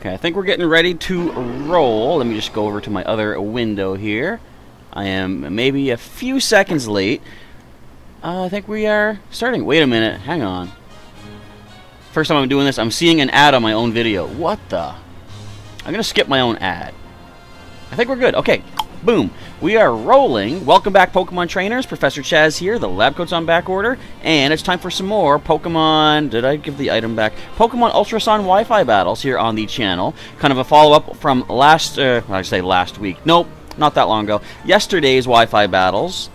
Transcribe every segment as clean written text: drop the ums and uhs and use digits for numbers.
Okay, I think we're getting ready to roll. Let me just go over to my other window here. I am maybe a few seconds late. I think we are starting. Wait a minute. Hang on. First time I'm doing this, I'm seeing an ad on my own video. What the? I'm going to skip my own ad. I think we're good. Okay. Boom. We are rolling. Welcome back, Pokemon trainers. Professor Chaz here. The lab coat's on back order. And it's time for some more Pokemon... Did I give the item back? Pokemon Ultra Sun Wi-Fi battles here on the channel. Kind of a follow-up from last... I say last week. Nope. Not that long ago. Yesterday's Wi-Fi battles.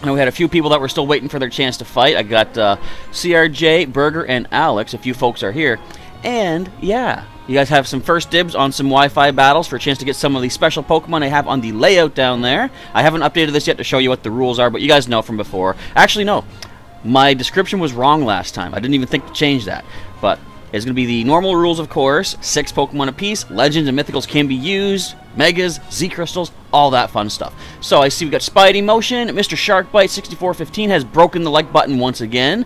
And we had a few people that were still waiting for their chance to fight. I got CRJ, Burger, and Alex. A few folks are here. And, yeah... You guys have some first dibs on some Wi-Fi battles for a chance to get some of the special Pokemon I have on the layout down there. I haven't updated this yet to show you what the rules are, but you guys know from before. Actually, no. My description was wrong last time. I didn't even think to change that. But it's going to be the normal rules, of course. 6 Pokemon apiece. Legends and Mythicals can be used. Megas, Z-Crystals, all that fun stuff. So I see we got Spidey Motion. Mr. Sharkbite 6415 has broken the like button once again.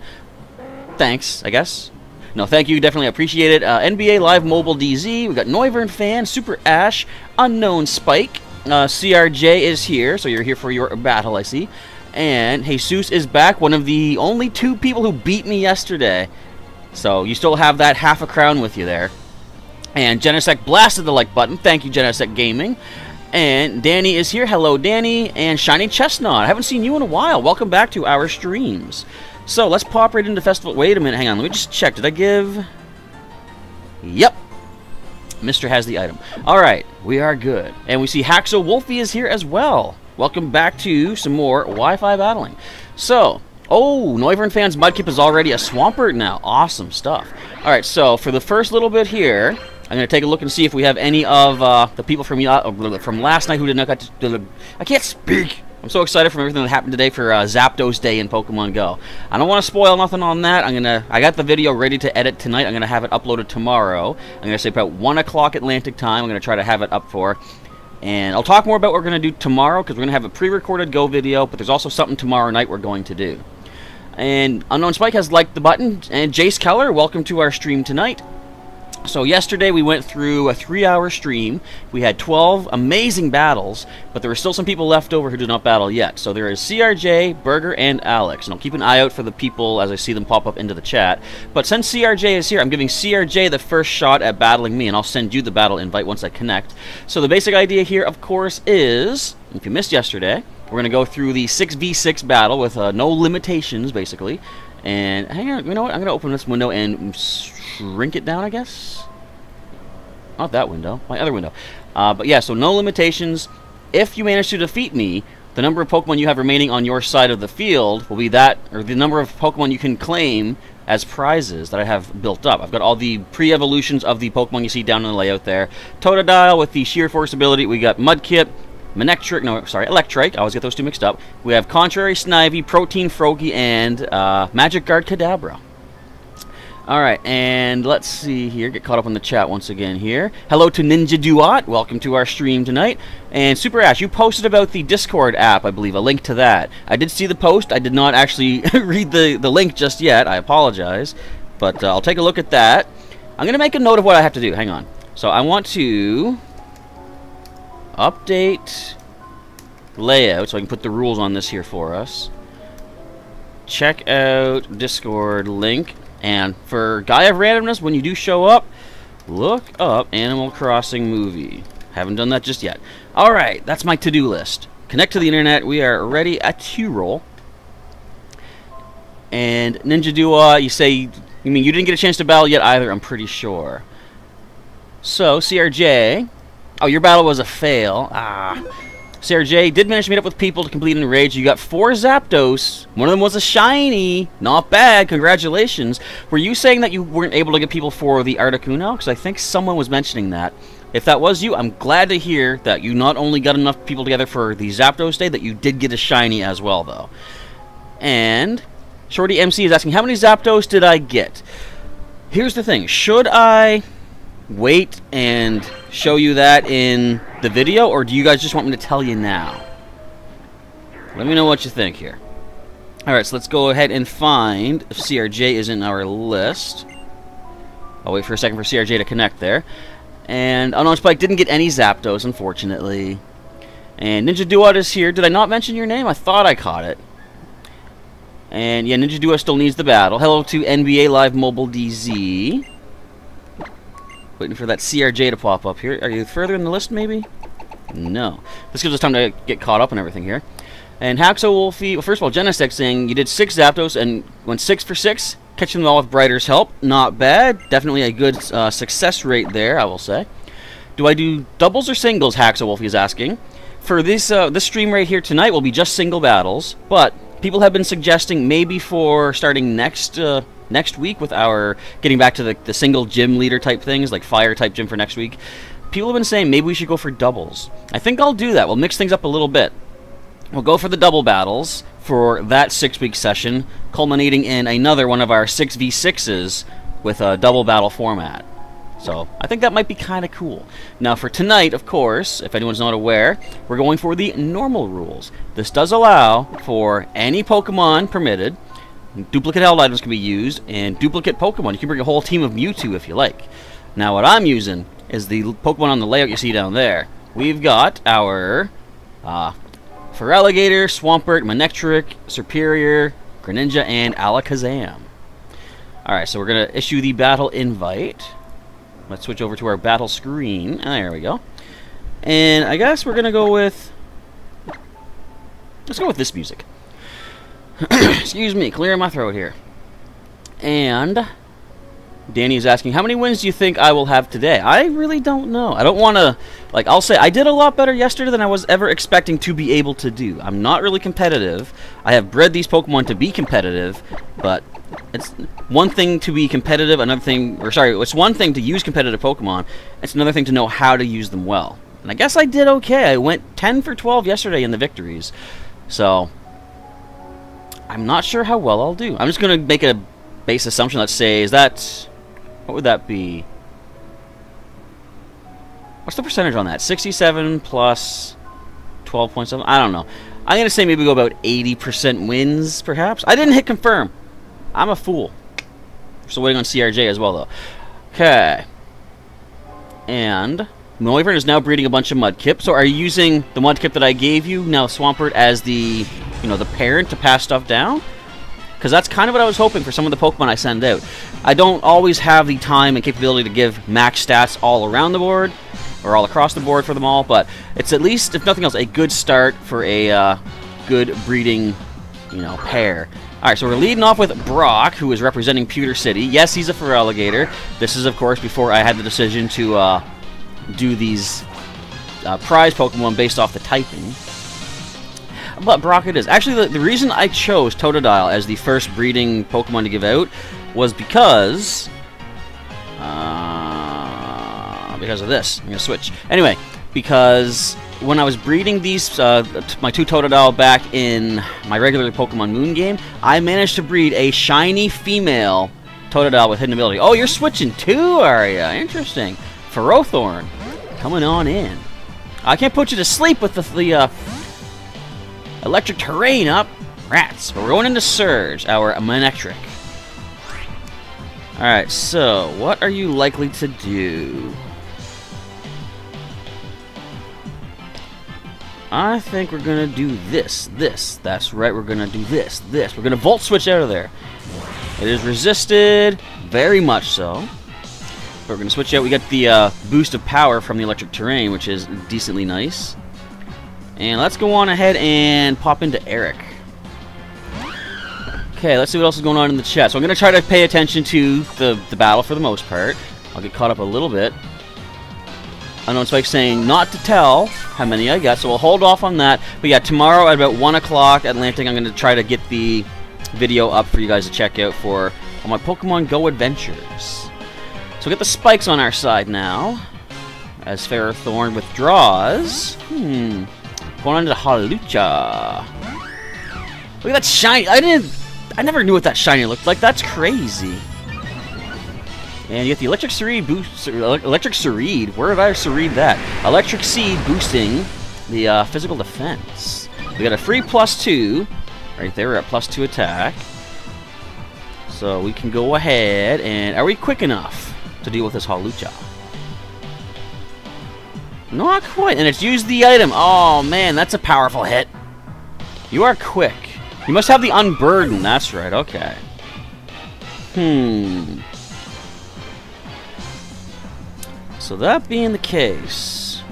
Thanks, I guess. No, thank you. Definitely appreciate it. NBA Live Mobile DZ. We got Noivern Fan, Super Ash, Unknown Spike. CRJ is here, so you're here for your battle, I see. And Jesus is back, one of the only 2 people who beat me yesterday. So you still have that half a crown with you there. And Genesect blasted the like button. Thank you, Genesect Gaming. And Danny is here. Hello, Danny. And Shiny Chestnut. I haven't seen you in a while. Welcome back to our streams. So, let's pop right into Festival. Wait a minute, hang on. Let me just check. Did I give... Yep. Mr. has the item. Alright, we are good. And we see Haxo Wolfie is here as well. Welcome back to some more Wi-Fi battling. So, oh, Noivern Fan's Mudkip is already a Swampert now. Awesome stuff. Alright, so for the first little bit here, I'm going to take a look and see if we have any of the people from last night who did not get to... I can't speak! I'm so excited from everything that happened today for Zapdos Day in Pokemon Go. I don't want to spoil nothing on that. I got the video ready to edit tonight. I'm gonna have it uploaded tomorrow. I'm gonna say about 1 o'clock Atlantic time. I'm gonna try to have it up for. And I'll talk more about what we're gonna do tomorrow because we're gonna have a pre-recorded Go video. But there's also something tomorrow night we're going to do. And Unknown Spike has liked the button. And Jace Keller, welcome to our stream tonight. So yesterday we went through a 3-hour stream. We had 12 amazing battles, but there were still some people left over who did not battle yet. So there is CRJ, Burger, and Alex. And I'll keep an eye out for the people as I see them pop up into the chat. But since CRJ is here, I'm giving CRJ the first shot at battling me, and I'll send you the battle invite once I connect. So the basic idea here, of course, is, if you missed yesterday, we're going to go through the 6v6 battle with no limitations, basically. And hang on, you know what? I'm going to open this window and shrink it down, I guess. Not that window, my other window. But yeah, so no limitations. If you manage to defeat me, the number of Pokemon you have remaining on your side of the field will be that, or the number of Pokemon you can claim as prizes that I have built up. I've got all the pre-evolutions of the Pokemon you see down in the layout there. Totodile with the Sheer Force ability. We got Mudkip, Electrike. I always get those 2 mixed up. We have Contrary Snivy, Protein Froakie, and Magic Guard Kadabra. Alright, and let's see here. Get caught up on the chat once again here. Hello to Ninja Duat. Welcome to our stream tonight. And Super Ash, you posted about the Discord app, I believe. A link to that. I did see the post. I did not actually read the link just yet. I apologize. But I'll take a look at that. I'm going to make a note of what I have to do. Hang on. So I want to update layout so I can put the rules on this here for us. Check out Discord link. And for Guy of Randomness, when you do show up, look up Animal Crossing movie. Haven't done that just yet. Alright, that's my to-do list. Connect to the internet. We are ready to roll. And Ninja Dua, you say, you mean you didn't get a chance to battle yet either, I'm pretty sure. So, CRJ. Oh, your battle was a fail. CRJ did manage to meet up with people to complete an raid. You got 4 Zapdos. One of them was a shiny. Not bad. Congratulations. Were you saying that you weren't able to get people for the Articuno? Because I think someone was mentioning that. If that was you, I'm glad to hear that you not only got enough people together for the Zapdos Day, that you did get a shiny as well, though. And Shorty MC is asking, how many Zapdos did I get? Here's the thing. Should I wait and show you that in the video, or do you guys just want me to tell you now? Let me know what you think here. Alright, so let's go ahead and find if CRJ is in our list. I'll wait for a second for CRJ to connect there. And Unknown Spike didn't get any Zapdos, unfortunately. And Ninja Duat is here. Did I not mention your name? I thought I caught it. And yeah, Ninja Duat still needs the battle. Hello to NBA Live Mobile DZ. Waiting for that CRJ to pop up here. Are you further in the list, maybe? No. This gives us time to get caught up and everything here. And Haxo Wolfie, well, first of all, Genesec saying you did 6 Zapdos and went 6 for 6. Catching them all with Brighter's help. Not bad. Definitely a good success rate there, I will say. Do I do doubles or singles, Haxo Wolfie is asking. For this stream right here tonight will be just single battles, but people have been suggesting maybe for starting next week with our getting back to the single gym leader type things, like fire type gym for next week. People have been saying maybe we should go for doubles. I think I'll do that. We'll mix things up a little bit. We'll go for the double battles for that 6-week session, culminating in another one of our 6v6s with a double battle format. So, I think that might be kind of cool. Now, for tonight, of course, if anyone's not aware, we're going for the normal rules. This does allow for any Pokemon permitted. Duplicate held items can be used, and duplicate Pokemon. You can bring a whole team of Mewtwo if you like. Now, what I'm using is the Pokemon on the layout you see down there. We've got our Feraligatr, Swampert, Manectric, Serperior, Greninja, and Alakazam. Alright, so we're going to issue the battle invite. Let's switch over to our battle screen. There we go. And I guess we're going to go with... Let's go with this music. Excuse me, clearing my throat here. And Danny is asking, how many wins do you think I will have today? I really don't know. I don't want to... Like, I'll say, I did a lot better yesterday than I was ever expecting to be able to do. I'm not really competitive. I have bred these Pokemon to be competitive, but... It's one thing to be competitive, another thing, or sorry, it's one thing to use competitive Pokemon, it's another thing to know how to use them well. And I guess I did okay. I went 10 for 12 yesterday in the victories. So, I'm not sure how well I'll do. I'm just going to make a base assumption. Let's say, is that, what would that be? What's the percentage on that? 67 plus 12.7? I don't know. I'm going to say maybe go about 80% wins, perhaps. I didn't hit confirm. I'm a fool. Still waiting on CRJ as well, though. Okay. And Noivern is now breeding a bunch of Mudkip. So are you using the Mudkip that I gave you, now Swampert, as the, the parent to pass stuff down? Because that's kind of what I was hoping for some of the Pokemon I send out. I don't always have the time and capability to give max stats all around the board, or all across the board for them all, but it's at least, if nothing else, a good start for a good breeding, pair. Alright, so we're leading off with Brock, who is representing Pewter City. Yes, he's a Feraligatr. This is, of course, before I had the decision to do these prize Pokemon based off the typing. But Brock it is. Actually, the reason I chose Totodile as the first breeding Pokemon to give out was because of this. I'm going to switch. Anyway, because when I was breeding these, my 2 Totodile back in my regular Pokemon Moon game, I managed to breed a shiny female Totodile with hidden ability. Oh, you're switching too, are ya? Interesting. Ferrothorn, coming on in. I can't put you to sleep with the electric terrain up. Rats. But we're going into Surge, our Manectric. Alright, so what are you likely to do? I think we're going to do this. That's right, we're going to do this. We're going to Volt Switch out of there. It is resisted, very much so. But we're going to switch out. We got the boost of power from the electric terrain, which is decently nice. And let's go on ahead and pop into Eric. Okay, let's see what else is going on in the chat. So I'm going to try to pay attention to the battle for the most part. I'll get caught up a little bit. Unknown Spike saying not to tell how many I got, so we'll hold off on that. But yeah, tomorrow at about 1 o'clock Atlantic, I'm going to try to get the video up for you guys to check out for my Pokemon Go adventures. So we get the Spikes on our side now, as Ferrothorn withdraws. Going on to Hawlucha. Look at that shiny. I never knew what that shiny looked like. That's crazy. And you get the Electric Seed boost. Electric Seed. Where did I Seed that? Electric Seed boosting the physical defense. We got a free +2 right there. We're at +2 attack. So we can go ahead and... Are we quick enough to deal with this Hawlucha? Not quite, and it's used the item. Oh man, that's a powerful hit. You are quick. You must have the unburden, that's right, okay. So that being the case,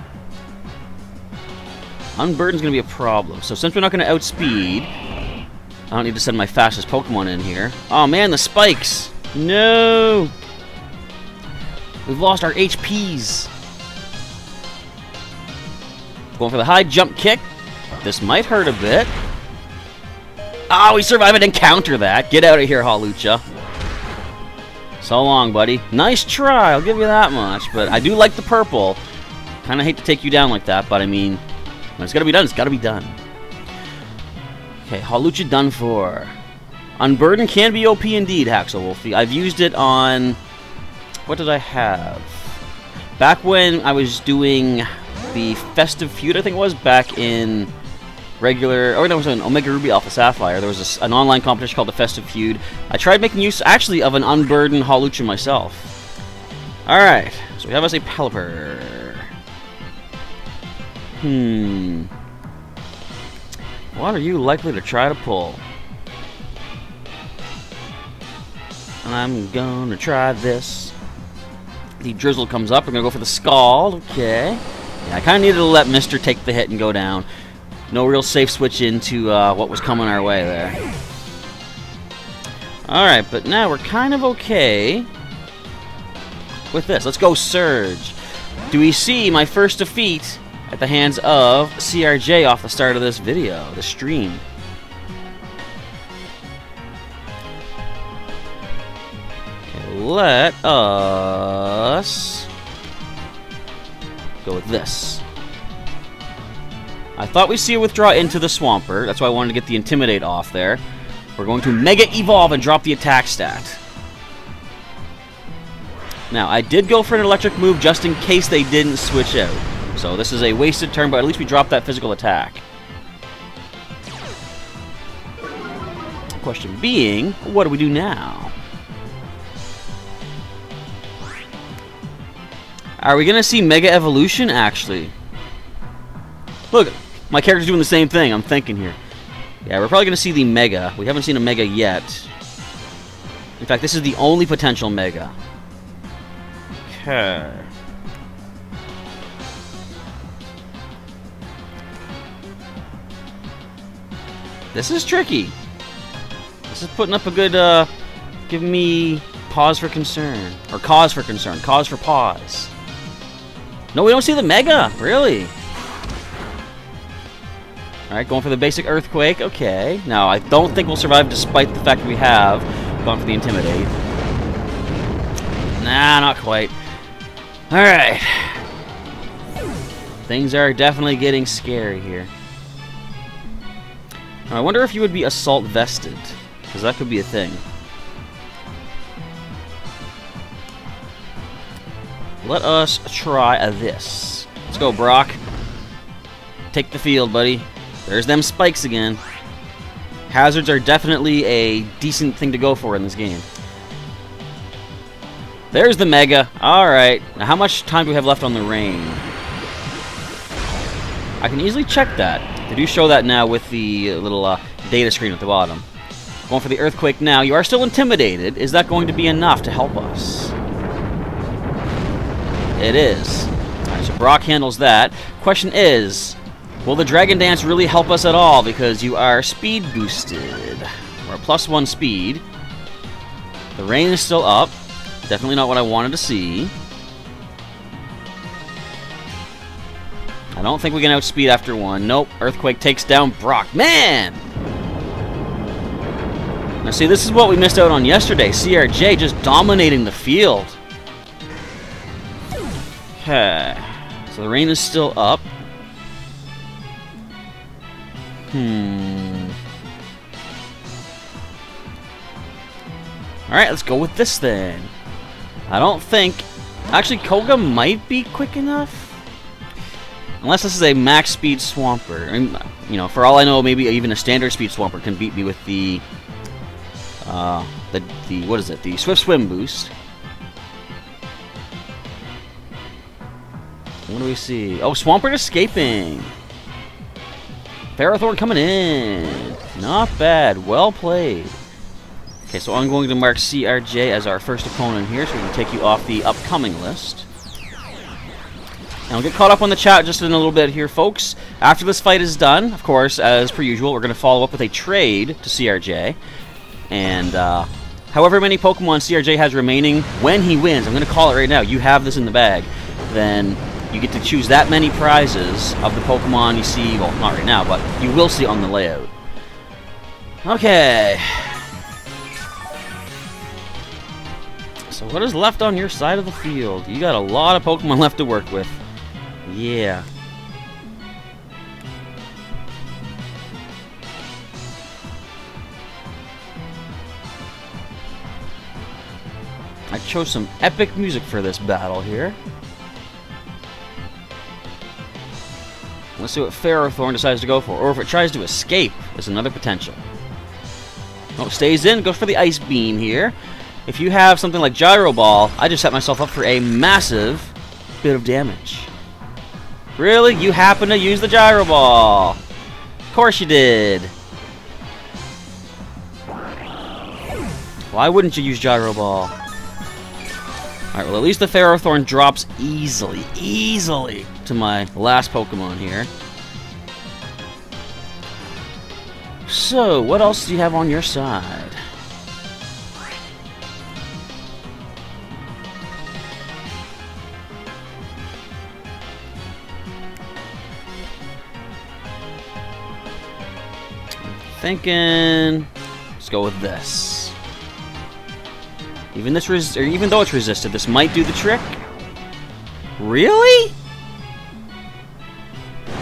unburden's gonna be a problem. So since we're not gonna outspeed, I don't need to send my fastest Pokemon in here. Oh man, the spikes! No! We've lost our HPs. Going for the high jump kick. This might hurt a bit. Oh, we survived an encounter that. Get out of here, Hawlucha. So long, buddy. Nice try, I'll give you that much. But I do like the purple. Kind of hate to take you down like that, but I mean, when it's gotta be done, it's gotta be done. Okay, Hawlucha done for. Unburden can be OP indeed, Haxel Wolfie. I've used it on... What did I have? Back when I was doing the Festive Feud, I think it was, back in regular... Oh, no, it was an Omega Ruby Alpha Sapphire. There was an online competition called the Festive Feud. I tried making use, actually, of an unburdened Hawlucha myself. Alright, so we have us a Pelipper. What are you likely to try to pull? I'm gonna try this. The Drizzle comes up. We're gonna go for the Scald. Okay. Yeah, I kind of needed to let Mister take the hit and go down. No real safe switch into what was coming our way there. Alright, but now we're kind of okay with this. Let's go Surge. Do we see my first defeat at the hands of CRJ off the start of this video, the stream? Okay, let us go with this. I thought we'd see a withdraw into the Swampert. That's why I wanted to get the Intimidate off there. We're going to Mega Evolve and drop the attack stat. Now, I did go for an electric move just in case they didn't switch out. So this is a wasted turn, but at least we dropped that physical attack. Question being, what do we do now? Are we going to see Mega Evolution, actually? Look, my character's doing the same thing, I'm thinking here. Yeah, we're probably going to see the Mega. We haven't seen a Mega yet. In fact, this is the only potential Mega. Okay. This is tricky. This is putting up a good, giving me pause for concern. Or cause for concern. Cause for pause. No, we don't see the Mega! Really? Alright, going for the basic Earthquake. Okay. Now, I don't think we'll survive despite the fact that we have gone for the Intimidate. Nah, not quite. Alright. Things are definitely getting scary here. I wonder if you would be Assault Vested, because that could be a thing. Let us try this. Let's go, Brock. Take the field, buddy. There's them spikes again. Hazards are definitely a decent thing to go for in this game. There's the Mega. Alright. Now, how much time do we have left on the rain? I can easily check that. They do show that now with the little data screen at the bottom. Going for the Earthquake now. You are still intimidated. Is that going to be enough to help us? It is. Alright, so Brock handles that. Question is, will the Dragon Dance really help us at all? Because you are speed boosted. We're +1 speed. The rain is still up. Definitely not what I wanted to see. I don't think we can outspeed after one. Nope. Earthquake takes down Brock. Man! Now see, this is what we missed out on yesterday. CRJ just dominating the field. Okay. So the rain is still up. Alright, let's go with this thing. I don't think... Actually, Koga might be quick enough. Unless this is a max speed Swampert. I mean, you know, for all I know, maybe even a standard speed Swampert can beat me with the what is it? The Swift Swim boost. What do we see? Oh, Swampert escaping. Ferrothorn coming in. Not bad. Well played. Okay, so I'm going to mark CRJ as our first opponent here, so we can take you off the upcoming list. And I'll get caught up on the chat just in a little bit here, folks. After this fight is done, of course, as per usual, we're going to follow up with a trade to CRJ. And however many Pokemon CRJ has remaining when he wins, I'm going to call it right now, you have this in the bag, then you get to choose that many prizes of the Pokemon you see, well, not right now, but you will see on the layout. Okay. So what is left on your side of the field? You got a lot of Pokemon left to work with. Yeah. I chose some epic music for this battle here. Let's see what Ferrothorn decides to go for, or if it tries to escape, is another potential. Oh, stays in, goes for the Ice Beam here. If you have something like Gyro Ball, I just set myself up for a massive bit of damage. Really? You happen to use the Gyro Ball? Of course you did. Why wouldn't you use Gyro Ball? Alright, well at least the Ferrothorn drops easily to my last Pokemon here. So, what else do you have on your side? Thinking, let's go with this. Even though it's resisted, this might do the trick. Really?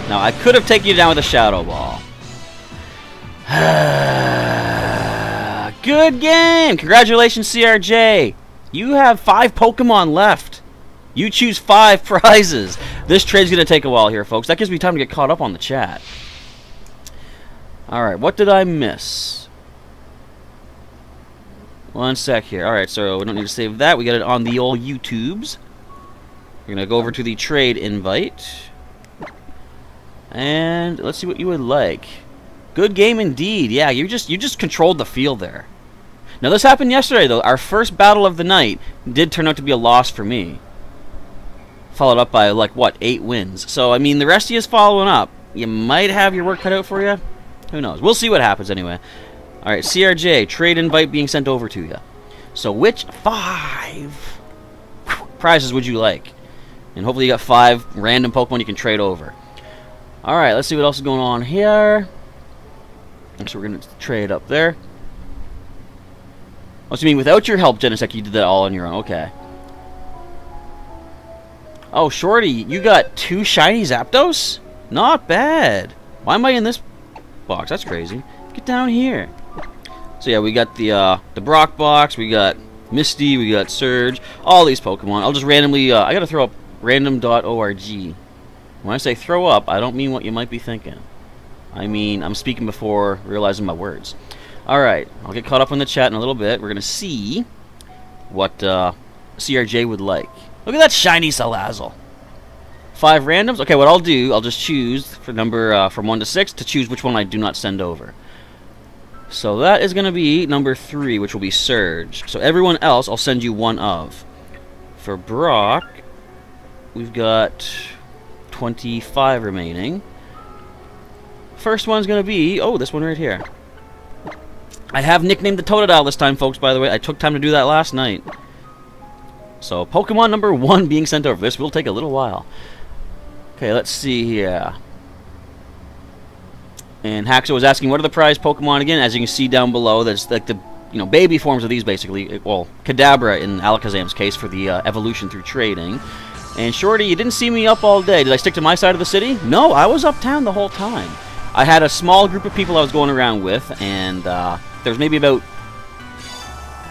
Now I could have taken you down with a Shadow Ball. Good game! Congratulations, CRJ. You have 5 Pokemon left. You choose 5 prizes. This trade's gonna take a while here, folks. That gives me time to get caught up on the chat. Alright, what did I miss? One sec here. Alright, so we don't need to save that. We got it on the old YouTubes. We're going to go over to the trade invite. And let's see what you would like. Good game indeed. Yeah, you just controlled the field there. Now this happened yesterday, though. Our first battle of the night did turn out to be a loss for me. Followed up by, like, what, 8 wins. So, I mean, the rest of you is following up. You might have your work cut out for you. Who knows? We'll see what happens anyway. Alright, CRJ, trade invite being sent over to you. So which 5 prizes would you like? And hopefully you got 5 random Pokemon you can trade over. Alright, let's see what else is going on here. So we're going to trade up there. Oh, so you mean without your help, Genesect, you did that all on your own. Okay. Oh, Shorty, you got 2 shiny Zapdos? Not bad. Why am I in this box? That's crazy. Get down here. So yeah, we got the Brock box, we got Misty, we got Surge, all these Pokemon. I'll just randomly, I gotta throw up random.org. When I say throw up, I don't mean what you might be thinking. I mean, I'm speaking before realizing my words. Alright, I'll get caught up on the chat in a little bit. We're gonna see what CRJ would like. Look at that shiny Salazzle. 5 randoms? Okay, what I'll do, I'll just choose for number from 1 to 6 to choose which one I do not send over. So that is going to be number 3, which will be Surge. So everyone else, I'll send you one of. For Brock, we've got 25 remaining. First one's going to be, oh, this one right here. I have nicknamed the Totodile this time, folks, by the way. I took time to do that last night. So Pokemon number 1 being sent over. This will take a little while. Okay, let's see here. And Haxo was asking, what are the prize Pokemon again? As you can see down below, that's like the baby forms of these, basically. Well, Kadabra in Alakazam's case for the evolution through trading. And Shorty, you didn't see me up all day. Did I stick to my side of the city? No, I was uptown the whole time. I had a small group of people I was going around with, and there's maybe about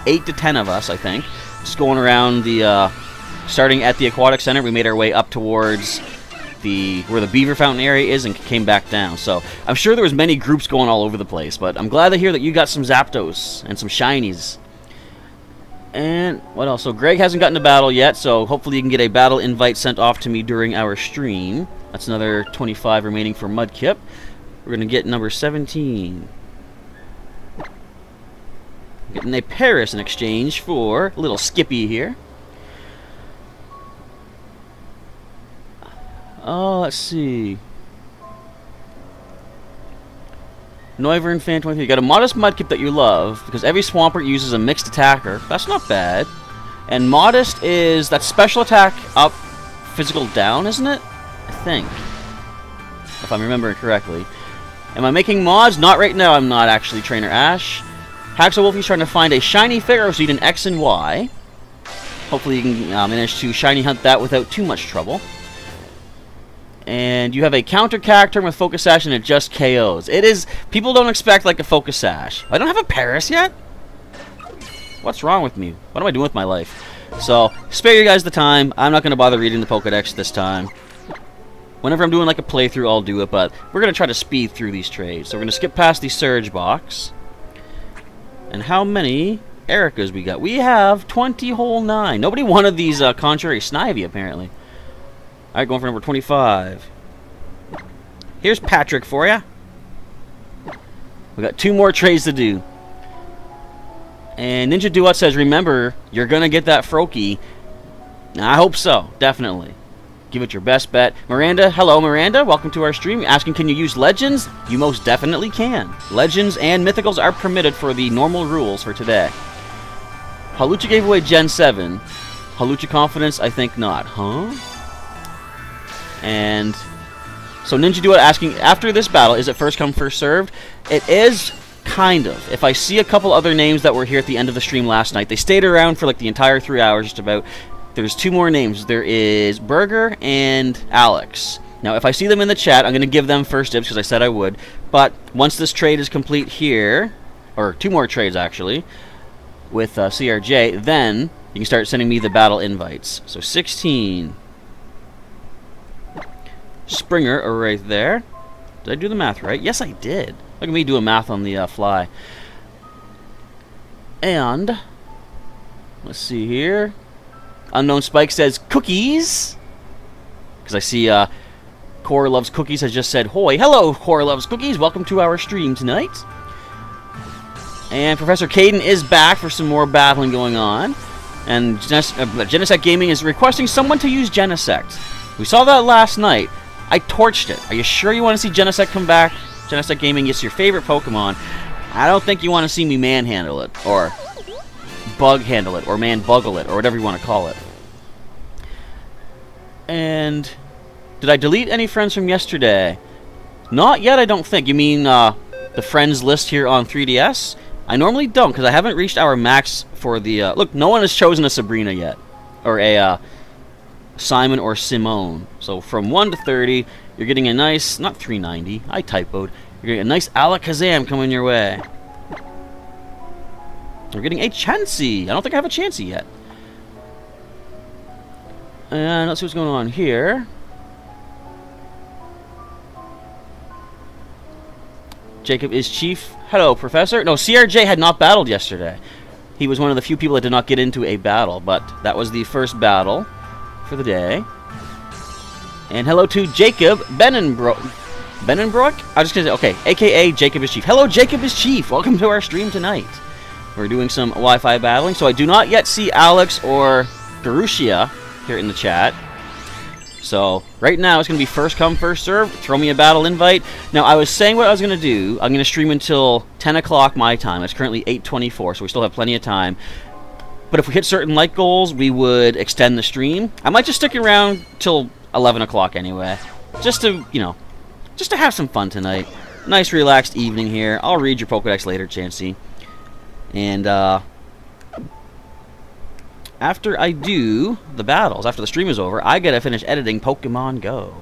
8 to 10 of us, I think, just going around the, starting at the Aquatic Center. We made our way up towards where the Beaver Fountain area is and came back down. So I'm sure there was many groups going all over the place, but I'm glad to hear that you got some Zapdos and some Shinies. And what else? So Greg hasn't gotten a battle yet, so hopefully you can get a battle invite sent off to me during our stream. That's another 25 remaining for Mudkip. We're going to get number 17. Getting a Paris in exchange for a little Skippy here. Oh, let's see. Noivern Fan 23. You got a modest Mudkip that you love, because every Swampert uses a mixed attacker. That's not bad. And modest is that special attack up, physical down, isn't it? I think. If I'm remembering correctly. Am I making mods? Not right now, I'm not actually, Trainer Ash. Haxo Wolfie's trying to find a shiny Pharaoh Seed in X and Y. Hopefully you can manage to shiny hunt that without too much trouble. And you have a counter character with Focus Sash and it just KOs. It is... People don't expect, like, a Focus Sash. I don't have a Paris yet? What's wrong with me? What am I doing with my life? So, spare you guys the time. I'm not going to bother reading the Pokedex this time. Whenever I'm doing, like, a playthrough, I'll do it. But we're going to try to speed through these trades. So we're going to skip past the Surge box. And how many Ericas we got? We have 20 whole 9. Nobody wanted these Contrary Snivy, apparently. Alright, going for number 25. Here's Patrick for ya. We got 2 more trades to do. And Ninja Duet says, remember, you're going to get that Froakie. I hope so, definitely. Give it your best bet. Miranda, hello Miranda, welcome to our stream. Asking, can you use Legends? You most definitely can. Legends and Mythicals are permitted for the normal rules for today. Halucha gave away Gen 7. Halucha Confidence, I think not. Huh? And so Ninja Duet asking, after this battle, is it first come, first served? It is kind of. If I see a couple other names that were here at the end of the stream last night, they stayed around for like the entire 3 hours just about. There's 2 more names. There is Burger and Alex. Now, if I see them in the chat, I'm going to give them first dibs because I said I would. But once this trade is complete here, or 2 more trades actually, with CRJ, then you can start sending me the battle invites. So 16... Springer are right there. Did I do the math right? Yes, I did. Look at me doing math on the fly. And let's see here. Unknown Spike says cookies. Because I see Core Loves Cookies has just said hoy. Hello, Core Loves Cookies. Welcome to our stream tonight. And Professor Caden is back for some more battling going on. And Genesect Gaming is requesting someone to use Genesect. We saw that last night. I torched it. Are you sure you want to see Genesect come back? Genesect Gaming is your favorite Pokemon. I don't think you want to see me manhandle it, or bug handle it, or man-buggle it, or whatever you want to call it. And did I delete any friends from yesterday? Not yet, I don't think. You mean the friends list here on 3DS? I normally don't, because I haven't reached our max for the... look, no one has chosen a Sabrina yet. Or a... Simon or Simone. So from 1 to 30, you're getting a nice, not 390, I typoed. You're getting a nice Alakazam coming your way. We're getting a Chansey. I don't think I have a Chansey yet. And let's see what's going on here. Jacob is Chief. Hello, Professor. No, CRJ had not battled yesterday. He was one of the few people that did not get into a battle, but that was the first battle for the day. And hello to Jacob Benenbrook. Benenbrook? I was just gonna say, okay, aka Jacob is Chief. Hello, Jacob is Chief. Welcome to our stream tonight. We're doing some Wi-Fi battling, so I do not yet see Alex or Garushia here in the chat. So right now it's gonna be first come, first serve. Throw me a battle invite. Now I was saying what I was gonna do. I'm gonna stream until 10 o'clock my time. It's currently 8:24, so we still have plenty of time. But if we hit certain like goals, we would extend the stream. I might just stick around till 11 o'clock anyway. Just to, you know, just to have some fun tonight. Nice relaxed evening here. I'll read your Pokedex later, Chansey. And after I do the battles, after the stream is over, I gotta finish editing Pokemon Go.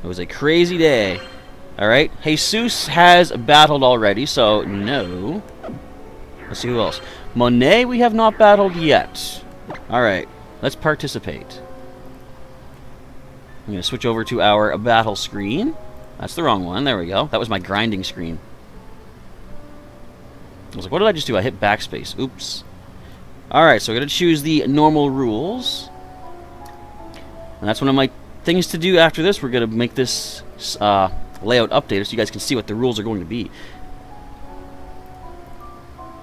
It was a crazy day. Alright, Jesus has battled already, so no. Let's see who else. Monet, we have not battled yet. Alright, let's participate. I'm going to switch over to our battle screen. That's the wrong one. There we go. That was my grinding screen. I was like, what did I just do? I hit backspace. Oops. Alright, so we're going to choose the normal rules. And that's one of my things to do after this. We're going to make this layout updated so you guys can see what the rules are going to be.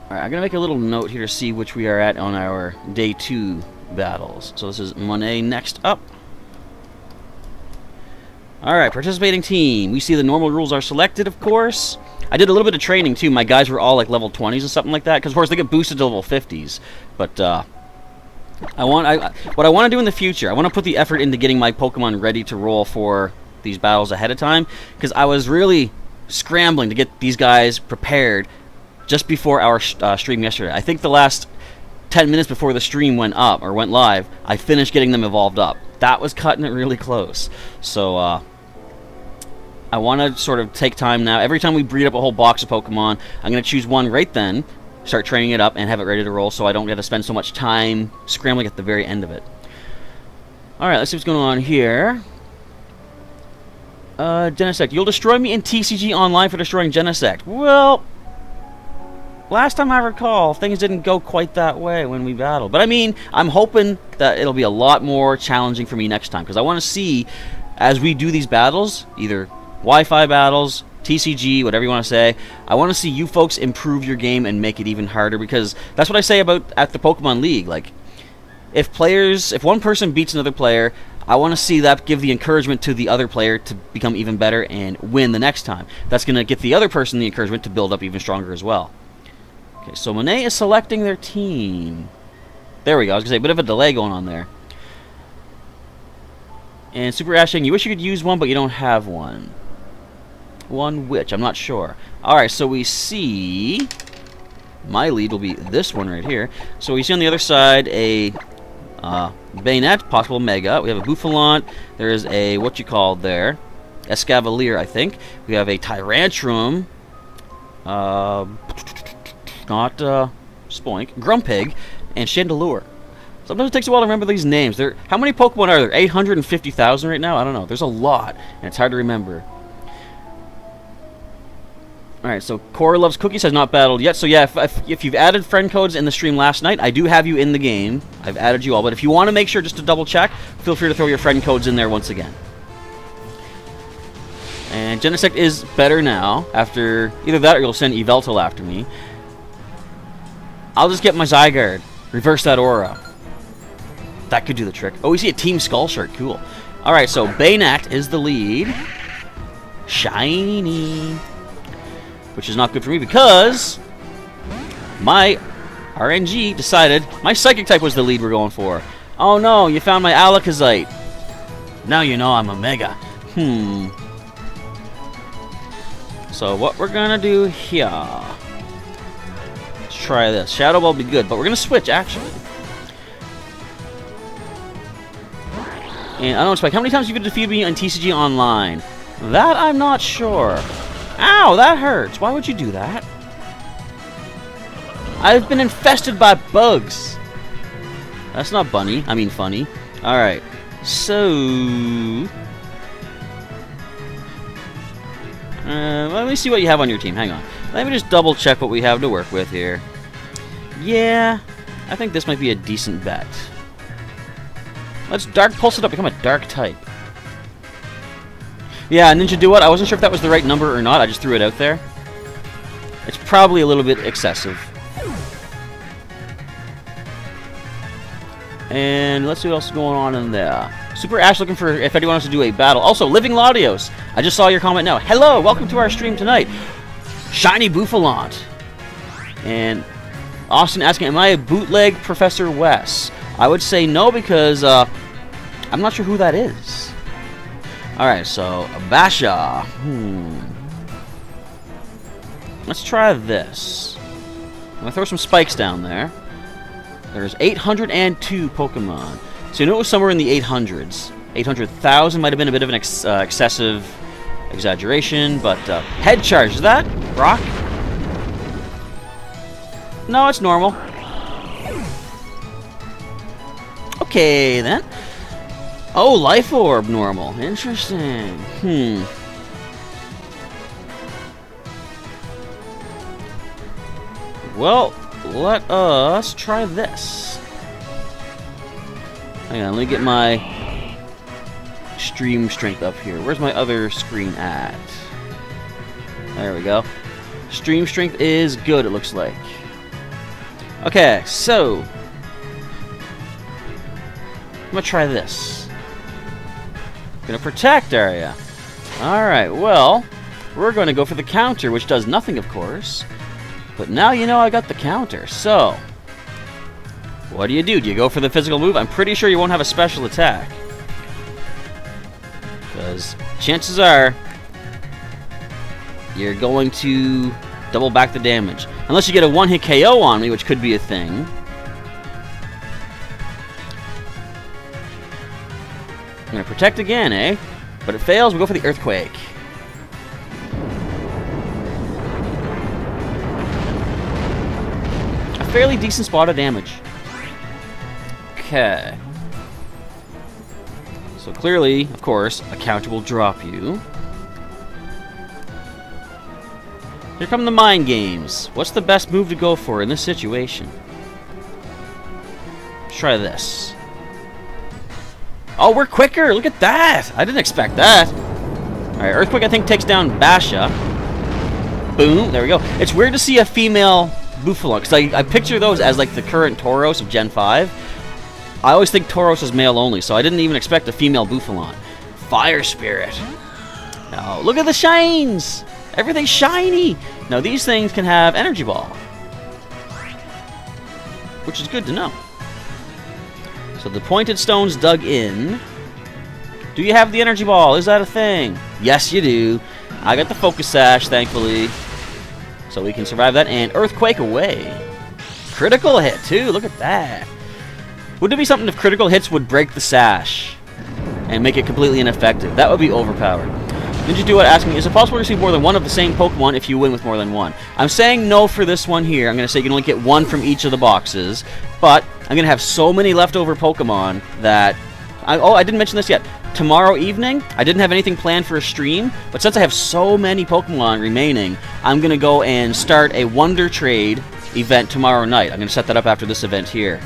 Alright, I'm going to make a little note here to see which we are at on our Day 2 battles. So this is Monet next up. Alright, participating team. We see the normal rules are selected, of course. I did a little bit of training, too. My guys were all like level 20s or something like that. Because, of course, they get boosted to level 50s. But, what I want to do in the future, I want to put the effort into getting my Pokemon ready to roll for these battles ahead of time. Because I was really scrambling to get these guys prepared just before our stream yesterday. I think the last 10 minutes before the stream went up, or went live, I finished getting them evolved up. That was cutting it really close. So, I want to sort of take time now. Every time we breed up a whole box of Pokemon, I'm going to choose one right then, start training it up, and have it ready to roll so I don't get to spend so much time scrambling at the very end of it. Alright, let's see what's going on here. Genesect. You'll destroy me in TCG Online for destroying Genesect. Well, last time I recall, things didn't go quite that way when we battled. But I mean, I'm hoping that it'll be a lot more challenging for me next time. Because I want to see, as we do these battles, either Wi-Fi battles, TCG, whatever you want to say, I want to see you folks improve your game and make it even harder. Because that's what I say about at the Pokemon League. Like, if one person beats another player, I want to see that give the encouragement to the other player to become even better and win the next time. That's going to get the other person the encouragement to build up even stronger as well. Okay, so Monet is selecting their team. There we go. I was going to say, a bit of a delay going on there. And Super Ash saying, you wish you could use one, but you don't have one. One which? I'm not sure. Alright, so we see... my lead will be this one right here. So we see on the other side a Bayonet, possible Mega. We have a Bouffalant. There is a, what you call there, Escavalier, I think. We have a Tyrantrum. Not Spoink. Grumpig. And Chandelure. Sometimes it takes a while to remember these names. How many Pokemon are there? 850,000 right now? I don't know. There's a lot, and it's hard to remember. Alright, so Cora Loves Cookies has not battled yet. So yeah, if you've added friend codes in the stream last night, I do have you in the game. I've added you all. But if you want to make sure just to double check, feel free to throw your friend codes in there once again. And Genesect is better now. After either that or you'll send Yveltal after me. I'll just get my Zygarde. Reverse that aura. That could do the trick. Oh, we see a Team Skull shirt. Cool. Alright, so Bayonet is the lead. Shiny. Which is not good for me because my RNG decided my Psychic type was the lead we're going for. Oh no, you found my Alakazite. Now you know I'm a Mega. So what we're going to do here... let's try this. Shadow Ball will be good, but we're going to switch actually. And I don't expect... how many times you could defeat me on TCG Online? That I'm not sure. Ow, that hurts. Why would you do that? I've been infested by bugs. That's not bunny. I mean funny. Alright. So... let me see what you have on your team. Hang on. Let me just double check what we have to work with here. Yeah. I think this might be a decent bet. Let's Dark Pulse it up. Become a Dark type. Yeah, Ninja Do What? I wasn't sure if that was the right number or not. I just threw it out there. It's probably a little bit excessive. And let's see what else is going on in there. Super Ash looking for if anyone wants to do a battle. Also, Living Latios. I just saw your comment now. Hello, welcome to our stream tonight. Shiny Bouffalant. And Austin asking, am I a bootleg Professor Wes? I would say no because I'm not sure who that is. Alright, so Basha. Let's try this. I'm going to throw some spikes down there. There's 802 Pokemon. So you know it was somewhere in the 800s. 800,000 might have been a bit of an excessive exaggeration, but head charge. Is that rock? No, it's normal. Okay, then. Oh, Life Orb normal. Interesting. Well, let us try this. Hang on, let me get my stream strength up here. Where's my other screen at? There we go. Stream strength is good, it looks like. Okay, so I'm gonna try this. Gonna protect area. Alright, well, we're gonna go for the counter, which does nothing, of course. But now you know I got the counter, so what do? Do you go for the physical move? I'm pretty sure you won't have a special attack. Because chances are you're going to double back the damage. Unless you get a one-hit KO on me, which could be a thing. I'm going to protect again, eh? But it fails, we go for the Earthquake. A fairly decent spot of damage. Okay. So clearly, of course, a counter will drop you. Here come the mind games. What's the best move to go for in this situation? Let's try this. Oh, we're quicker! Look at that! I didn't expect that. Alright, Earthquake I think takes down Basha. Boom, there we go. It's weird to see a female Buffalant, because I picture those as like the current Tauros of Gen 5. I always think Tauros is male only, so I didn't even expect a female Buffalant. Fire Spirit. Oh, look at the shines! Everything's shiny! Now these things can have Energy Ball, which is good to know. So the pointed stones dug in. Do you have the Energy Ball? Is that a thing? Yes, you do. I got the Focus Sash, thankfully. So we can survive that, and Earthquake away. Critical hit, too. Look at that. Wouldn't it be something if critical hits would break the sash and make it completely ineffective? That would be overpowered. Ninja Duo asking, is it possible to receive more than one of the same Pokemon if you win with more than one? I'm saying no for this one here. I'm going to say you can only get one from each of the boxes. But I'm going to have so many leftover Pokemon that... I didn't mention this yet. Tomorrow evening, I didn't have anything planned for a stream, but since I have so many Pokemon remaining, I'm going to go and start a Wonder Trade event tomorrow night. I'm going to set that up after this event here.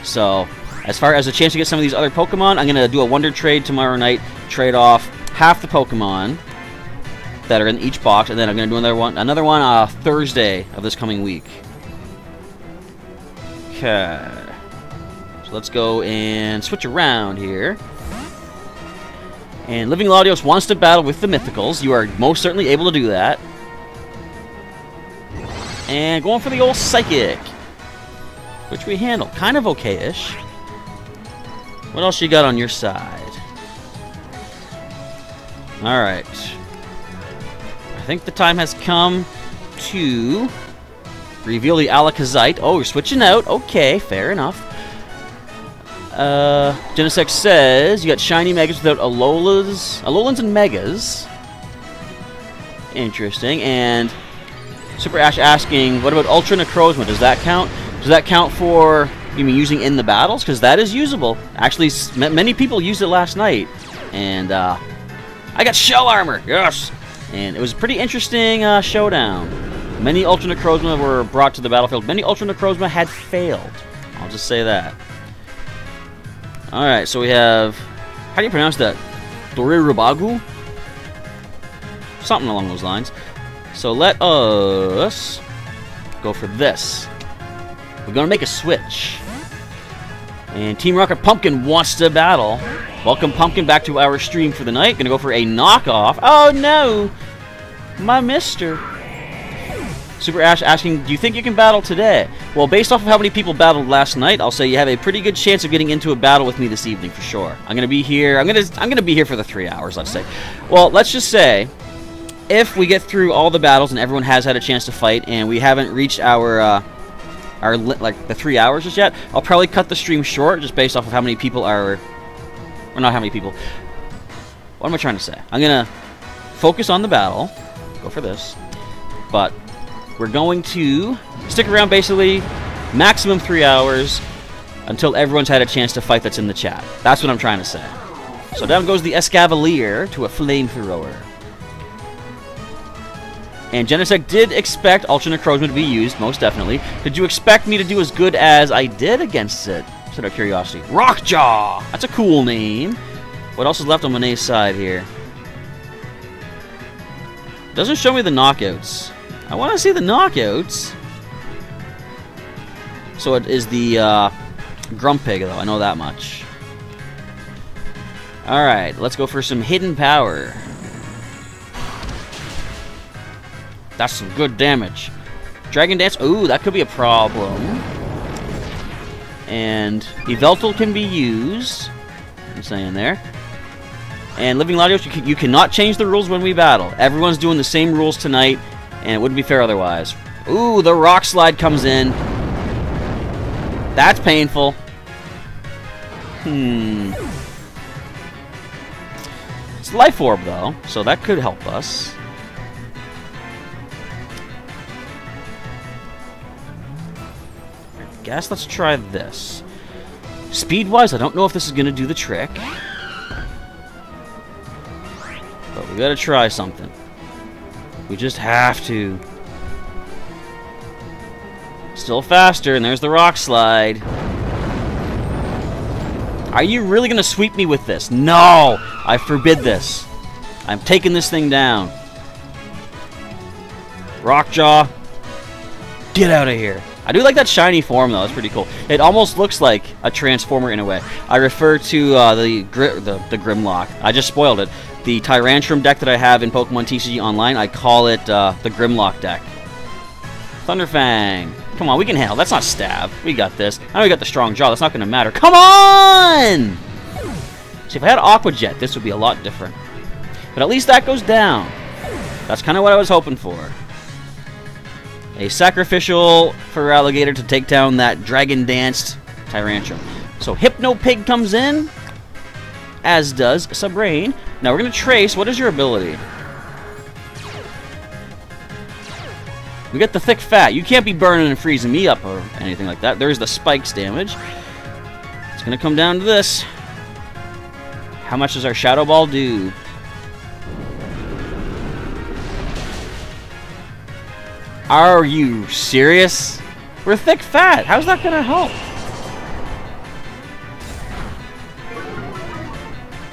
So, as far as a chance to get some of these other Pokemon, I'm going to do a Wonder Trade tomorrow night, trade off half the Pokemon that are in each box, and then I'm going to do another one Thursday of this coming week. Okay. So let's go and switch around here. And Living Latios wants to battle with the Mythicals. You are most certainly able to do that. And going for the old Psychic, which we handle kind of okay-ish. What else you got on your side? Alright. I think the time has come to reveal the Alakazite. Oh, you're switching out. Okay, fair enough. Genesex says you got shiny Megas without Alolans and Megas. Interesting. And Super Ash asking, what about Ultra Necrozma? Does that count? Does that count for, you mean using in the battles? Because that is usable. Actually, many people used it last night. And, I got Shell Armor! Yes! And it was a pretty interesting showdown. Many Ultra Necrozma were brought to the battlefield. Many Ultra Necrozma had failed. I'll just say that. Alright, so we have... How do you pronounce that? Dorirubagu? Something along those lines. So let us go for this. We're going to make a switch. And Team Rocket Pumpkin wants to battle. Welcome, Pumpkin, back to our stream for the night. Going to go for a knockoff. Oh, no! My mister. Super Ash asking, do you think you can battle today? Well, based off of how many people battled last night, I'll say you have a pretty good chance of getting into a battle with me this evening for sure. I'm going to be here. I'm going to be here for the 3 hours, let's say. Well, let's just say if we get through all the battles and everyone has had a chance to fight and we haven't reached our like the 3 hours just yet, I'll probably cut the stream short just based off of how many people are, or not how many people. What am I trying to say? I'm going to focus on the battle. Go for this. But we're going to stick around basically maximum 3 hours until everyone's had a chance to fight that's in the chat. That's what I'm trying to say. So down goes the Escavalier to a Flamethrower. And Genesec did expect Ultra Necrozma to be used, most definitely. Did you expect me to do as good as I did against it? Just out of curiosity. Rockjaw! That's a cool name. What else is left on Monet's side here? Doesn't show me the knockouts. I want to see the knockouts. So it is the Grumpig, though. I know that much. Alright, let's go for some hidden power. That's some good damage. Dragon Dance. Ooh, that could be a problem. And Yveltal can be used. I'm saying there. And Living Latios, you cannot change the rules when we battle. Everyone's doing the same rules tonight, and it wouldn't be fair otherwise. Ooh, the Rock Slide comes in. That's painful. It's Life Orb, though, so that could help us. I guess let's try this. Speed-wise, I don't know if this is going to do the trick. But we gotta try something. We just have to. Still faster, and there's the Rock Slide. Are you really gonna sweep me with this? No! I forbid this. I'm taking this thing down. Rockjaw. Get out of here. I do like that shiny form, though. It's pretty cool. It almost looks like a Transformer in a way. I refer to the Grimlock. I just spoiled it. The Tyrantrum deck that I have in Pokemon TCG Online, I call it the Grimlock deck. Thunderfang. Come on, we can handle. That's not Stab. We got this. I know we got the Strong Jaw. That's not going to matter. Come on! See, if I had Aqua Jet, this would be a lot different. But at least that goes down. That's kind of what I was hoping for. A sacrificial for Alligator to take down that Dragon-Danced Tyrantrum. So Hypno Pig comes in, as does Subrain. Now we're going to trace. What is your ability? We got the Thick Fat. You can't be burning and freezing me up or anything like that. There's the Spikes damage. It's going to come down to this. How much does our Shadow Ball do? Are you serious? We're Thick Fat. How's that going to help?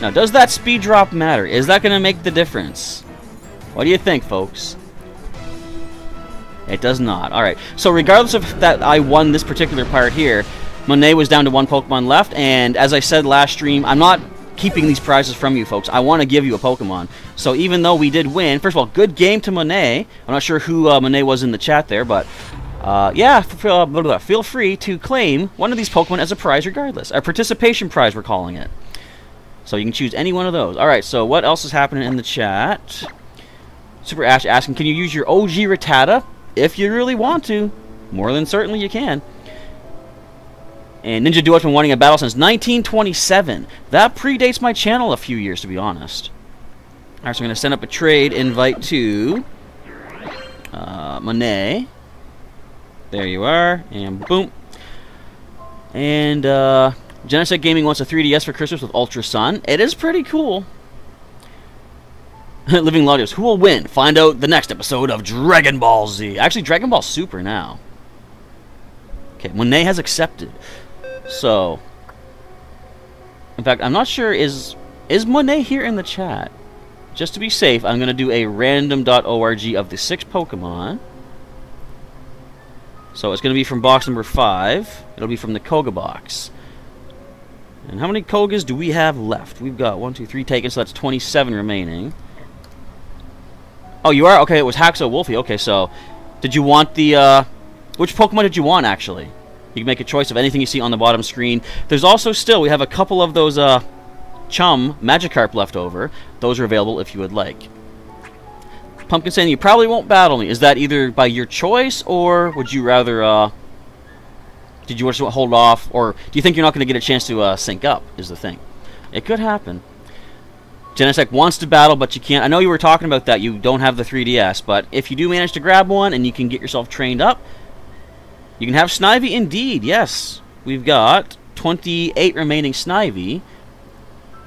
Now, does that speed drop matter? Is that going to make the difference? What do you think, folks? It does not. Alright, so regardless of that I won this particular part here, Monet was down to 1 Pokemon left, and as I said last stream, I'm not keeping these prizes from you folks. I want to give you a Pokemon. So even though we did win, first of all, good game to Monet. I'm not sure who Monet was in the chat there, but yeah, feel free to claim one of these Pokemon as a prize regardless. A participation prize, we're calling it. So you can choose any one of those. Alright, so what else is happening in the chat? Super Ash asking, can you use your OG Rattata? If you really want to. More than certainly you can. And Ninja Duo's been wanting a battle since 1927. That predates my channel a few years, to be honest. Alright, so I'm going to send up a trade invite to Monet. There you are. And boom. And Genesec Gaming wants a 3DS for Christmas with Ultra Sun. It is pretty cool. Living Latios, who will win? Find out the next episode of Dragon Ball Z. Actually, Dragon Ball Super now. Okay, Monet has accepted. So, in fact, I'm not sure, is Monet here in the chat? Just to be safe, I'm going to do a random.org of the 6 Pokemon. So it's going to be from box number 5. It'll be from the Koga box. And how many Kogas do we have left? We've got 1, 2, 3 taken, so that's 27 remaining. Oh, you are? Okay, it was Haxo Wolfie. Okay, so did you want the, which Pokemon did you want, actually? You can make a choice of anything you see on the bottom screen. There's also still, we have a couple of those, Chum Magikarp left over. Those are available if you would like. Pumpkin saying you probably won't battle me. Is that either by your choice, or would you rather, did you just hold off, or do you think you're not going to get a chance to, sync up, is the thing. It could happen. Genesec wants to battle, but you can't. I know you were talking about that. You don't have the 3DS, but if you do manage to grab one and you can get yourself trained up, you can have Snivy indeed. Yes, we've got 28 remaining Snivy.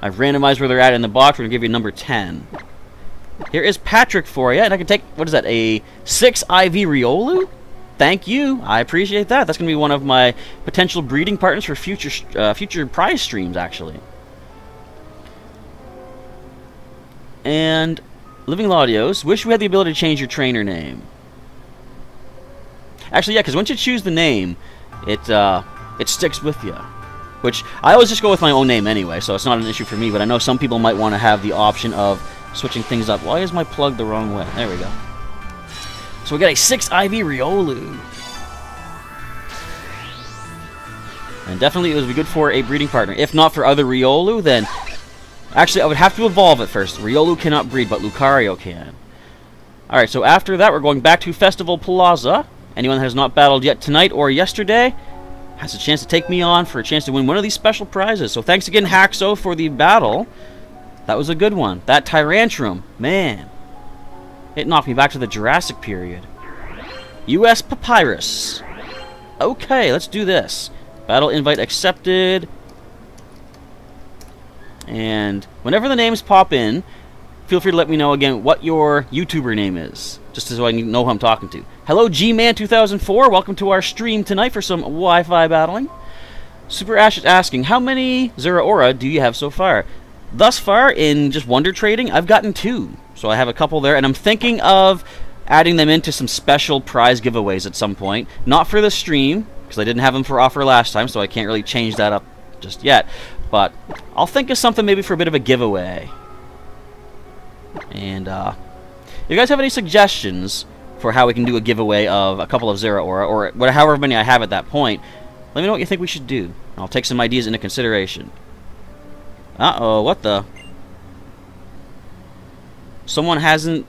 I've randomized where they're at in the box. We're going to give you number 10. Here is Patrick for you, and I can take, what is that, a 6 IV Riolu? Thank you. I appreciate that. That's going to be one of my potential breeding partners for future prize streams, actually. And Living Laudios, wish we had the ability to change your trainer name. Actually, yeah, because once you choose the name, it sticks with you. Which, I always just go with my own name anyway, so it's not an issue for me, but I know some people might want to have the option of switching things up. Why is my plug the wrong way? There we go. So we got a 6 IV Riolu. And definitely it would be good for a breeding partner. If not for other Riolu, then... Actually, I would have to evolve it first. Riolu cannot breed, but Lucario can. Alright, so after that, we're going back to Festival Plaza. Anyone that has not battled yet tonight or yesterday has a chance to take me on for a chance to win one of these special prizes. So thanks again, Haxo, for the battle. That was a good one. That Tyrantrum, man. It knocked me back to the Jurassic period. US Papyrus. Okay, let's do this. Battle invite accepted. And whenever the names pop in, feel free to let me know again what your YouTuber name is, just so I can know who I'm talking to. Hello, G-Man2004. Welcome to our stream tonight for some Wi-Fi battling. Super Ash is asking, how many Zeraora do you have so far? Thus far, in just Wonder Trading, I've gotten 2. So I have a couple there, and I'm thinking of adding them into some special prize giveaways at some point. Not for the stream, because I didn't have them for offer last time, so I can't really change that up just yet. But I'll think of something maybe for a bit of a giveaway. And, if you guys have any suggestions for how we can do a giveaway of a couple of Zeraora, or however many I have at that point, let me know what you think we should do. I'll take some ideas into consideration. Uh-oh, what the? Someone hasn't...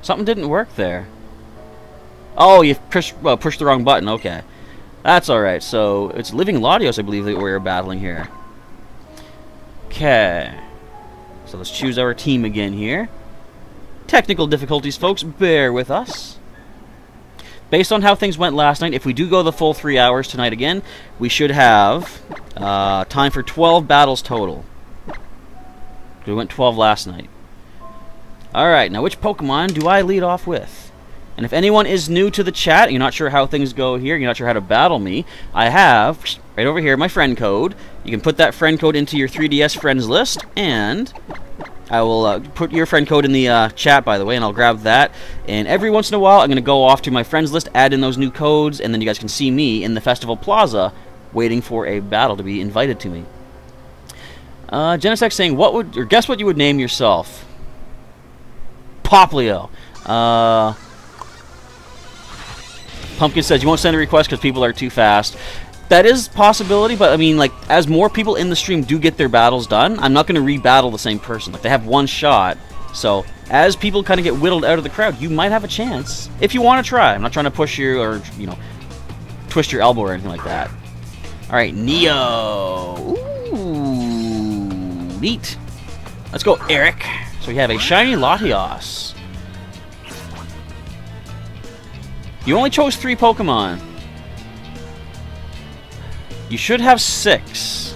Something didn't work there. Oh, you pushed the wrong button, okay. That's alright, so it's Living Latios, I believe, that we're battling here. Okay. So let's choose our team again here. Technical difficulties, folks, bear with us. Based on how things went last night, if we do go the full 3 hours tonight again, we should have time for 12 battles total. We went 12 last night. Alright, now which Pokemon do I lead off with? And if anyone is new to the chat, you're not sure how things go here, you're not sure how to battle me, I have, right over here, my friend code. You can put that friend code into your 3DS friends list, and I will put your friend code in the chat, by the way, and I'll grab that. And every once in a while, I'm going to go off to my friends list, add in those new codes, and then you guys can see me in the Festival Plaza waiting for a battle to be invited to me. Genesex saying, guess what you would name yourself? Poplio. Pumpkin says, you won't send a request because people are too fast. That is a possibility, but I mean, like, as more people in the stream do get their battles done, I'm not going to re-battle the same person. Like, they have one shot. So, as people kind of get whittled out of the crowd, you might have a chance. If you want to try. I'm not trying to push you or, you know, twist your elbow or anything like that. Alright, Neo. Ooh, neat. Let's go, Eric. So we have a shiny Latios. You only chose 3 Pokemon. You should have 6.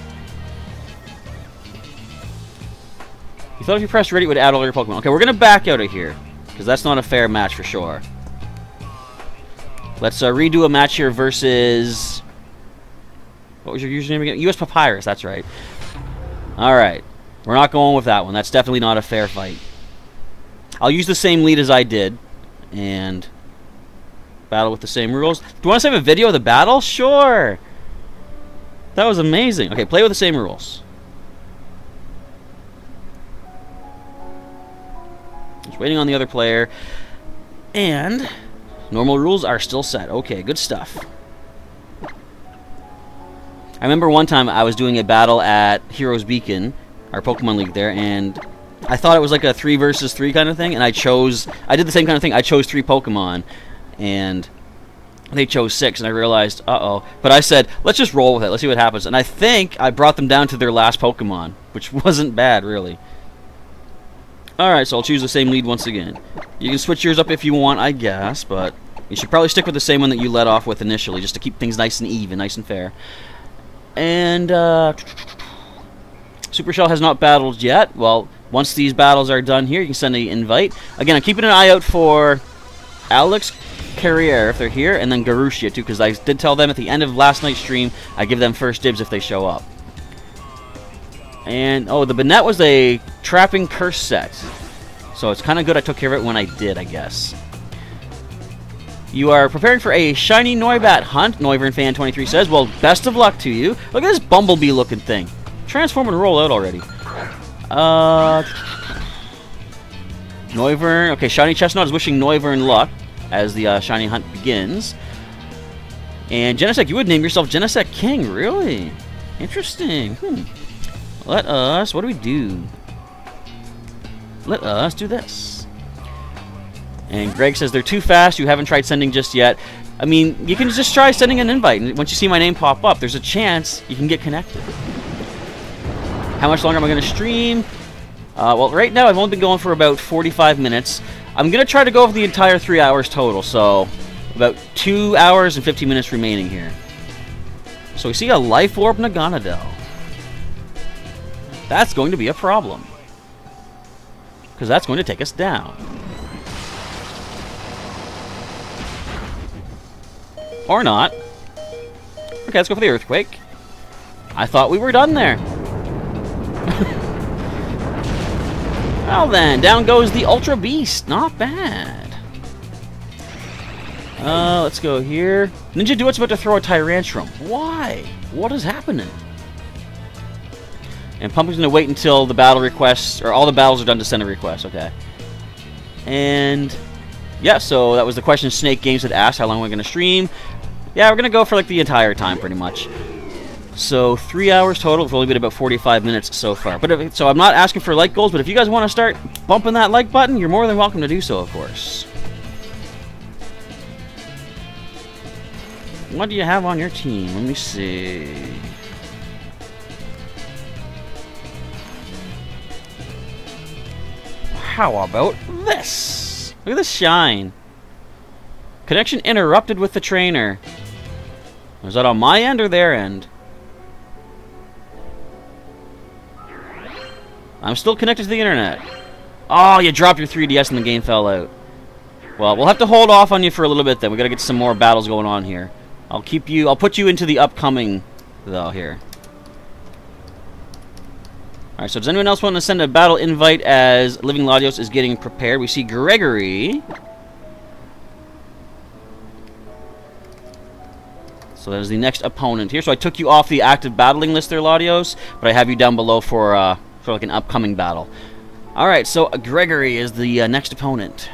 You thought if you pressed ready, it would add all your Pokemon. Okay, we're going to back out of here, because that's not a fair match for sure. Let's redo a match here versus... What was your username again? US Papyrus, that's right. Alright. We're not going with that one. That's definitely not a fair fight. I'll use the same lead as I did, and... battle with the same rules. Do you want to save a video of the battle? Sure! That was amazing. Okay, play with the same rules. Just waiting on the other player. And normal rules are still set. Okay, good stuff. I remember one time I was doing a battle at Heroes Beacon, our Pokemon League there, and I thought it was like a 3 versus 3 kind of thing, and I did the same kind of thing. I chose 3 Pokemon, and they chose 6, and I realized, uh-oh. But I said, let's just roll with it. Let's see what happens. And I think I brought them down to their last Pokemon, which wasn't bad, really. Alright, so I'll choose the same lead once again. You can switch yours up if you want, I guess, but you should probably stick with the same one that you led off with initially, just to keep things nice and even, nice and fair. And, Supershell has not battled yet. Well, once these battles are done here, you can send an invite. Again, I'm keeping an eye out for Alex Carrier if they're here, and then Garushia too, because I did tell them at the end of last night's stream I give them first dibs if they show up. And oh, the Banette was a trapping curse set, so it's kind of good I took care of it when I did, I guess. You are preparing for a shiny Noibat hunt, Noivern Fan 23 says. Well, best of luck to you. Look at this bumblebee looking thing. Transform and roll out already. Noivern, okay, Shiny Chestnut is wishing Noivern luck as the shiny hunt begins. And Genesect, you would name yourself Genesect King, really? Interesting. Let us, what do we do? Let us do this. And Greg says they're too fast, you haven't tried sending just yet. I mean, you can just try sending an invite, and once you see my name pop up, there's a chance you can get connected. How much longer am I going to stream? Well, right now I've only been going for about 45 minutes. I'm going to try to go for the entire 3 hours total, so about 2 hours and 15 minutes remaining here. So we see a Life Orb Naganadel. That's going to be a problem, because that's going to take us down. Or not. Okay, let's go for the Earthquake. I thought we were done there. Well then, down goes the Ultra Beast. Not bad. Let's go here. Ninja Duet's about to throw a Tyrantrum. Why? What is happening? And Pumpkin's going to wait until the battle requests, or all the battles are done to send a request. Okay. And yeah, so that was the question Snake Games had asked. How long are we going to stream? Yeah, we're going to go for like the entire time pretty much. So 3 hours total. We've only been about 45 minutes so far. But so I'm not asking for like goals, but if you guys want to start bumping that like button, you're more than welcome to do so, of course. What do you have on your team? Let me see. How about this? Look at this shine. Connection interrupted with the trainer. Was that on my end or their end? I'm still connected to the internet. Oh, you dropped your 3DS and the game fell out. Well, we'll have to hold off on you for a little bit then. We gotta get some more battles going on here. I'll put you into the upcoming though here. Alright, so does anyone else want to send a battle invite as Living Latios is getting prepared? We see Gregory. So that is the next opponent here. So I took you off the active battling list there, Latios, but I have you down below for like an upcoming battle. Alright, so Gregory is the next opponent.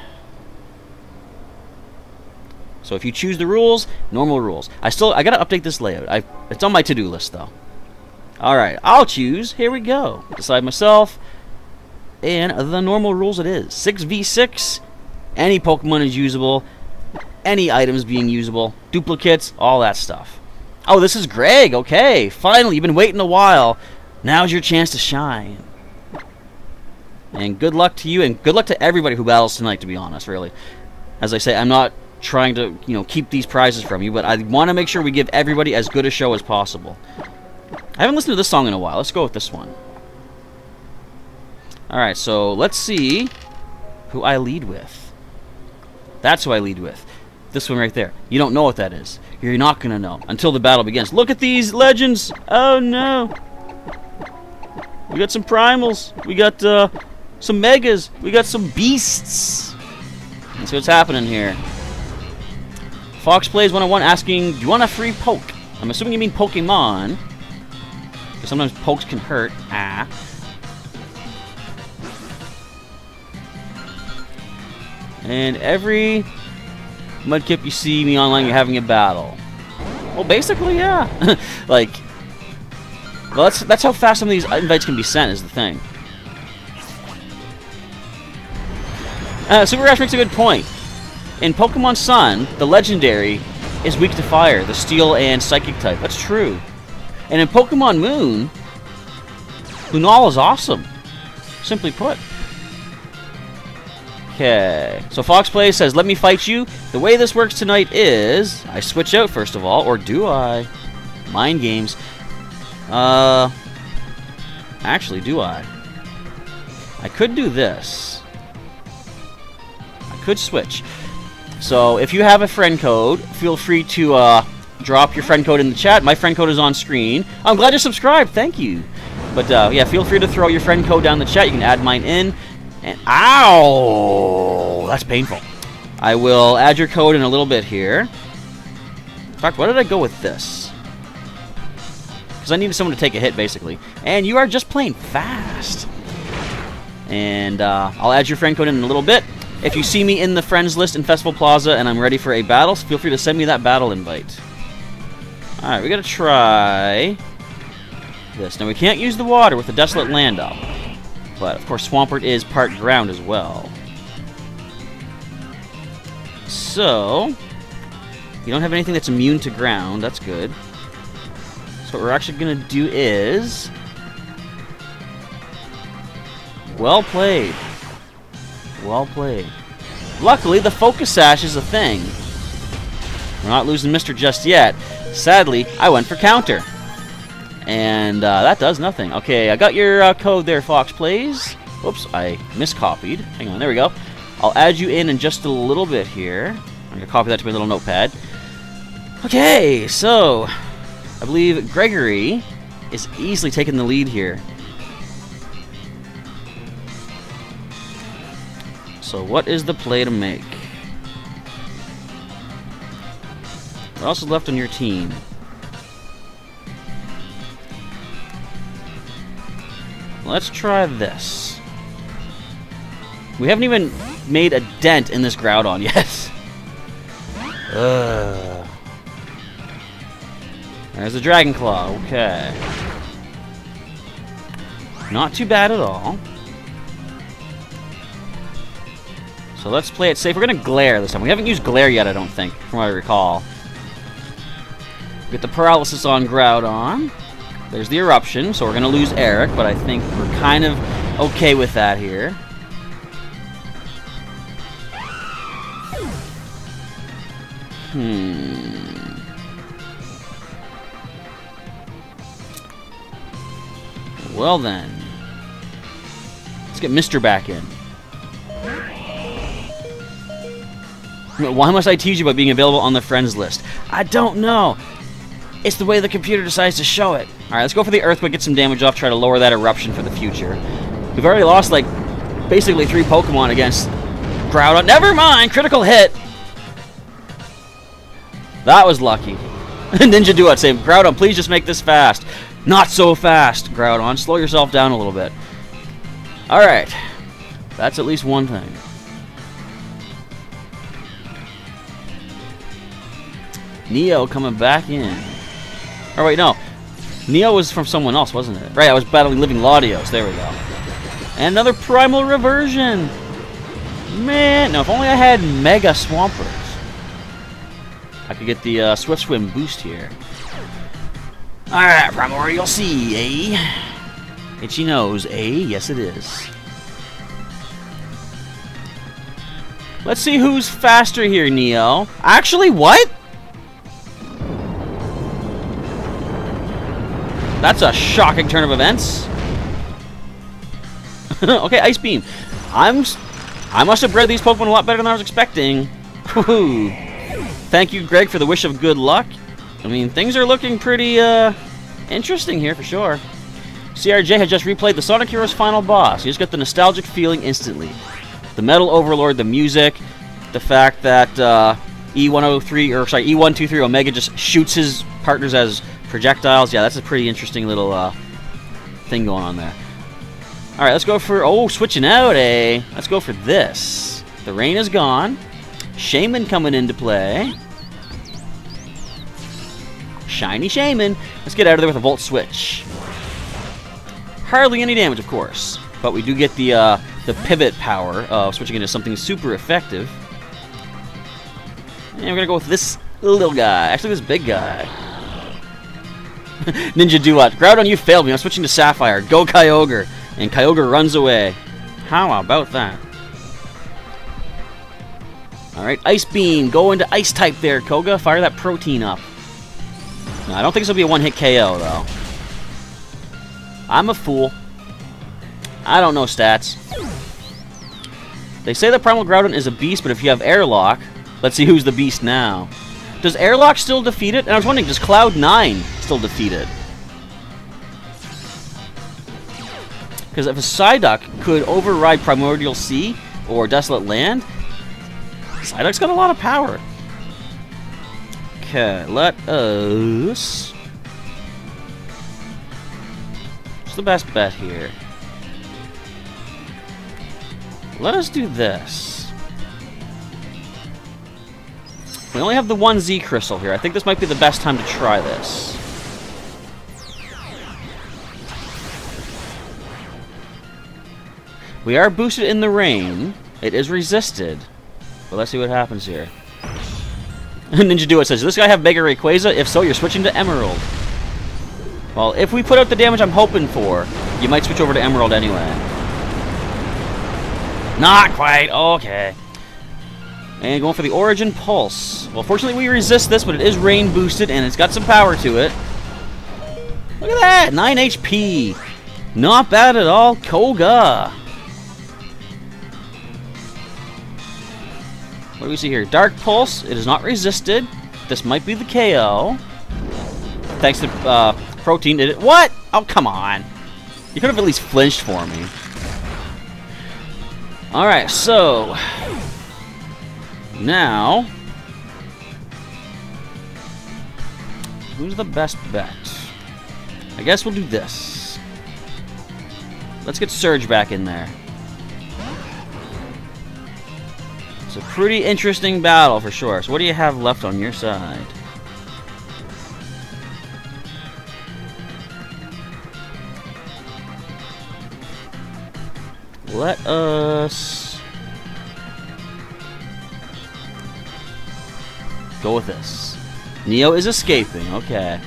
So if you choose the rules, normal rules. I gotta update this layout. It's on my to-do list though. Alright, I'll choose. Here we go. Decide myself. And the normal rules it is. 6v6. Any Pokemon is usable. Any items being usable. Duplicates. All that stuff. Oh, this is Greg. Okay. Finally, you've been waiting a while. Now's your chance to shine. And good luck to you, and good luck to everybody who battles tonight, to be honest, really. As I say, I'm not trying to, keep these prizes from you, but I want to make sure we give everybody as good a show as possible. I haven't listened to this song in a while. Let's go with this one. Alright, so let's see who I lead with. That's who I lead with. This one right there. You don't know what that is. You're not going to know until the battle begins. Look at these legends! Oh no! We got some primals. We got some megas. We got some beasts. Let's see what's happening here. Fox Plays 101 asking, do you want a free poke? I'm assuming you mean Pokemon. Because sometimes pokes can hurt. Ah. And every Mudkip you see me online, you're having a battle. Well, basically, yeah. Well, that's how fast some of these invites can be sent, is the thing. Super Rash makes a good point. In Pokemon Sun, the Legendary is weak to fire, the Steel and Psychic type. That's true. And in Pokemon Moon, Lunala is awesome. Simply put. Okay. So Fox Plays says, let me fight you. The way this works tonight is, I switch out first of all, or do I? Mind games. Actually, do I? I could do this. I could switch. So, if you have a friend code, feel free to drop your friend code in the chat. My friend code is on screen. I'm glad you subscribed. Thank you. But, yeah, feel free to throw your friend code down the chat. You can add mine in. And, ow! That's painful. I will add your code in a little bit here. In fact, why did I go with this? Because I needed someone to take a hit, basically. And you are just playing fast. And I'll add your friend code in a little bit. If you see me in the friends list in Festival Plaza and I'm ready for a battle, feel free to send me that battle invite. Alright, we gotta try this. Now, we can't use the water with the Desolate Land up. But, of course, Swampert is part ground as well. So, you don't have anything that's immune to ground. That's good. So what we're actually going to do is... Well played. Well played. Luckily, the Focus Sash is a thing. We're not losing Mr. just yet. Sadly, I went for counter. And that does nothing. Okay, I got your code there, Fox Plays. Whoops, I miscopied. Hang on, there we go. I'll add you in just a little bit here. I'm going to copy that to my little notepad. Okay, so I believe Gregory is easily taking the lead here. So what is the play to make? What else is left on your team? Let's try this. We haven't even made a dent in this Groudon yet. There's a Dragon Claw. Okay. Not too bad at all. So let's play it safe. We're going to Glare this time. We haven't used Glare yet, I don't think, from what I recall. Get the Paralysis on Groudon. There's the Eruption, so we're going to lose Eric, but I think we're kind of okay with that here. Well then. Let's get Mr. back in. Why must I tease you about being available on the friends list? I don't know. It's the way the computer decides to show it. Alright, let's go for the Earthquake, get some damage off, try to lower that Eruption for the future. We've already lost, like, basically 3 Pokemon against Groudon. Never mind! Critical hit! That was lucky. Ninja Duet saying, Groudon, please just make this fast. Not so fast, Groudon. Slow yourself down a little bit. Alright. That's at least one thing. Neo coming back in. Or wait, no. Neo was from someone else, wasn't it? Right, I was battling Living Latios. There we go. And another Primal Reversion. Man, now if only I had Mega Swampert. I could get the Swift Swim boost here. Alright, Primordial Sea, eh? Itchy nose, eh? Yes, it is. Let's see who's faster here, Neo. Actually, what? That's a shocking turn of events. Okay, Ice Beam. I must have bred these Pokemon a lot better than I was expecting. Thank you, Greg, for the wish of good luck. I mean, things are looking pretty interesting here for sure. CRJ had just replayed the Sonic Heroes final boss. You just got the nostalgic feeling instantly. The Metal Overlord, the music, the fact that E123 Omega just shoots his partners as projectiles. Yeah, that's a pretty interesting little thing going on there. Alright, let's go for... Oh, switching out, eh? Let's go for this. The rain is gone. Shaman coming into play. Shiny Shaman. Let's get out of there with a Volt Switch. Hardly any damage, of course. But we do get the pivot power of switching into something super effective. And we're going to go with this little guy. Actually, this big guy. Ninja Duat. Groudon, you failed me. I'm switching to Sapphire. Go Kyogre. And Kyogre runs away. How about that? Alright, Ice Beam. Go into Ice type there, Koga. Fire that protein up. No, I don't think this will be a one-hit KO, though. I'm a fool. I don't know stats. They say the Primal Groudon is a beast, but if you have Airlock... Let's see who's the beast now. Does Airlock still defeat it? And I was wondering, does Cloud9 still defeat it? Because if a Psyduck could override Primordial Sea or Desolate Land, Psyduck's got a lot of power. Okay, let us... What's the best bet here? Let us do this. We only have the one Z Crystal here. I think this might be the best time to try this. We are boosted in the rain. It is resisted. But let's see what happens here. Ninja Duo says, does this guy have Mega Rayquaza? If so, you're switching to Emerald. Well, if we put out the damage I'm hoping for, you might switch over to Emerald anyway. Not quite. Okay. And going for the Origin Pulse. Well, fortunately we resist this, but it is rain boosted, and it's got some power to it. Look at that! 9 HP. Not bad at all. Koga. What do we see here? Dark Pulse. It is not resisted. This might be the KO. Thanks to Protein. Did it? What? Oh, come on. You could have at least flinched for me. Alright, so... Now... Who's the best bet? I guess we'll do this. Let's get Surge back in there. It's a pretty interesting battle for sure. So what do you have left on your side? Let us go with this. Neo is escaping. Okay.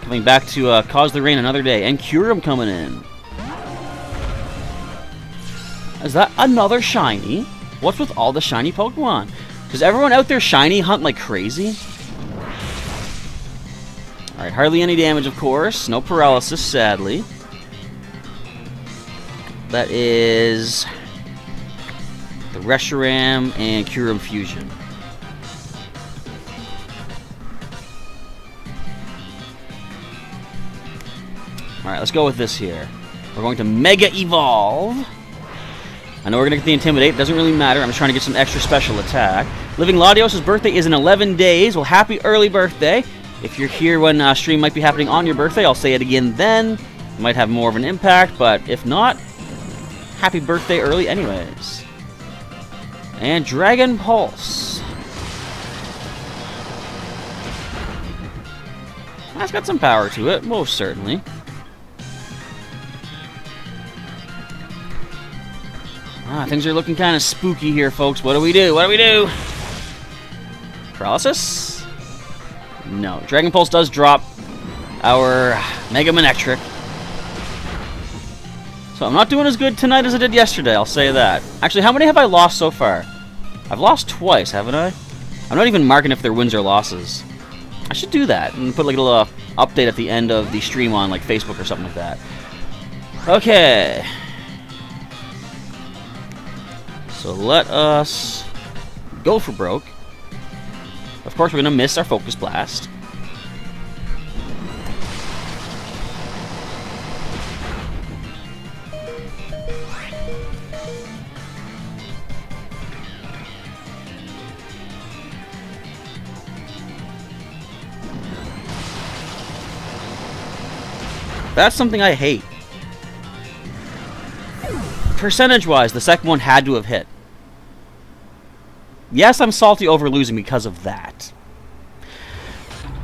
Coming back to cause the rain another day. And Kyurem coming in. Is that another shiny? What's with all the shiny Pokemon? Does everyone out there shiny hunt like crazy? Alright, hardly any damage, of course. No paralysis, sadly. That is the Reshiram and Kyurem Fusion. Alright, let's go with this here. We're going to Mega Evolve. I know we're going to get the Intimidate. Doesn't really matter. I'm just trying to get some extra special attack. Living Latios' birthday is in 11 days. Well, happy early birthday. If you're here when stream might be happening on your birthday, I'll say it again then. It might have more of an impact, but if not... Happy birthday early anyways. And Dragon Pulse. That's got some power to it, most certainly. Things are looking kind of spooky here, folks. What do we do? What do we do? Paralysis? No. Dragon Pulse does drop our Mega Manectric. So I'm not doing as good tonight as I did yesterday, I'll say that. Actually, how many have I lost so far? I've lost twice, haven't I? I'm not even marking if they're wins or losses. I should do that and put like a little update at the end of the stream on like Facebook or something like that. Okay. So let us go for broke. Of course, we're going to miss our Focus Blast. That's something I hate. Percentage-wise, the second one had to have hit. Yes, I'm salty over losing because of that.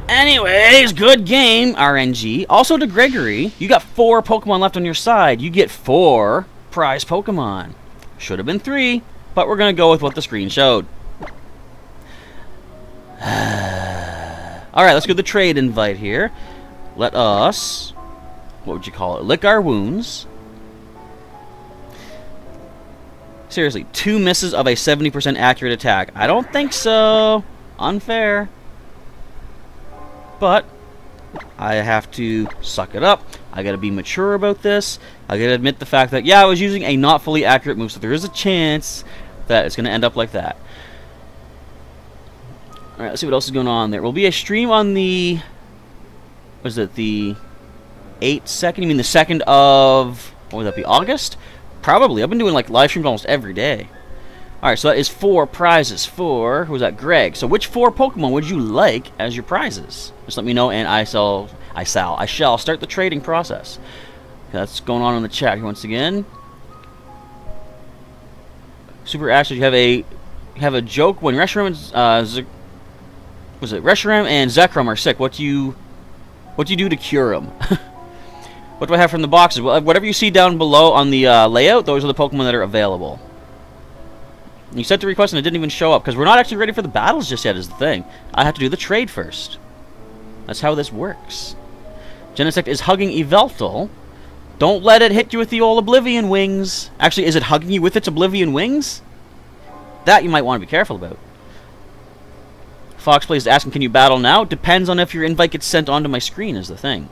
Anyways, good game, RNG. Also to Gregory, you got 4 Pokemon left on your side. You get 4 prize Pokemon. Should have been 3, but we're going to go with what the screen showed. Alright, let's go to the trade invite here. Let us... What would you call it? Lick our wounds. Seriously, 2 misses of a 70% accurate attack. I don't think so. Unfair. But I have to suck it up. I gotta be mature about this. I gotta admit the fact that, yeah, I was using a not fully accurate move, so there is a chance that it's gonna end up like that. Alright, let's see what else is going on there. Will be a stream on the... what is it? The 2nd? You mean the 2nd of... what would that be? August? Probably. I've been doing, like, live streams almost every day. Alright, so that is 4 prizes for... who was that? Greg. So which 4 Pokemon would you like as your prizes? Just let me know, and I shall start the trading process. Okay, that's going on in the chat here once again. Super Ashley, you have a joke when Reshiram and was it Reshiram and Zekrom are sick? What do you do to cure them? What do I have from the boxes? Well, whatever you see down below on the layout, those are the Pokemon that are available. You sent the request and it didn't even show up because we're not actually ready for the battles just yet. Is the thing. I have to do the trade first. That's how this works. Genesect is hugging Yveltal. Don't let it hit you with the old Oblivion wings. Actually, is it hugging you with its Oblivion wings? That you might want to be careful about. Fox Plays asking, can you battle now? Depends on if your invite gets sent onto my screen is the thing.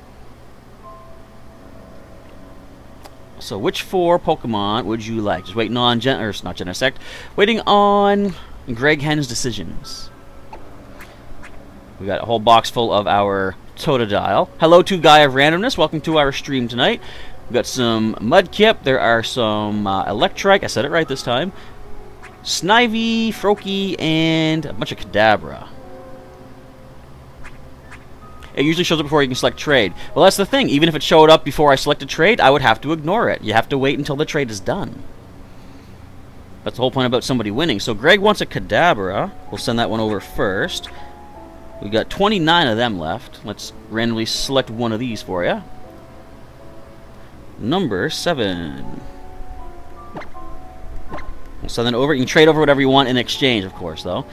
So which 4 Pokemon would you like? Just waiting on not Genesect. Waiting on Greg Hen's decisions. We got a whole box full of our Totodile. Hello to Guy of Randomness. Welcome to our stream tonight. We've got some Mudkip. There are some Electrike. I said it right this time. Snivy, Froakie, and a bunch of Kadabra. It usually shows up before you can select trade. Well, that's the thing. Even if it showed up before I selected trade, I would have to ignore it. You have to wait until the trade is done. That's the whole point about somebody winning. So Greg wants a Kadabra. We'll send that one over first. We've got 29 of them left. Let's randomly select one of these for you. Number 7. We'll send that over. You can trade over whatever you want in exchange, of course, though.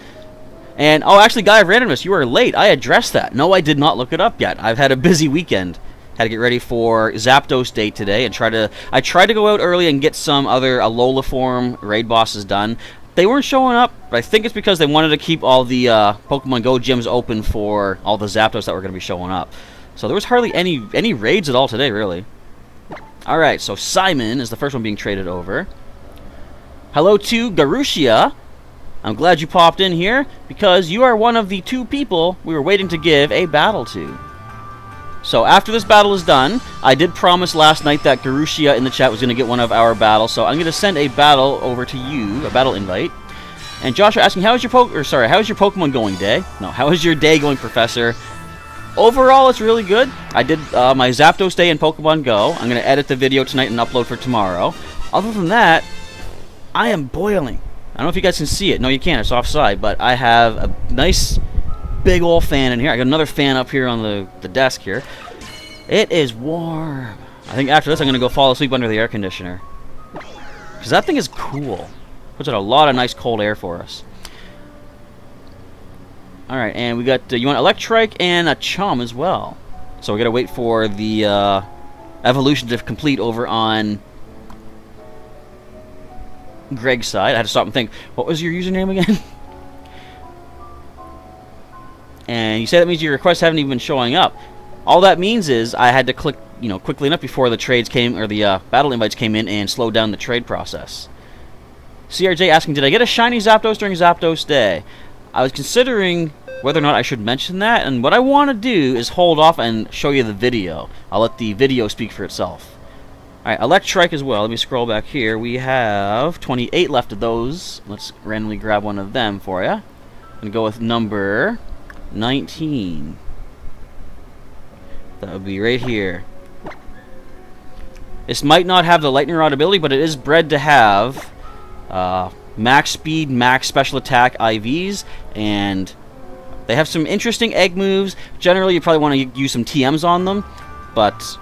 And, oh, actually, Guy of Randomness, you are late. I addressed that. No, I did not look it up yet. I've had a busy weekend. Had to get ready for Zapdos Day today and I tried to go out early and get some other Alola form raid bosses done. They weren't showing up, but I think it's because they wanted to keep all the Pokemon Go gyms open for all the Zapdos that were going to be showing up. So there was hardly any raids at all today, really. Alright, so Simon is the first one being traded over. Hello to Garushia. I'm glad you popped in here, because you are one of the 2 people we were waiting to give a battle to. So after this battle is done, I did promise last night that Garushia in the chat was going to get one of our battles, so I'm going to send a battle over to you, a battle invite. And Joshua asking, how's your Pokemon going day? No, how is your day going, Professor? Overall, it's really good. I did my Zapdos Day in Pokemon Go. I'm going to edit the video tonight and upload for tomorrow. Other than that, I am boiling. I don't know if you guys can see it. No, you can't. It's offside. But I have a nice big old fan in here. I got another fan up here on the desk here. It is warm. I think after this I'm going to go fall asleep under the air conditioner. Because that thing is cool. Puts out a lot of nice cold air for us. Alright, and we got, you want Electrike and a Chum as well. So we got to wait for the evolution to complete over on Greg's side. I had to stop and think, what was your username again? And you say that means your requests haven't even been showing up. All that means is I had to click, quickly enough before the trades came, or the battle invites came in and slowed down the trade process. CRJ asking, did I get a shiny Zapdos during Zapdos Day? I was considering whether or not I should mention that, and what I want to do is hold off and show you the video. I'll let the video speak for itself. Alright, Electrike as well. Let me scroll back here. We have 28 left of those. Let's randomly grab one of them for you. I'm going to go with number 19. That would be right here. This might not have the Lightning Rod ability, but it is bred to have max speed, max special attack IVs, and they have some interesting egg moves. Generally, you probably want to use some TMs on them, but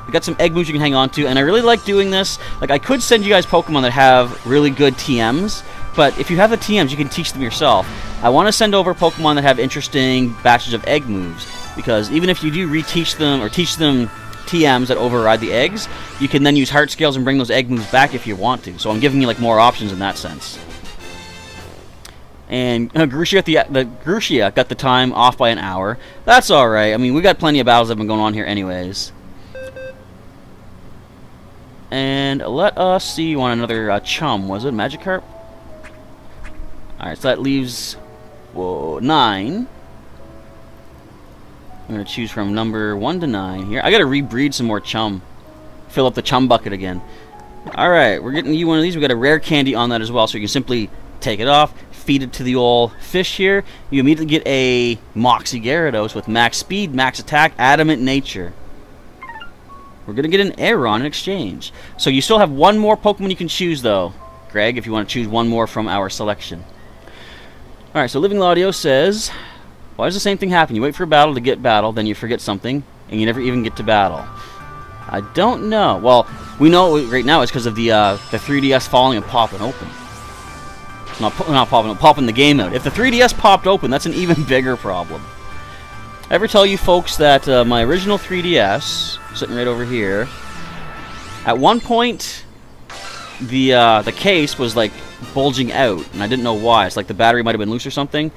we got some egg moves you can hang on to, and I really like doing this. Like, I could send you guys Pokemon that have really good TMs, but if you have the TMs, you can teach them yourself. I want to send over Pokemon that have interesting batches of egg moves, because even if you do reteach them or teach them TMs that override the eggs, you can then use heart scales and bring those egg moves back if you want to. So I'm giving you like more options in that sense. And Grushia got the time off by an hour. That's alright. I mean, we got plenty of battles that have been going on here anyways. And let us see, you want another chum, was it? Magikarp? Alright, so that leaves 9. I'm going to choose from number 1 to 9 here. I got to rebreed some more chum. Fill up the chum bucket again. Alright, we're getting you one of these. We got a rare candy on that as well, so you can simply take it off, feed it to the old fish here. You immediately get a Moxie Gyarados with max speed, max attack, adamant nature. We're going to get an Aeron in exchange. So you still have one more Pokemon you can choose, though, Greg, if you want to choose one more from our selection. Alright, so Living Laudio says, why does the same thing happen? You wait for a battle to get battle, then you forget something, and you never even get to battle. I don't know. Well, we know right now it's because of the 3DS falling and popping open. Not popping, popping the game out. If the 3DS popped open, that's an even bigger problem. Ever tell you folks that my original 3DS, sitting right over here, at one point the case was like bulging out, and I didn't know why. It's like the battery might have been loose or something,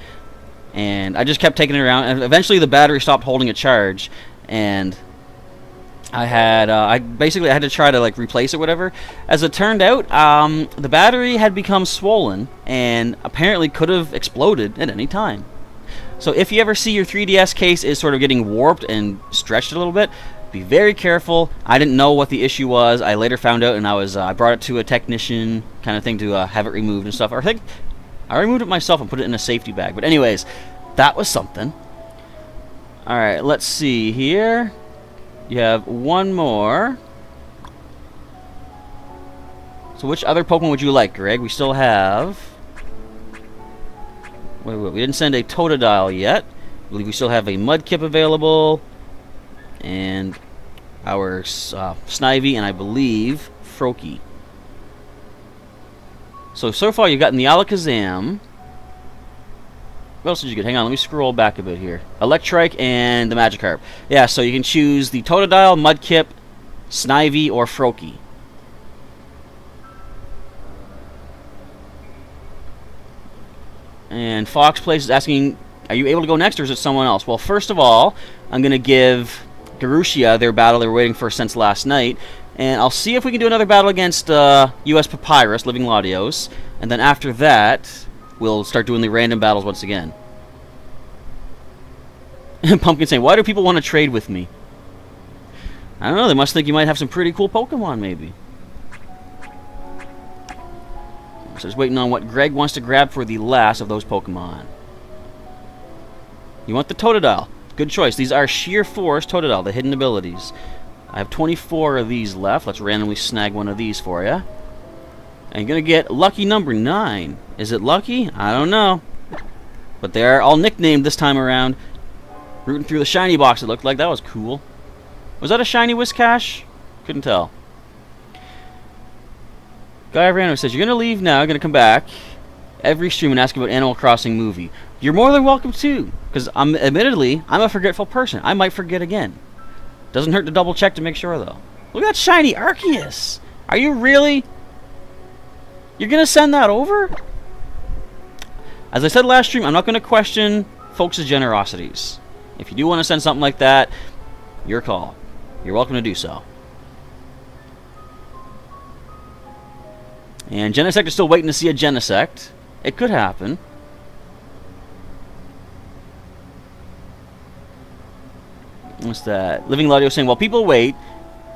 and I just kept taking it around, and eventually the battery stopped holding a charge, and I had I had to try to like replace it, whatever. As it turned out, the battery had become swollen and apparently could have exploded at any time. So if you ever see your 3DS case is sort of getting warped and stretched a little bit, be very careful. I didn't know what the issue was. I later found out, and I brought it to a technician kind of thing to have it removed and stuff. Or I think I removed it myself and put it in a safety bag. But anyways, that was something. All right, let's see here. You have one more. So which other Pokemon would you like, Greg? We still have... Wait, we didn't send a Totodile yet. I believe we still have a Mudkip available. And our Snivy, and I believe Froakie. So far you've gotten the Alakazam. What else did you get? Hang on, let me scroll back a bit here. Electrike and the Magikarp. Yeah, so you can choose the Totodile, Mudkip, Snivy, or Froakie. And Fox Place is asking, are you able to go next, or is it someone else? Well, first of all, I'm going to give Garushia their battle they were waiting for since last night. And I'll see if we can do another battle against US Papyrus, Living Latios. And then after that, we'll start doing the random battles once again. Pumpkin saying, why do people want to trade with me? I don't know, they must think you might have some pretty cool Pokemon, maybe. So just waiting on what Greg wants to grab for the last of those Pokemon. You want the Totodile. Good choice. These are Sheer Force Totodile, the hidden abilities. I have 24 of these left. Let's randomly snag one of these for you. And you're going to get lucky number 9. Is it lucky? I don't know. But they are all nicknamed this time around. Rooting through the shiny box, it looked like. That was cool. Was that a shiny Whiscash? Couldn't tell. Guy Rano says, you're going to leave now, you're going to come back every stream and ask about Animal Crossing movie. You're more than welcome to, because admittedly, I'm a forgetful person. I might forget again. Doesn't hurt to double check to make sure, though. Look at that shiny Arceus. Are you really... You're going to send that over? As I said last stream, I'm not going to question folks' generosities. If you do want to send something like that, your call. You're welcome to do so. And Genesect is still waiting to see a Genesect. It could happen. What's that? Living Laudio saying, while people wait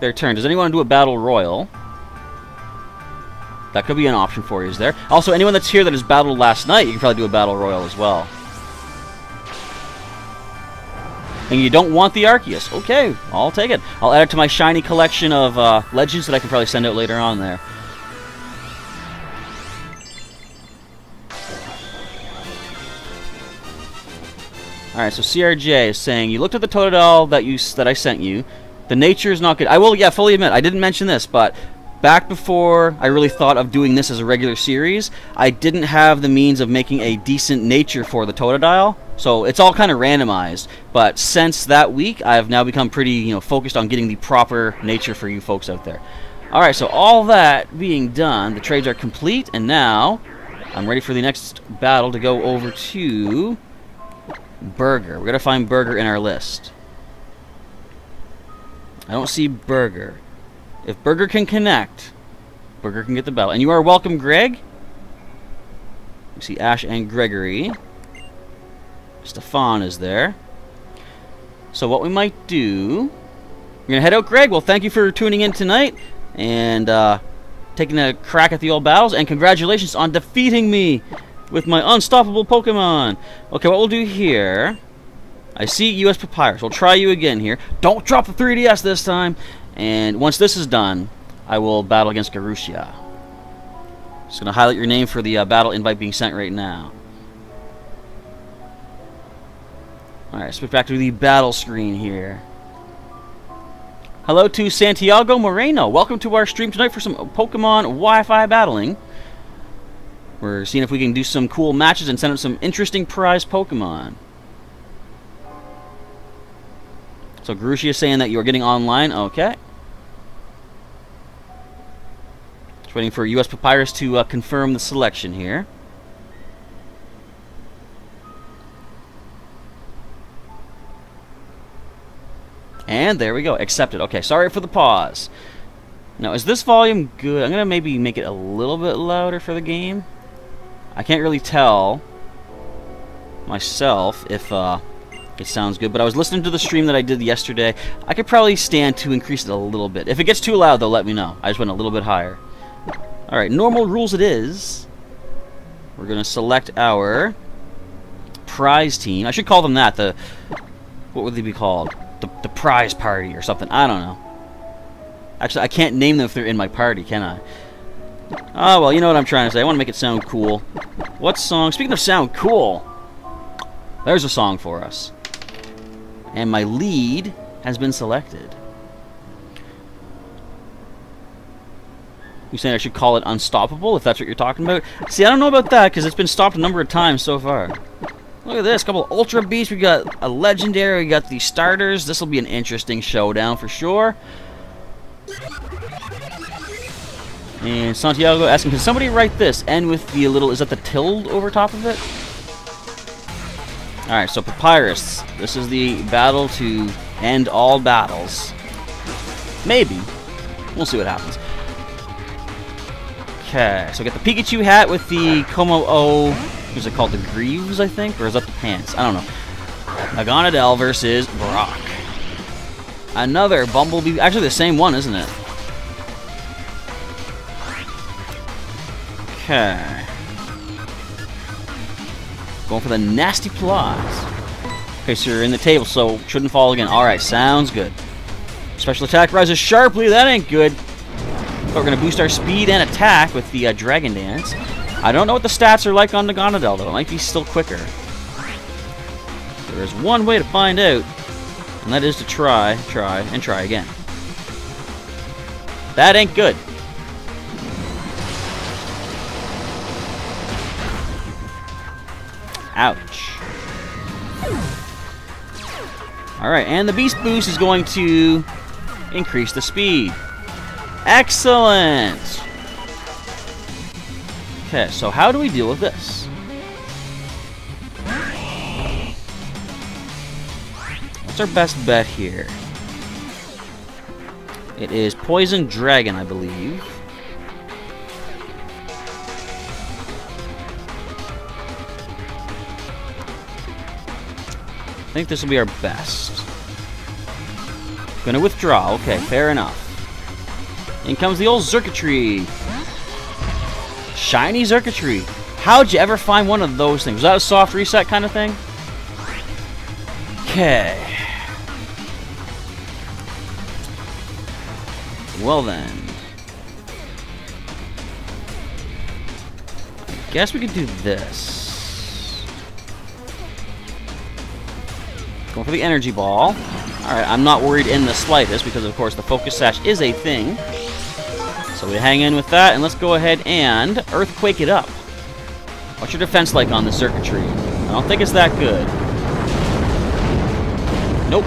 their turn, does anyone want to do a Battle Royal? That could be an option for you, is there? Also, anyone that's here that has battled last night, you can probably do a Battle Royal as well. And you don't want the Arceus. Okay, I'll take it. I'll add it to my shiny collection of legends that I can probably send out later on there. Alright, so CRJ is saying, you looked at the Totodile that I sent you. The nature is not good. I will, yeah, fully admit, I didn't mention this, but back before I really thought of doing this as a regular series, I didn't have the means of making a decent nature for the Totodile, so it's all kind of randomized. But since that week, I've now become pretty, focused on getting the proper nature for you folks out there. Alright, so all that being done, the trades are complete, and now I'm ready for the next battle to go over to Burger. We're going to find Burger in our list. I don't see Burger. If Burger can connect, Burger can get the battle. And you are welcome, Greg. You see Ash and Gregory. Stefan is there. So what we might do... We're going to head out, Greg. Well, thank you for tuning in tonight. And taking a crack at the old battles. And congratulations on defeating me with my unstoppable Pokemon. Okay, what we'll do here... I see US Papyrus. We'll try you again here. Don't drop the 3DS this time. And once this is done, I will battle against Garusha. Just going to highlight your name for the battle invite being sent right now. Alright, switch back to the battle screen here. Hello to Santiago Moreno. Welcome to our stream tonight for some Pokemon Wi-Fi battling. We're seeing if we can do some cool matches and send out some interesting prize Pokemon. So Garusha is saying that you are getting online. Okay. Just waiting for US Papyrus to confirm the selection here. And there we go. Accepted. Okay, sorry for the pause. Now, is this volume good? I'm going to maybe make it a little bit louder for the game. I can't really tell myself if it sounds good, but I was listening to the stream that I did yesterday. I could probably stand to increase it a little bit. If it gets too loud, though, let me know. I just went a little bit higher. Alright, normal rules it is. We're going to select our prize team. I should call them that. What would they be called? The prize party or something. I don't know. Actually, I can't name them if they're in my party, can I? Oh, well, you know what I'm trying to say. I want to make it sound cool. What song? Speaking of sound cool, there's a song for us. And my lead has been selected. You saying I should call it Unstoppable, if that's what you're talking about? See, I don't know about that, because it's been stopped a number of times so far. Look at this, a couple of Ultra Beasts. We got a Legendary, we got the starters. This will be an interesting showdown for sure. And Santiago asking, can somebody write this? End with the little, is that the tilde over top of it? Alright, so Papyrus. This is the battle to end all battles. Maybe. We'll see what happens. Okay, so we got the Pikachu hat with the Como-O, what's it called, the Greaves, I think? Or is that the pants? I don't know. Naganadel versus Brock. Another Bumblebee. Actually, the same one, isn't it? Okay. Going for the nasty claws. Okay, so you're in the table, so shouldn't fall again. Alright, sounds good. Special attack rises sharply. That ain't good. But we're going to boost our speed and attack with the Dragon Dance. I don't know what the stats are like on Naganadel, though. It might be still quicker. There is one way to find out, and that is to try, and try again. That ain't good. Ouch. Alright, and the Beast Boost is going to increase the speed. Excellent! Okay, so how do we deal with this? What's our best bet here? It is Poison Dragon, I believe. I think this will be our best. Gonna withdraw. Okay, fair enough. In comes the old Xurkitree. Shiny Xurkitree. How'd you ever find one of those things? Was that a soft reset kind of thing? Okay. Well then. I guess we could do this. Going for the Energy Ball. Alright, I'm not worried in the slightest because, of course, the Focus Sash is a thing. So we hang in with that, and let's go ahead and Earthquake it up. What's your defense like on the Xurkitree? I don't think it's that good. Nope.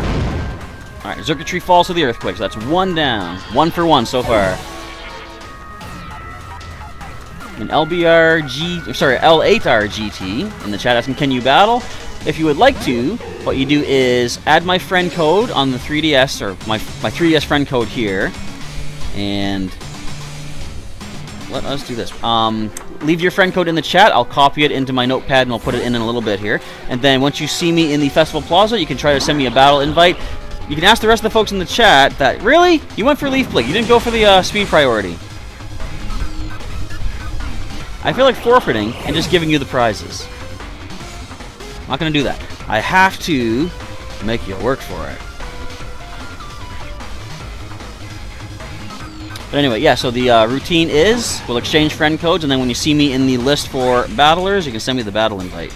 Alright, Xurkitree falls to the Earthquake, so that's one down. 1 for 1 so far. an L8RGT in the chat asking, can you battle? If you would like to, what you do is add my friend code on the 3DS, or my 3DS friend code here, and let us do this. Leave your friend code in the chat. I'll copy it into my notepad and I'll put it in a little bit here. And then once you see me in the Festival Plaza, you can try to send me a battle invite. You can ask the rest of the folks in the chat that, really? You went for Leaf Blade. You didn't go for the speed priority. I feel like forfeiting and just giving you the prizes. I'm not going to do that. I have to make you work for it. But anyway, yeah, so the routine is we'll exchange friend codes, and then when you see me in the list for battlers, you can send me the battle invite.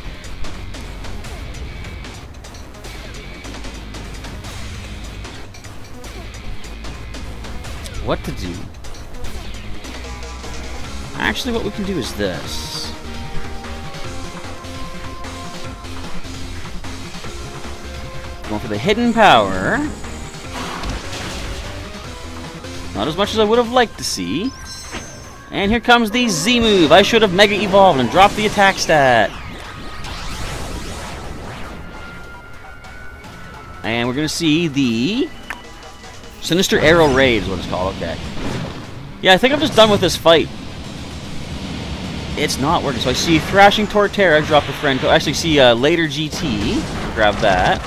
What to do? Actually, what we can do is this. Going for the hidden power. Not as much as I would have liked to see. And here comes the Z move. I should have Mega Evolved and dropped the attack stat. And we're going to see the Sinister Arrow Raid is what it's called. Okay. Yeah, I think I'm just done with this fight. It's not working. So I see Thrashing Torterra drop a friend code. I actually see Later GT. Grab that.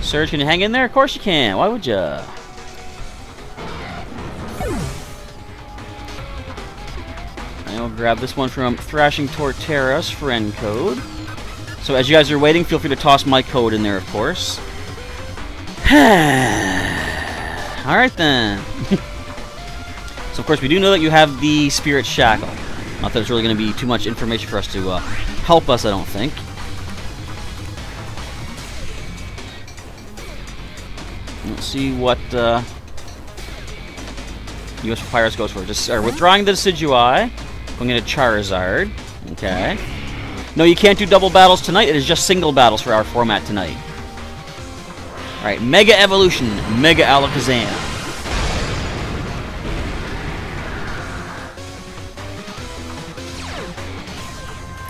Surge, can you hang in there? Of course you can. Why would you? I'll grab this one from Thrashing Torterra's friend code. So as you guys are waiting, feel free to toss my code in there, of course. Alright then. So of course we do know that you have the Spirit Shackle. Not that it's really going to be too much information for us to help us, I don't think. Let's see what US Papyrus goes for. Just withdrawing the Decidueye. I'm going to Charizard. Okay. No, you can't do double battles tonight. It is just single battles for our format tonight. Alright, Mega Evolution, Mega Alakazam.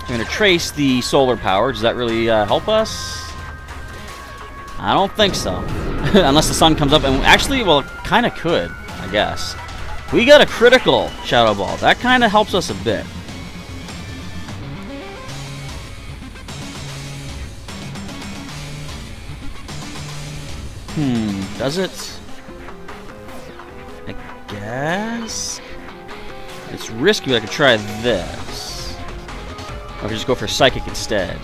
I'm going to trace the solar power. Does that really help us? I don't think so. Unless the sun comes up, and actually, well, it kind of could, I guess. We got a critical Shadow Ball. That kind of helps us a bit. Does it? I guess? It's risky, but I could try this. Or I could just go for Psychic instead.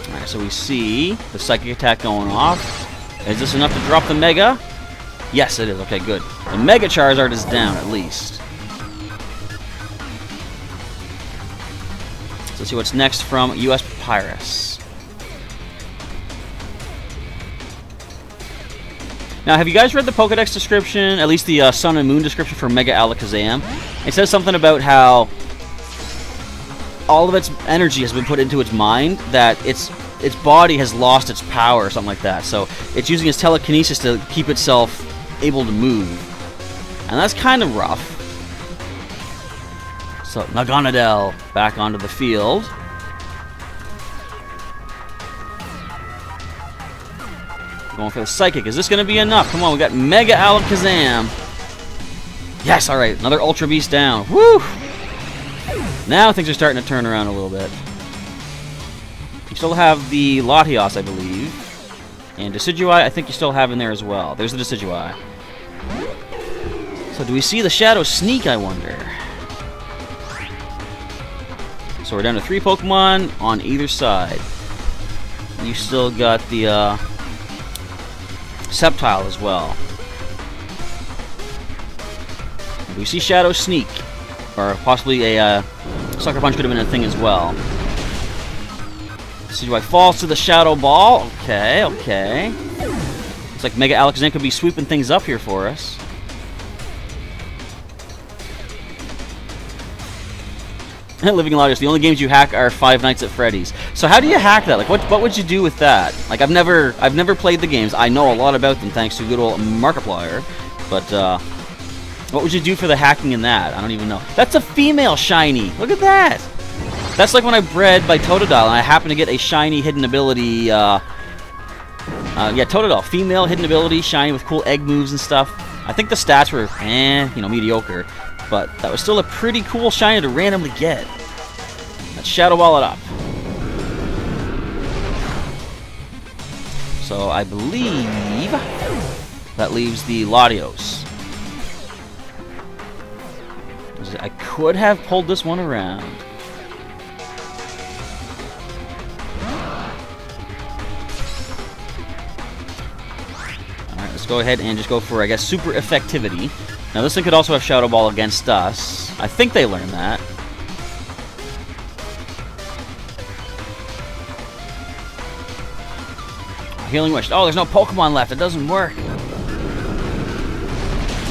Alright, so we see the Psychic attack going off. Is this enough to drop the Mega? Yes, it is. Okay, good. The Mega Charizard is down, at least. Let's see what's next from US Papyrus. Now, have you guys read the Pokedex description, at least the Sun and Moon description for Mega Alakazam? It says something about how all of its energy has been put into its mind, that its body has lost its power or something like that. So it's using its telekinesis to keep itself able to move. And that's kind of rough. So, Naganadel back onto the field. Going for the Psychic. Is this going to be enough? Come on, we got Mega Alakazam. Yes, alright. Another Ultra Beast down. Woo! Now things are starting to turn around a little bit. You still have the Latios, I believe. And Decidueye, I think you still have in there as well. There's the Decidueye. So do we see the Shadow Sneak, I wonder? So we're down to 3 Pokemon on either side. You still got the Sceptile as well. We see Shadow Sneak. Or possibly a Sucker Punch could have been a thing as well. Decidueye falls to the Shadow Ball. Okay, okay. Looks like Mega Alakazam could be sweeping things up here for us. Living Latios. The only games you hack are Five Nights at Freddy's. So how do you hack that? Like, what would you do with that? Like, I've never played the games. I know a lot about them thanks to good old Markiplier. But what would you do for the hacking in that? I don't even know. That's a female shiny. Look at that. That's like when I bred by Totodile and I happened to get a shiny hidden ability. Yeah, Totodile, female hidden ability, shiny with cool egg moves and stuff. I think the stats were, mediocre. But that was still a pretty cool shiny to randomly get. Let's Shadow Ball it up. So I believe that leaves the Latios. I could have pulled this one around. Alright, let's go ahead and just go for, I guess, super effectivity. Now this thing could also have Shadow Ball against us. I think they learned that. Healing Wish. Oh, there's no Pokemon left. It doesn't work. I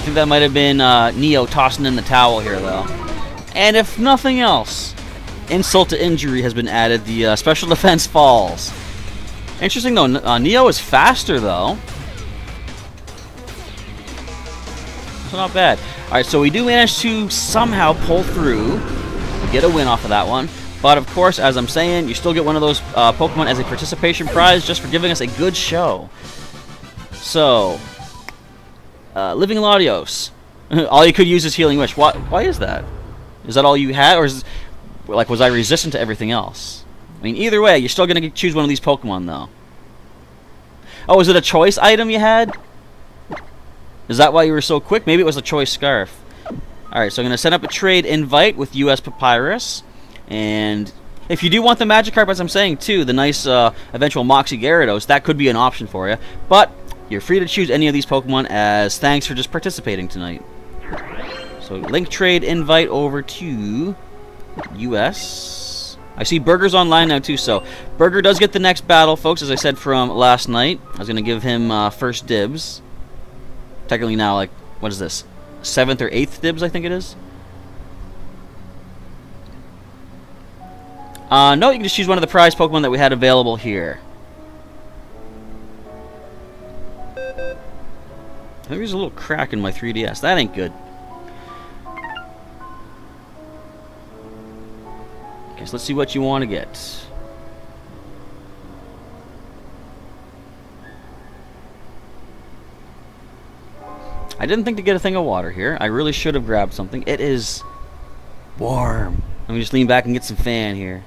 think that might have been Neo tossing in the towel here, though. And if nothing else, insult to injury has been added. The special defense falls. Interesting, though. Neo is faster, though. So not bad. Alright, so we do manage to somehow pull through. We get a win off of that one. But, of course, as I'm saying, you still get one of those Pokemon as a participation prize just for giving us a good show. So, Living Latios. All you could use is Healing Wish. Why is that? Is that all you had? Or is, like, was I resistant to everything else? I mean, either way, you're still going to choose one of these Pokemon, though. Oh, is it a choice item you had? Is that why you were so quick? Maybe it was a choice scarf. Alright, so I'm going to set up a trade invite with US Papyrus. And if you do want the Magikarp, as I'm saying, too, the nice eventual Moxie Gyarados, that could be an option for you. But you're free to choose any of these Pokemon as thanks for just participating tonight. So link trade invite over to US. I see Burger's online now, too, so Burger does get the next battle, folks, as I said from last night. I was going to give him first dibs. Technically now, like, what is this? 7th or 8th dibs, I think it is. No, you can just choose one of the prize Pokemon that we had available here. I think there's a little crack in my 3DS. That ain't good. Okay, so let's see what you want to get. I didn't think to get a thing of water here. I really should have grabbed something. It is warm. Let me just lean back and get some fan here.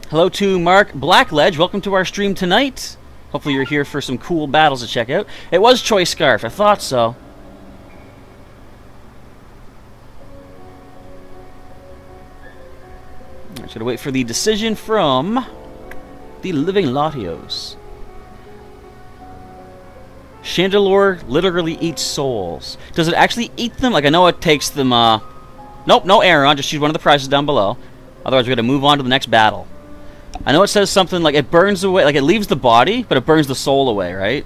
Hello to Mark Blackledge. Welcome to our stream tonight. Hopefully you're here for some cool battles to check out. It was Choice Scarf. I thought so. I should wait for the decision from the Living Latios. Chandelure literally eats souls. Does it actually eat them? Like, I know it takes them, Nope, no Aeron. Just choose one of the prizes down below. Otherwise, we're going to move on to the next battle. I know it says something like it burns away, like it leaves the body, but it burns the soul away, right?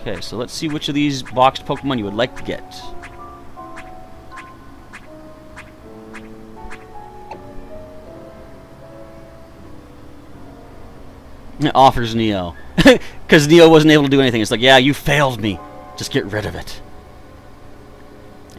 Okay, so let's see which of these boxed Pokemon you would like to get. It offers Neo. Because Neo wasn't able to do anything. It's like, yeah, you failed me. Just get rid of it.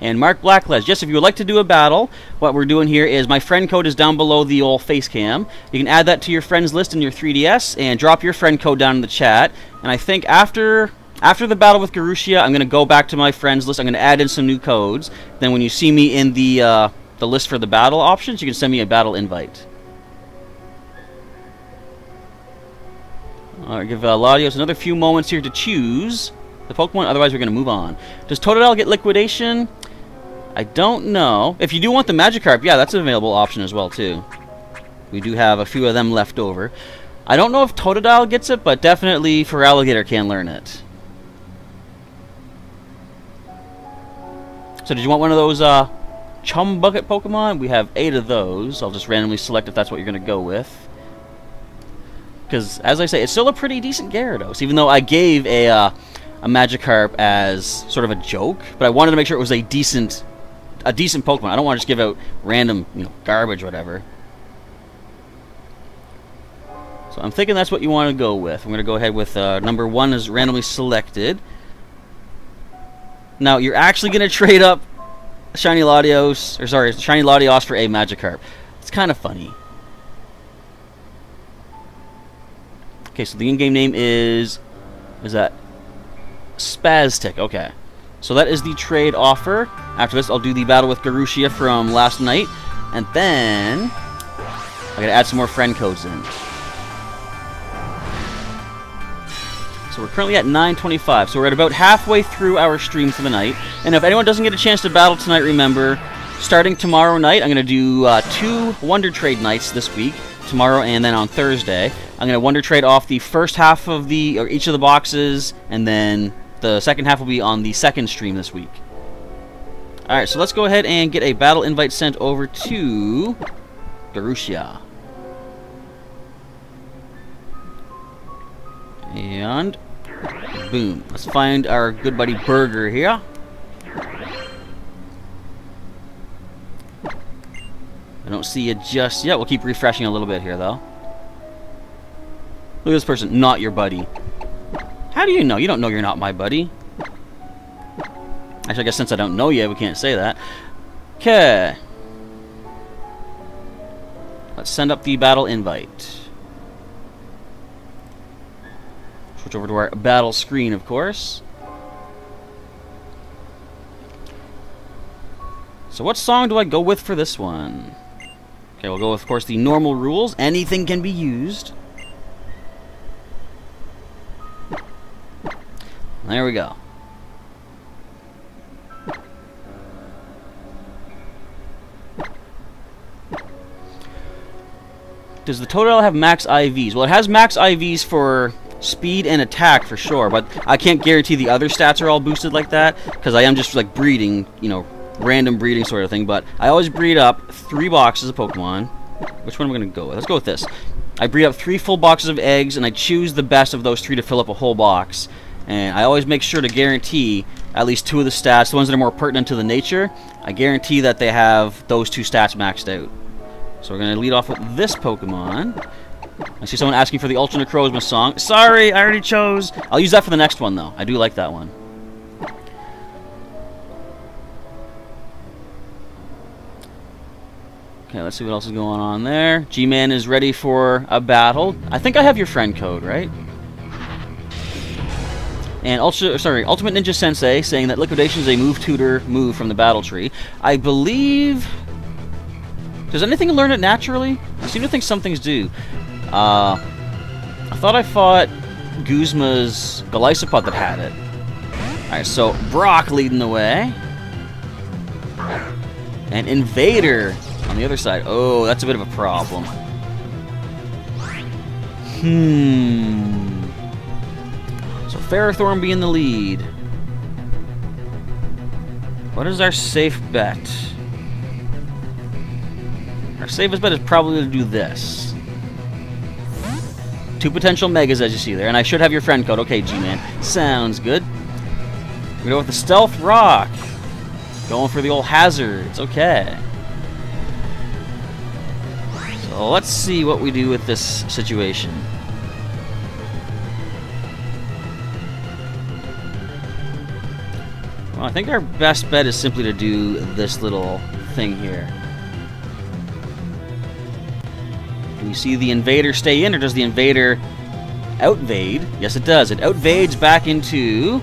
And Mark Blackledge, yes, if you would like to do a battle, what we're doing here is my friend code is down below the old face cam. You can add that to your friends list in your 3DS and drop your friend code down in the chat. And I think after the battle with Garushia, I'm going to go back to my friends list. I'm going to add in some new codes. Then when you see me in the list for the battle options, you can send me a battle invite. Alright, give Latios another few moments here to choose the Pokemon, otherwise we're going to move on. Does Totodile get Liquidation? I don't know. If you do want the Magikarp, yeah, that's an available option as well, too. We do have a few of them left over. I don't know if Totodile gets it, but definitely Feraligatr can learn it. So did you want one of those Chum Bucket Pokemon? We have 8 of those. I'll just randomly select if that's what you're going to go with. Because, as I say, it's still a pretty decent Gyarados, even though I gave a Magikarp as sort of a joke, but I wanted to make sure it was a decent Pokemon. I don't want to just give out random, garbage or whatever. So I'm thinking that's what you want to go with. I'm going to go ahead with number 1 is randomly selected. Now, you're actually going to trade up Shiny Latios for a Magikarp. It's kind of funny. Okay, so the in-game name is that Spaztic? Okay. So that is the trade offer. After this, I'll do the battle with Garusha from last night. And then I gotta add some more friend codes in. So we're currently at 9:25. So we're at about halfway through our stream for the night. And if anyone doesn't get a chance to battle tonight, remember, starting tomorrow night, I'm gonna do 2 Wonder Trade nights this week. Tomorrow and then on Thursday. I'm going to Wonder Trade off the first half of each of the boxes, and then the second half will be on the second stream this week. Alright, so let's go ahead and get a battle invite sent over to Garusha. And boom. Let's find our good buddy Burger here. I don't see it just yet. We'll keep refreshing a little bit here, though. Look at this person. Not your buddy. How do you know? You don't know you're not my buddy. Actually, I guess since I don't know you, we can't say that. Okay. Let's send up the battle invite. Switch over to our battle screen, of course. So what song do I go with for this one? Okay, we'll go with, of course, the normal rules. Anything can be used. There we go. Does the Totodile have max IVs? Well, it has max IVs for speed and attack for sure, but I can't guarantee the other stats are all boosted like that, because I am just like breeding, random breeding sort of thing. But I always breed up 3 boxes of Pokemon. Which one am I going to go with? Let's go with this. I breed up 3 full boxes of eggs, and I choose the best of those 3 to fill up a whole box. And I always make sure to guarantee at least 2 of the stats, the ones that are more pertinent to the nature, I guarantee that they have those 2 stats maxed out. So we're going to lead off with this Pokemon. I see someone asking for the Ultra Necrozma song. Sorry, I already chose. I'll use that for the next one, though. I do like that one. Okay, let's see what else is going on there. G-Man is ready for a battle. I think I have your friend code, right? And Ultimate Ninja Sensei saying that Liquidation is a move tutor move from the battle tree. I believe... Does anything learn it naturally? I seem to think some things do. I thought I fought Guzma's Golisopod that had it. Alright, so Brock leading the way. And Invader on the other side. Oh, that's a bit of a problem. So Ferrothorn be in the lead. What is our safe bet? Our safest bet is probably to do this. 2 potential Megas, as you see there. And I should have your friend code. Okay, G-Man. Sounds good. We're going to go with the Stealth Rock. Going for the old hazards. Okay. So let's see what we do with this situation. Well, I think our best bet is simply to do this little thing here. Do we see the Invader stay in, or does the Invader outvade? Yes, it does. It outvades back into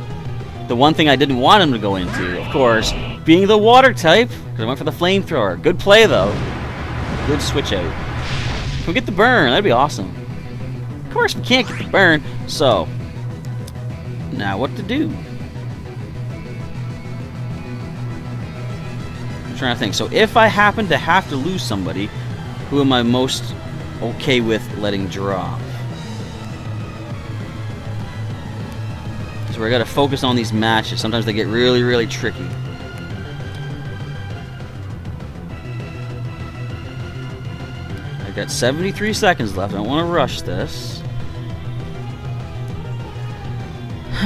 the one thing I didn't want him to go into, of course, being the Water type, because I went for the Flamethrower. Good play, though. Good switch out. Can we get the burn? That'd be awesome. Of course, we can't get the burn, so now what to do? I'm trying to think. So if I happen to have to lose somebody, who am I most okay with letting drop? So we gotta focus on these matches. Sometimes they get really, really tricky. I've got 73 seconds left. I don't want to rush this.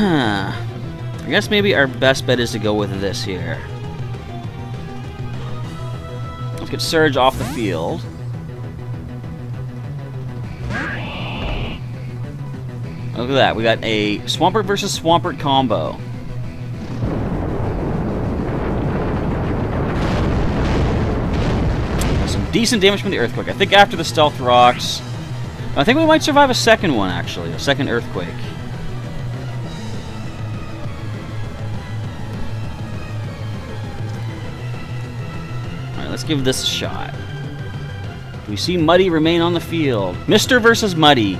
Huh. I guess maybe our best bet is to go with this here. Let's get Surge off the field. Look at that. We got a Swampert versus Swampert combo. Some decent damage from the Earthquake. I think after the Stealth Rocks, I think we might survive a second one, actually. A second Earthquake. Alright, let's give this a shot. We see Muddy remain on the field. Mr. versus Muddy.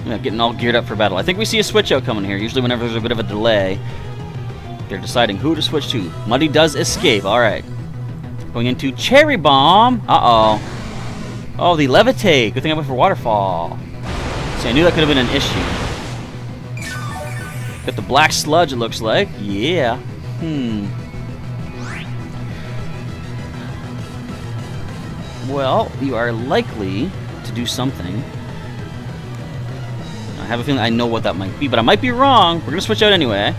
Yeah, getting all geared up for battle. I think we see a switch out coming here. Usually whenever there's a bit of a delay, they're deciding who to switch to. Muddy does escape. Alright. Going into Cherry Bomb. Uh-oh. Oh, the Levitate. Good thing I went for Waterfall. See, I knew that could have been an issue. Got the Black Sludge, it looks like. Yeah. Well, you are likely to do something. I have a feeling I know what that might be, but I might be wrong. We're going to switch out anyway.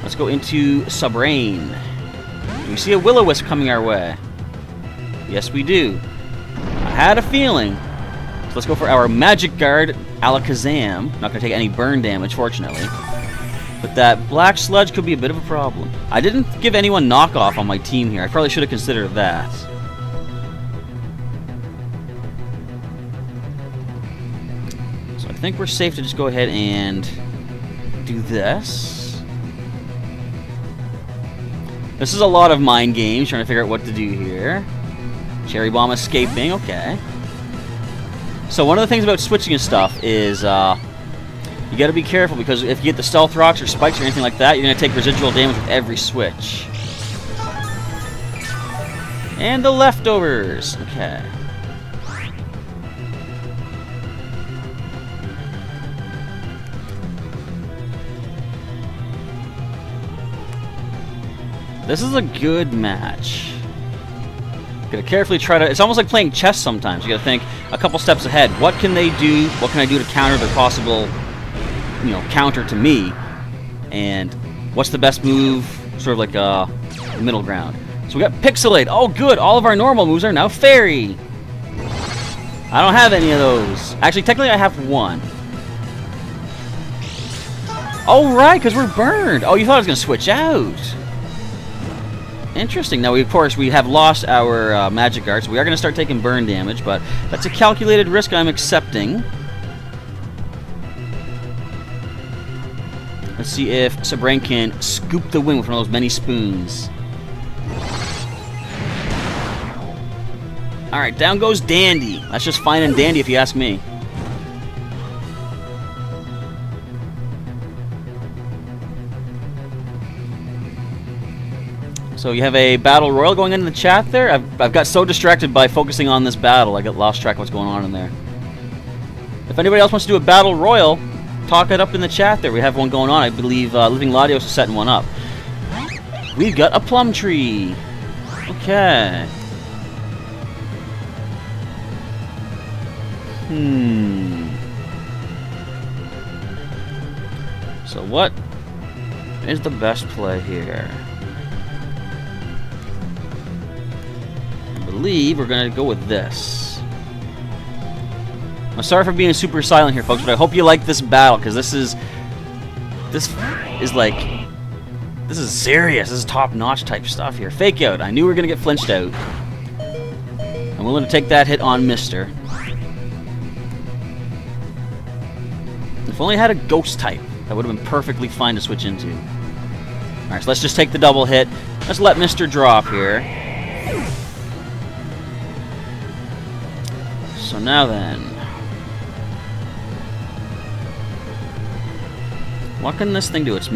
Let's go into Subrain. Do we see a Will-O-Wisp coming our way? Yes, we do. I had a feeling. So let's go for our Magic Guard Alakazam. Not going to take any burn damage, fortunately. But that Black Sludge could be a bit of a problem. I didn't give anyone knockoff on my team here. I probably should have considered that. I think we're safe to just go ahead and do this. This is a lot of mind games, trying to figure out what to do here. Cherry Bomb escaping, okay. So one of the things about switching and stuff is you gotta be careful, because if you get the Stealth Rocks or Spikes or anything like that, you're gonna take residual damage with every switch. And the Leftovers, okay. This is a good match. Gotta carefully try to... It's almost like playing chess sometimes. You gotta think a couple steps ahead. What can they do? What can I do to counter their possible, counter to me? And what's the best move? Sort of like a middle ground. So we got Pixelate. Oh, good. All of our normal moves are now Fairy. I don't have any of those. Actually, technically I have one. Oh, right, because we're burned. Oh, you thought I was gonna switch out. Interesting. Now, of course, we have lost our Magic Guard, so we are going to start taking burn damage, but that's a calculated risk I'm accepting. Let's see if Subrain can scoop the win with one of those many spoons. Alright, down goes Dandy. That's just fine and dandy if you ask me. So you have a Battle Royal going into the chat there. I've got so distracted by focusing on this battle, I got lost track of what's going on in there. If anybody else wants to do a Battle Royal, talk it up in the chat there. We have one going on. I believe Living Latios is setting one up. We've got a Plum Tree. Okay. So what is the best play here? I believe we're going to go with this. I'm sorry for being super silent here, folks, but I hope you like this battle, because this is serious. This is top-notch type stuff here. Fake Out. I knew we were going to get flinched out. I'm willing to take that hit on Mister. If only I had a Ghost type, that would have been perfectly fine to switch into. Alright, so let's just take the double hit. Let's let Mister drop here. So now then, what can this thing do? It's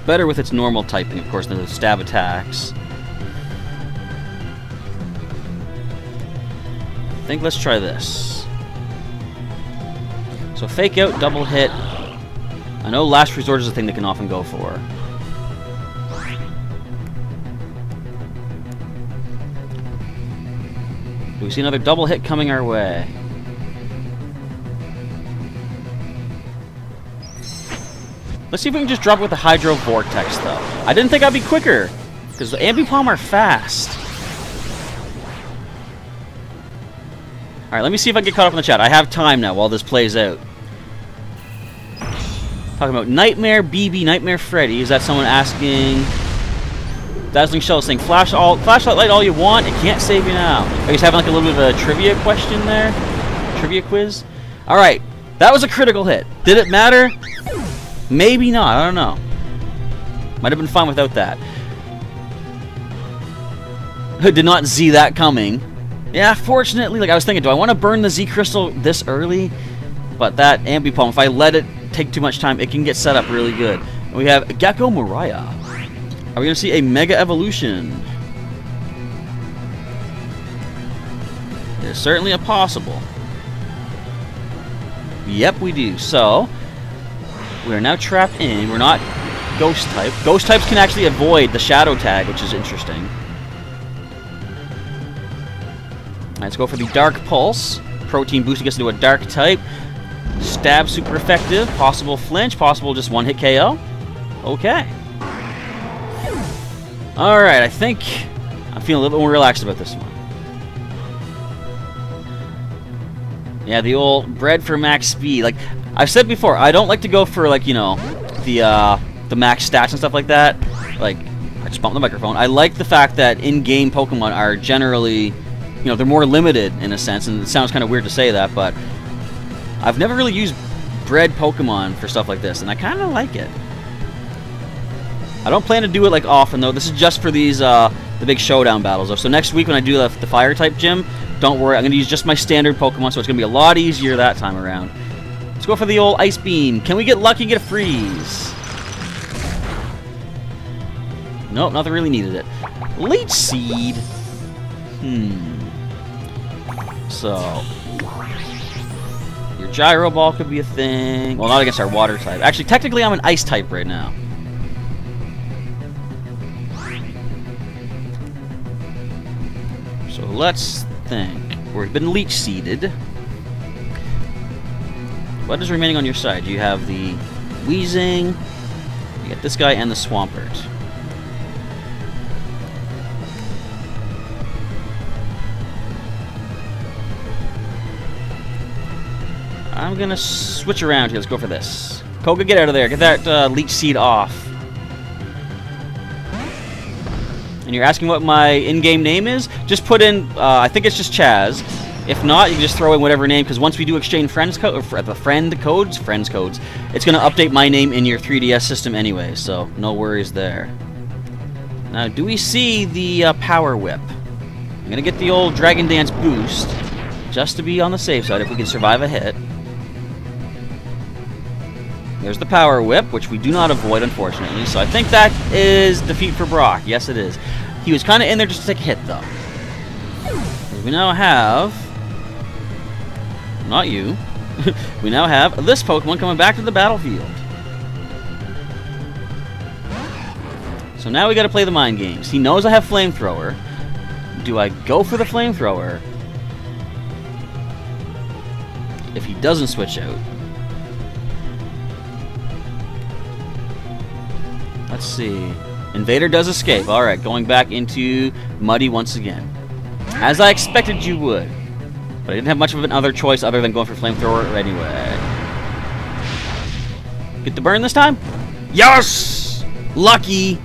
better with its normal typing, of course, than the stab attacks. I think let's try this. So Fake Out, double hit. I know Last Resort is a thing they can often go for. Do we see another double hit coming our way. Let's see if we can just drop it with the Hydro Vortex, though. I didn't think I'd be quicker, because the Ambipom are fast. Alright, let me see if I can get caught up in the chat. I have time now while this plays out. Talking about Nightmare BB, Nightmare Freddy. Is that someone asking? Dazzling Shell is saying, flashlight light all you want, it can't save you now. I guess having like a little bit of a trivia question there. Trivia quiz. Alright, that was a critical hit. Did it matter? Maybe not, I don't know. Might have been fine without that. Did not see that coming. Yeah, fortunately, like I was thinking, do I want to burn the Z Crystal this early? But that Ambipom, if I let it take too much time, it can get set up really good. And we have Gecko Mariah. Are we going to see a Mega Evolution? There's certainly a possible. Yep, we do. So, we are now trapped in. We're not Ghost type. Ghost types can actually avoid the Shadow tag, which is interesting. Let's go for the Dark Pulse. Protein boost gets into a Dark type. Stab super effective. Possible flinch. Possible just one hit KO. Okay. Alright, I think I'm feeling a little bit more relaxed about this one. Yeah, the old bred for max speed. Like I've said before, I don't like to go for like, you know, the max stats and stuff like that. Like, I just bumped the microphone. I like the fact that in-game Pokemon are generally, you know, they're more limited in a sense, and it sounds kind of weird to say that, but I've never really used bred Pokemon for stuff like this, and I kind of like it. I don't plan to do it like often though. This is just for these the big showdown battles though. So next week when I do the fire type gym, don't worry, I'm gonna use just my standard Pokemon, so it's gonna be a lot easier that time around. Let's go for the old Ice Beam. Can we get lucky and get a freeze? Nope, nothing really needed it. Leech Seed. So your Gyro Ball could be a thing. Well, not against our water type. Actually, technically I'm an ice type right now. So let's think. We've been leech seeded. What is remaining on your side? You have the Weezing, you got this guy, and the Swampert. I'm gonna switch around here. Let's go for this. Koga, get out of there. Get that leech seed off. And you're asking what my in-game name is? Just put in, I think it's just Chaz. If not, you can just throw in whatever name, because once we do exchange friends codes, it's going to update my name in your 3DS system anyway, so no worries there. Now, do we see the Power Whip? I'm going to get the old Dragon Dance boost, just to be on the safe side if we can survive a hit. There's the Power Whip, which we do not avoid, unfortunately. So I think that is defeat for Brock. Yes, it is. He was kind of in there just to take a hit, though. We now have... Not you. We now have this Pokemon coming back to the battlefield. So now we got to play the mind games. He knows I have Flamethrower. Do I go for the Flamethrower? If he doesn't switch out... Let's see. Invader does escape. Alright, going back into Muddy once again. As I expected you would. But I didn't have much of another choice other than going for Flamethrower anyway. Get the burn this time? Yes! Lucky!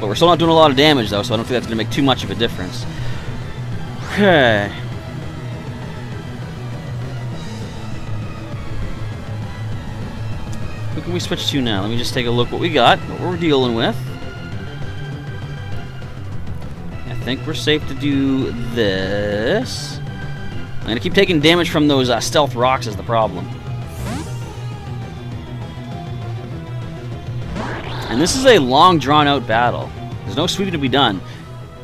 But we're still not doing a lot of damage though, so I don't think that's going to make too much of a difference. Okay. Who can we switch to now? Let me just take a look what we got, what we're dealing with. I think we're safe to do this. I'm going to keep taking damage from those stealth rocks is the problem. And this is a long drawn-out battle. There's no sweeping to be done.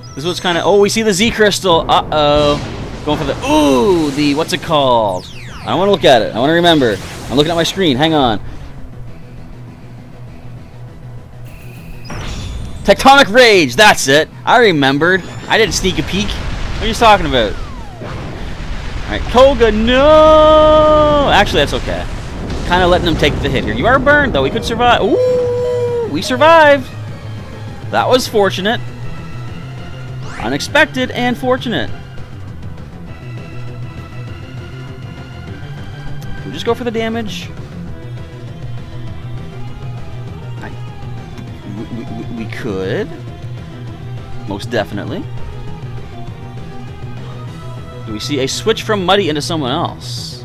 This is what's kind of... Oh, we see the Z Crystal. Uh-oh. Going for the... Ooh, the... What's it called? I don't want to look at it. I want to remember. I'm looking at my screen. Hang on. Tectonic Rage. That's it. I remembered. I didn't sneak a peek. What are you talking about? Alright, Koga, no! Actually, that's okay. Kind of letting them take the hit here. You are burned, though. We could survive. Ooh! We survived! That was fortunate. Unexpected and fortunate. Can we just go for the damage? We could. Most definitely. Do we see a switch from Muddy into someone else?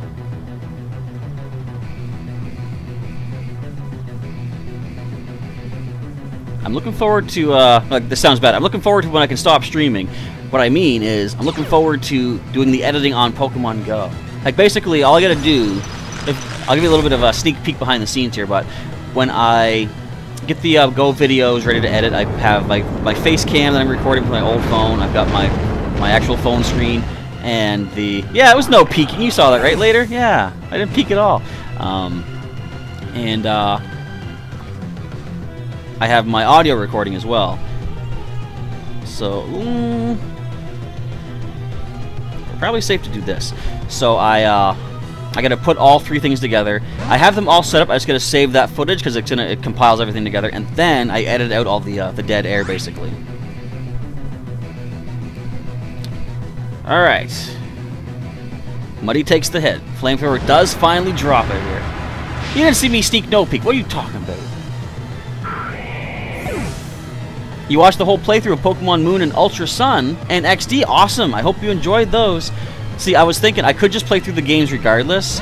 I'm looking forward to, like, this sounds bad. I'm looking forward to when I can stop streaming. What I mean is, I'm looking forward to doing the editing on Pokemon Go. Like, basically, all I gotta do, I'll give you a little bit of a sneak peek behind the scenes here, but when I get the Go videos ready to edit, I have my face cam that I'm recording with my old phone. I've got my actual phone screen, and yeah, it was no peeking. You saw that, right, later? Yeah, I didn't peek at all. I have my audio recording as well. So, probably safe to do this. So I gotta put all three things together. I have them all set up. I just gotta save that footage because it compiles everything together, and then I edit out all the dead air, basically. All right. Muddy takes the hit. Flamethrower does finally drop it here. You didn't see me sneak no peek. What are you talking about? You watched the whole playthrough of Pokemon Moon and Ultra Sun and XD. Awesome. I hope you enjoyed those. See, I was thinking I could just play through the games regardless,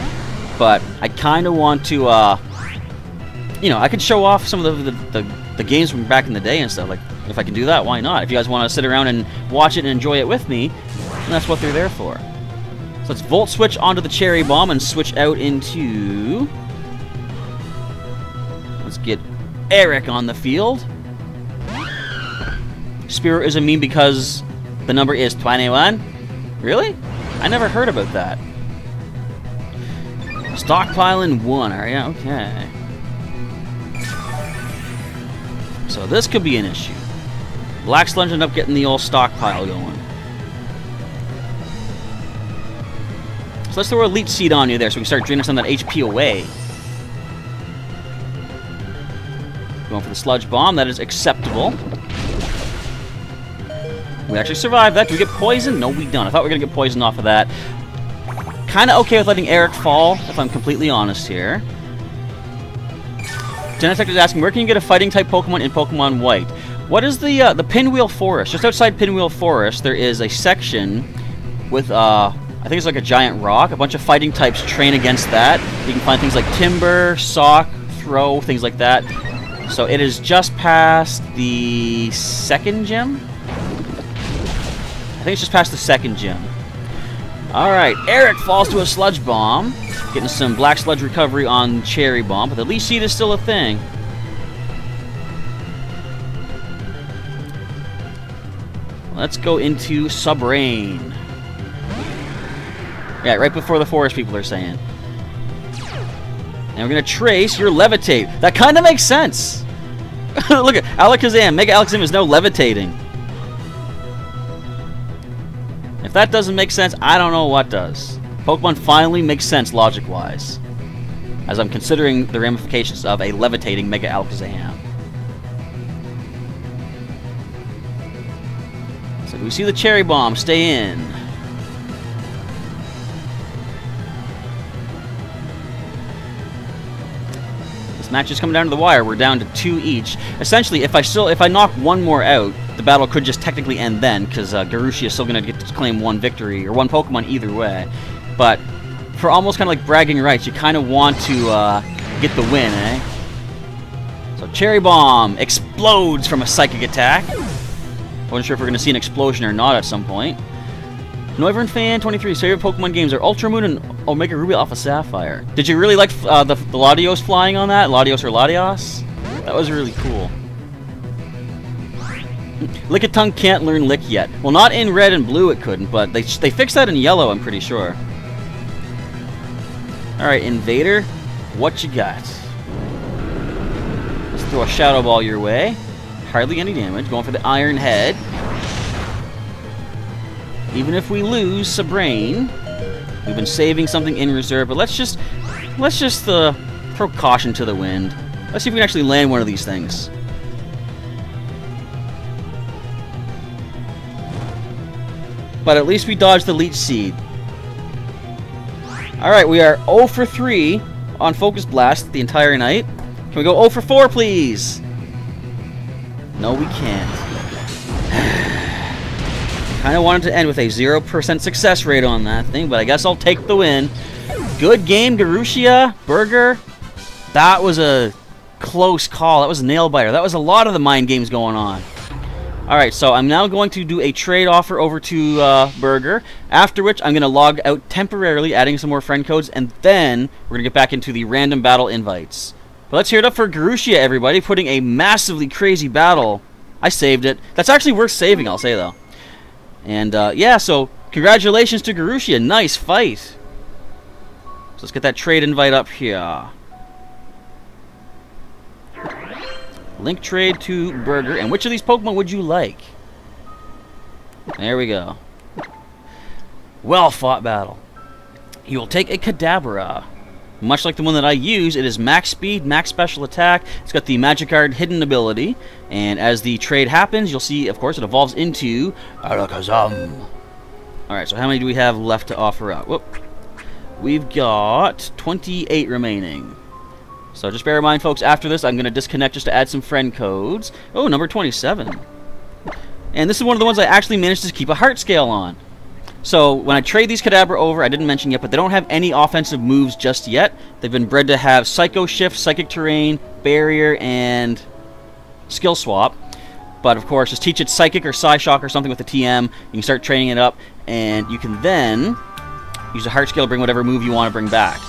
but I kind of want to, you know, I could show off some of the games from back in the day and stuff. Like, if I can do that, why not? If you guys want to sit around and watch it and enjoy it with me, then that's what they're there for. So let's Volt Switch onto the Cherry Bomb and switch out into... Let's get Eric on the field. Spearow is a meme because the number is 21? Really? I never heard about that. Stockpiling 1, are ya? Okay. So this could be an issue. Black Sludge ended up getting the old stockpile going. So let's throw a Leech Seed on you there so we can start draining some of that HP away. Going for the Sludge Bomb, that is acceptable. We actually survived that. Do we get poisoned? No, we don't. I thought we were going to get poisoned off of that. Kind of okay with letting Eric fall, if I'm completely honest here. Genetech is asking, where can you get a fighting-type Pokemon in Pokemon White? What is the Pinwheel Forest? Just outside Pinwheel Forest, there is a section with, I think it's like a giant rock. A bunch of fighting types train against that. You can find things like Timber, Sock, Throw, things like that. So it is just past the second gym? I think it's just past the second gym. Alright, Eric falls to a Sludge Bomb. Getting some Black Sludge recovery on Cherry Bomb, but the Leech Seed is still a thing. Let's go into Subrain. Yeah, right before the forest people are saying. And we're going to trace your Levitate. That kind of makes sense. Look at Alakazam. Mega Alakazam is now levitating. If that doesn't make sense, I don't know what does. Pokemon finally makes sense logic-wise, as I'm considering the ramifications of a levitating Mega Alakazam. So do we see the Cherry Bomb stay in? This match is coming down to the wire. We're down to 2 each. Essentially, if I knock one more out, the battle could just technically end then, because Garushi is still going to get to claim 1 victory, or 1 Pokemon either way. But for almost kind of like bragging rights, you kind of want to get the win, eh? So Cherry Bomb explodes from a Psychic attack. I wasn't sure if we're going to see an explosion or not at some point. Noivern Fan 23's favorite Pokemon games are Ultra Moon and Omega Ruby Alpha Sapphire. Did you really like the Latios flying on that? Latios or Latios? That was really cool. Lickitung can't learn Lick yet. Well, not in Red and Blue it couldn't, but they fixed that in Yellow, I'm pretty sure. Alright, Invader, what you got? Let's throw a Shadow Ball your way. Hardly any damage. Going for the Iron Head. Even if we lose Subrain, We've been saving something in reserve, but let's just throw caution to the wind. Let's see if we can actually land one of these things. But at least we dodged the Leech Seed. Alright, we are 0 for 3 on Focus Blast the entire night. Can we go 0 for 4, please? No, we can't. Kind of wanted to end with a 0% success rate on that thing, but I guess I'll take the win. Good game, Garushia, Burger. That was a close call. That was a nail-biter. That was a lot of the mind games going on. Alright, so I'm now going to do a trade offer over to Burger, after which I'm going to log out temporarily, adding some more friend codes, and then we're going to get back into the random battle invites. But let's hear it up for Garushia, everybody, putting a massively crazy battle. I saved it. That's actually worth saving, I'll say, though. And, yeah, so congratulations to Garushia. Nice fight. So let's get that trade invite up here. Link trade to Burger. And which of these Pokemon would you like? There we go. Well fought battle. You will take a Kadabra. Much like the one that I use, it is max speed, max special attack. It's got the Magikarp hidden ability. And as the trade happens, you'll see, of course, it evolves into Alakazam. Alright, so how many do we have left to offer up? Whoop. We've got 28 remaining. So just bear in mind, folks, after this, I'm going to disconnect just to add some friend codes. Oh, number 27. And this is one of the ones I actually managed to keep a heart scale on. So when I trade these Kadabra over, I didn't mention yet, but they don't have any offensive moves just yet. They've been bred to have Psycho Shift, Psychic Terrain, Barrier, and Skill Swap. But of course, just teach it Psychic or Psyshock or something with the TM. You can start training it up, and you can then use a heart scale to bring whatever move you want to bring back.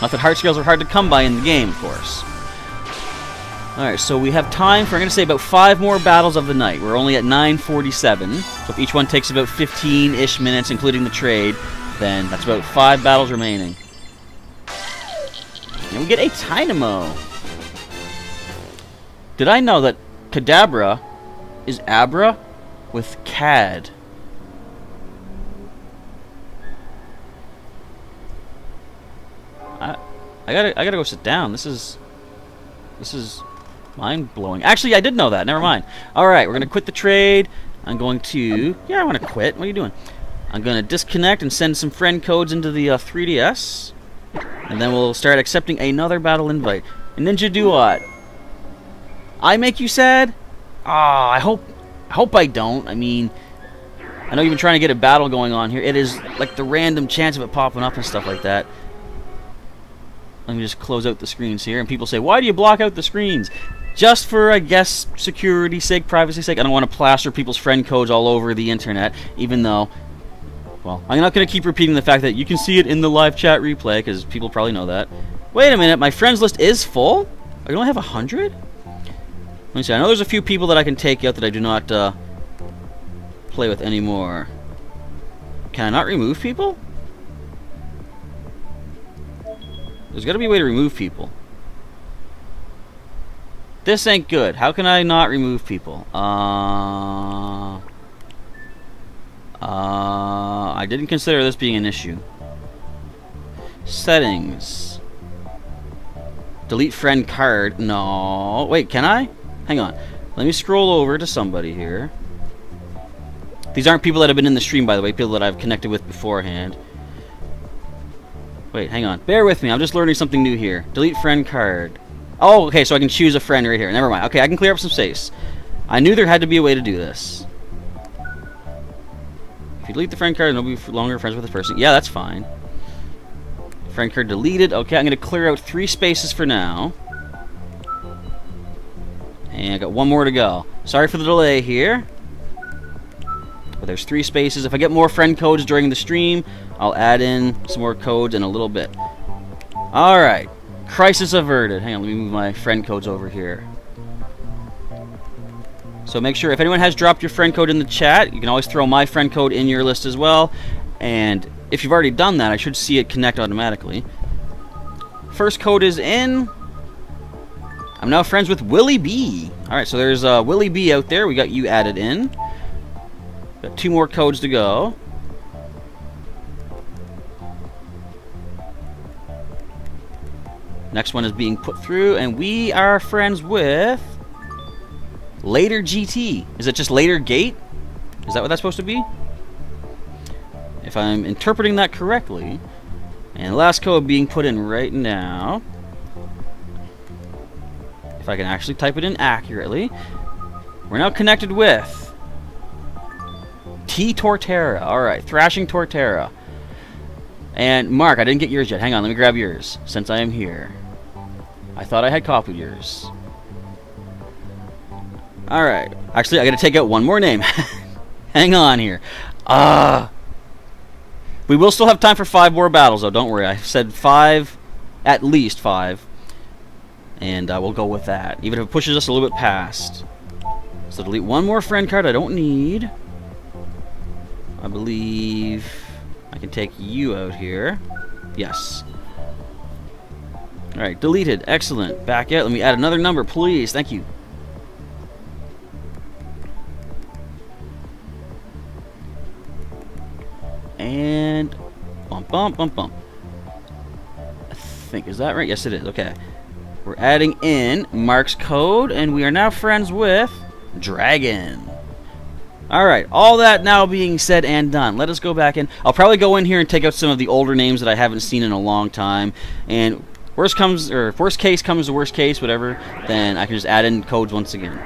Not that heart scales are hard to come by in the game, of course. Alright, so we have time for, I'm going to say, about 5 more battles of the night. We're only at 9:47. So if each one takes about 15-ish minutes, including the trade, then that's about 5 battles remaining. And we get a Tynamo. Did I know that Kadabra is Abra with Cad? I gotta go sit down. This is mind-blowing. Actually, I did know that. Never mind. Alright, we're gonna quit the trade. I'm going to... Yeah, I want to quit. What are you doing? I'm gonna disconnect and send some friend codes into the 3DS. And then we'll start accepting another battle invite. And Ninja do what? I make you sad? Ah, I hope I don't. I mean, I know you've been trying to get a battle going on here. It is like the random chance of it popping up and stuff like that. Let me just close out the screens here. And people say, why do you block out the screens? Just for, I guess, security's sake, privacy's sake. I don't want to plaster people's friend codes all over the internet, even though, well, I'm not going to keep repeating the fact that you can see it in the live chat replay, because people probably know that. Wait a minute, my friends list is full? I only have 100? Let me see, I know there's a few people that I can take out that I do not play with anymore. Can I not remove people? There's got to be a way to remove people. This ain't good. How can I not remove people? I didn't consider this being an issue. Settings. Delete friend card. No. Wait, can I? Hang on. Let me scroll over to somebody here. These aren't people that have been in the stream, by the way. People that I've connected with beforehand. Wait, hang on. Bear with me. I'm just learning something new here. Delete friend card. Oh, okay, so I can choose a friend right here. Never mind. Okay, I can clear up some space. I knew there had to be a way to do this. If you delete the friend card, nobody will be longer friends with this person. Yeah, that's fine. Friend card deleted. Okay, I'm going to clear out 3 spaces for now. And I got 1 more to go. Sorry for the delay here. But there's 3 spaces. If I get more friend codes during the stream, I'll add in some more codes in a little bit. Alright. Crisis averted. Hang on, let me move my friend codes over here. So make sure, if anyone has dropped your friend code in the chat, you can always throw my friend code in your list as well. And if you've already done that, I should see it connect automatically. First code is in. I'm now friends with Willie B. Alright, so there's Willie B out there. We got you added in. Got 2 more codes to go. Next one is being put through, and we are friends with Later GT. Is it just Later Gate? Is that what that's supposed to be? If I'm interpreting that correctly. And last code being put in right now. If I can actually type it in accurately. We're now connected with T Torterra. Alright, Thrashing Torterra. And Mark, I didn't get yours yet. Hang on, let me grab yours since I am here. I thought I had copied yours. Alright. Actually, I gotta take out one more name. Hang on here. We will still have time for 5 more battles, though. Don't worry. I said 5, at least 5. And we'll go with that. Even if it pushes us a little bit past. So delete one more friend card I don't need. I believe I can take you out here. Yes. Alright, deleted. Excellent. Back out. Let me add another number, please. Thank you. And bump, bump, bump, bump. I think, is that right? Yes, it is. Okay. We're adding in Mark's code, and we are now friends with Dragon. Alright, all that now being said and done. Let us go back in. I'll probably go in here and take out some of the older names that I haven't seen in a long time. And worst case comes to worst case, whatever, then I can just add in codes once again.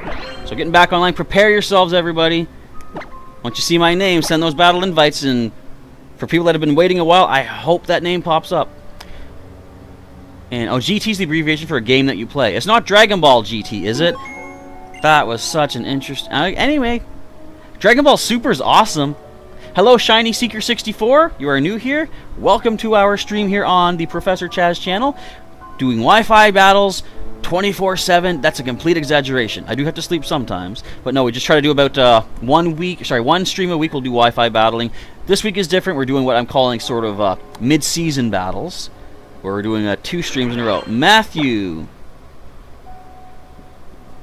So getting back online, prepare yourselves, everybody. Once you see my name, send those battle invites, and for people that have been waiting a while, I hope that name pops up. And, oh, GT is the abbreviation for a game that you play. It's not Dragon Ball GT, is it? That was such an interesting... anyway, Dragon Ball Super is awesome. Hello, Shiny Seeker 64. You are new here. Welcome to our stream here on the Professor Chaz channel. Doing Wi-Fi battles 24/7. That's a complete exaggeration. I do have to sleep sometimes. But no, we just try to do about one stream a week we'll do Wi-Fi battling. This week is different. We're doing what I'm calling sort of mid-season battles. Where we're doing 2 streams in a row. Matthew.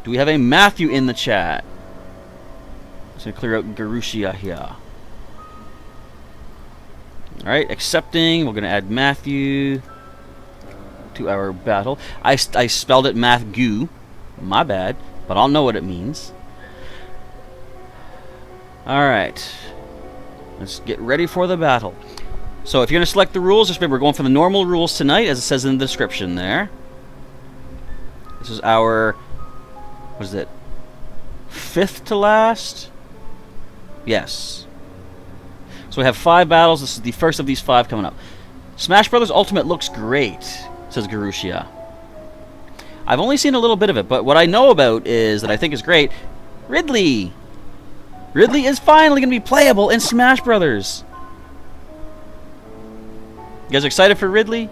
Do we have a Matthew in the chat? I'm just going to clear out Garushia here. Alright, accepting. We're going to add Matthew to our battle. I spelled it Math-goo. My bad. But I'll know what it means. Alright. Let's get ready for the battle. So if you're going to select the rules, just remember we're going for the normal rules tonight, as it says in the description there. This is our, what is it, 5th to last? Yes. So we have 5 battles. This is the first of these 5 coming up. Smash Brothers Ultimate looks great, says Garushia. I've only seen a little bit of it, but what I know about is, that I think is great, Ridley! Ridley is finally going to be playable in Smash Brothers! You guys excited for Ridley?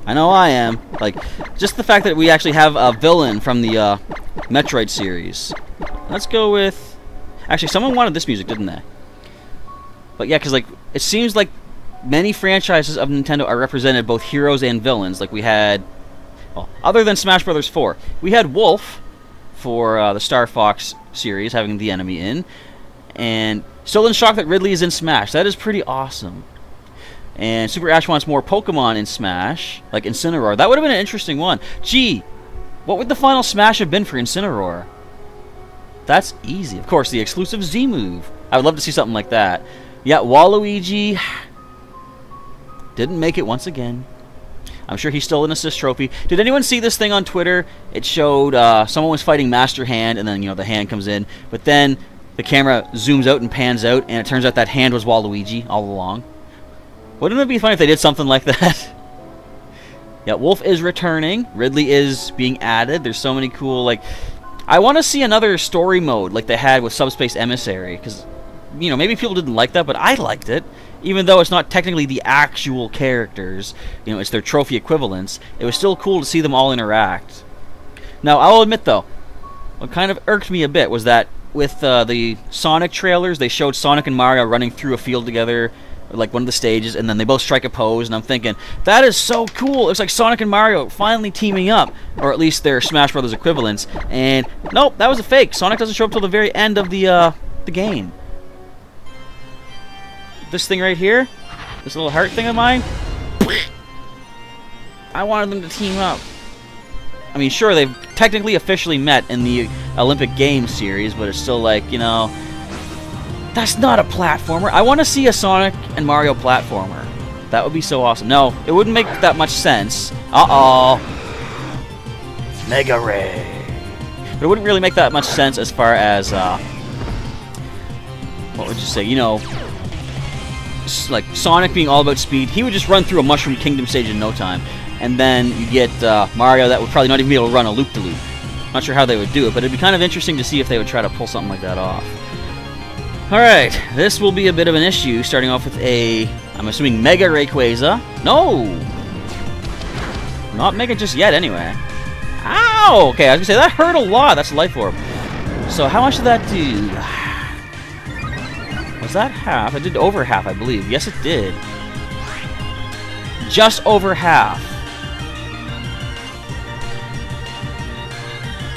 I know I am. Like, just the fact that we actually have a villain from the Metroid series. Let's go with... Actually, someone wanted this music, didn't they? But yeah, because like, it seems like many franchises of Nintendo are represented both heroes and villains. Like we had... Well, other than Smash Bros. 4. We had Wolf for the Star Fox series, having the enemy in. And still in shock that Ridley is in Smash. That is pretty awesome. And Super Ash wants more Pokemon in Smash, like Incineroar. That would have been an interesting one. Gee, what would the final Smash have been for Incineroar? That's easy. Of course, the exclusive Z move. I would love to see something like that. Yeah, Waluigi didn't make it once again. I'm sure he's still an assist trophy. Did anyone see this thing on Twitter? It showed someone was fighting Master Hand, and then, you know, the hand comes in. But then the camera zooms out and pans out, and it turns out that hand was Waluigi all along. Wouldn't it be funny if they did something like that? Yeah, Wolf is returning. Ridley is being added. There's so many cool, like... I want to see another story mode like they had with Subspace Emissary. Because, you know, maybe people didn't like that, but I liked it. Even though it's not technically the actual characters. You know, it's their trophy equivalents. It was still cool to see them all interact. Now, I'll admit, though, what kind of irked me a bit was that with the Sonic trailers, they showed Sonic and Mario running through a field together, like one of the stages, and then they both strike a pose, and I'm thinking, that is so cool. It's like Sonic and Mario finally teaming up, or at least their Smash Brothers equivalents. And nope, that was a fake. Sonic doesn't show up till the very end of the game. This thing right here, this little heart thing of mine, I wanted them to team up. I mean, sure, they've technically officially met in the Olympic Games series, but it's still like, you know, that's not a platformer. I want to see a Sonic and Mario platformer. That would be so awesome. No, it wouldn't make that much sense. Uh-oh. Mega Ray. But it wouldn't really make that much sense as far as, what would you say, you know, like Sonic being all about speed. He would just run through a Mushroom Kingdom stage in no time. And then you get Mario that would probably not even be able to run a loop-de-loop. Not sure how they would do it, but it'd be kind of interesting to see if they would try to pull something like that off. Alright, this will be a bit of an issue, starting off with a, I'm assuming, Mega Rayquaza. No! Not Mega just yet, anyway. Ow! Okay, I was going to say, that hurt a lot. That's a Life Orb. So how much did that do? Was that half? It did over half, I believe. Yes, it did. Just over half.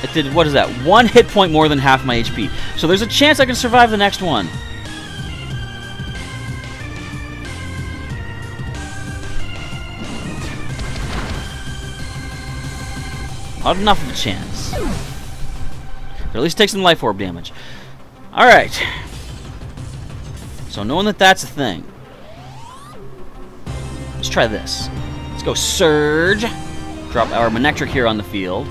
It did, what is that? 1 hit point more than half my HP. So there's a chance I can survive the next one. Not enough of a chance. But at least take some Life Orb damage. Alright. So knowing that that's a thing, let's try this. Let's go Surge. Drop our Manectric here on the field.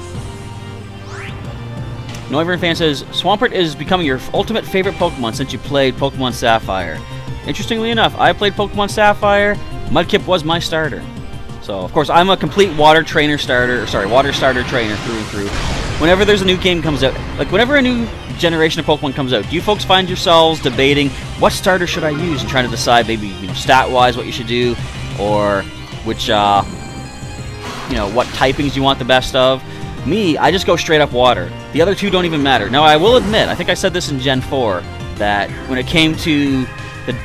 Noivern fan says, Swampert is becoming your ultimate favorite Pokemon since you played Pokemon Sapphire. Interestingly enough, I played Pokemon Sapphire. Mudkip was my starter. So, of course, I'm a complete water trainer starter, water starter trainer through and through. Whenever there's a new game comes out, like whenever a new generation of Pokemon comes out, do you folks find yourselves debating what starter should I use and trying to decide maybe, you know, stat-wise what you should do, or which, you know, what typings you want the best of? Me, I just go straight up water. The other two don't even matter. Now, I will admit, I think I said this in Gen 4, that when it came to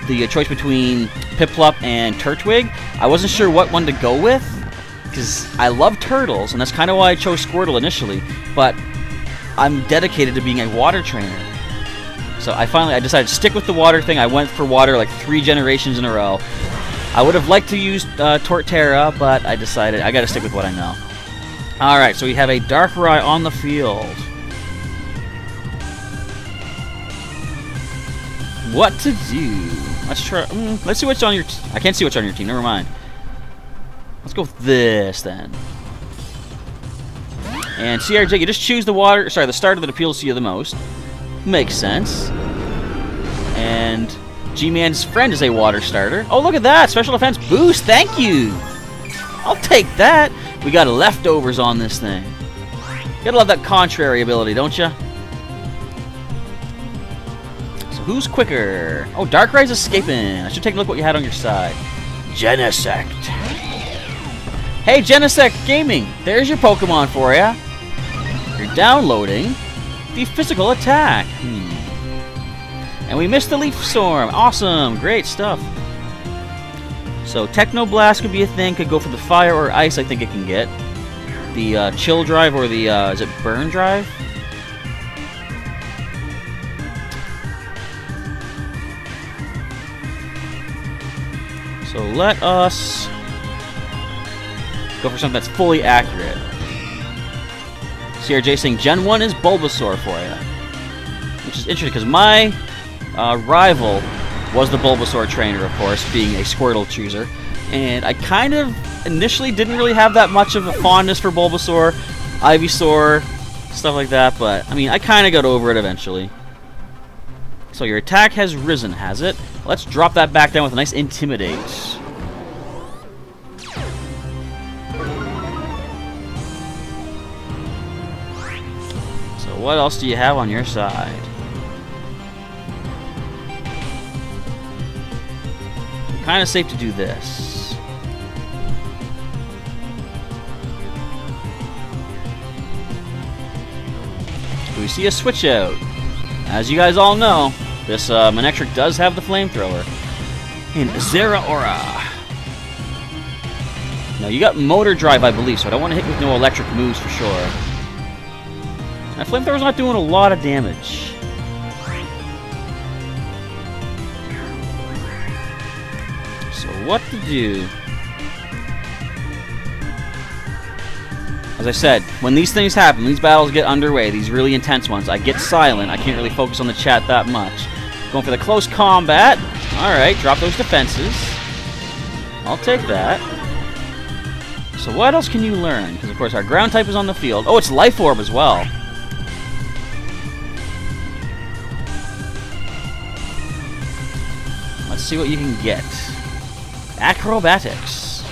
the choice between Piplup and Turtwig, I wasn't sure what one to go with, because I love turtles, and that's kind of why I chose Squirtle initially, but I'm dedicated to being a water trainer. So I decided to stick with the water thing. I went for water like 3 generations in a row. I would have liked to use Torterra, but I decided I got to stick with what I know. Alright, so we have a Darkrai on the field. What to do? Let's try. Let's see what's on your. I can't see what's on your team. Never mind. Let's go with this then. And CRJ, you just choose the starter that appeals to you the most. Makes sense. And G-Man's friend is a water starter. Oh, look at that! Special defense boost. Thank you. I'll take that. We got leftovers on this thing. Gotta love that contrary ability, don't ya? So who's quicker? Oh, Darkrai's escaping. I should take a look what you had on your side. Genesect. Hey, Genesect Gaming. There's your Pokemon for ya. You're downloading the physical attack. And we missed the Leaf Storm. Awesome. Great stuff. So Techno Blast could be a thing. Could go for the fire or ice. I think it can get the chill drive or the is it burn drive? So let us go for something that's fully accurate. CRJ saying Gen 1 is Bulbasaur for you, which is interesting because my rival was the Bulbasaur trainer, of course, being a Squirtle chooser. And I kind of initially didn't really have that much of a fondness for Bulbasaur, Ivysaur, stuff like that, but I mean, I kind of got over it eventually. So your attack has risen, has it? Let's drop that back down with a nice Intimidate. So what else do you have on your side? Kind of safe to do this. We see a switch out. As you guys all know, this Manectric does have the flamethrower. And Zeraora. Now you got Motor Drive, I believe, so I don't want to hit with no electric moves for sure. That flamethrower's not doing a lot of damage. So what to do? As I said, when these things happen, these battles get underway, these really intense ones, I get silent. I can't really focus on the chat that much. Going for the close combat. Alright, drop those defenses. I'll take that. So what else can you learn? Because, of course, our ground type is on the field. Oh, it's Life Orb as well. Let's see what you can get. Acrobatics.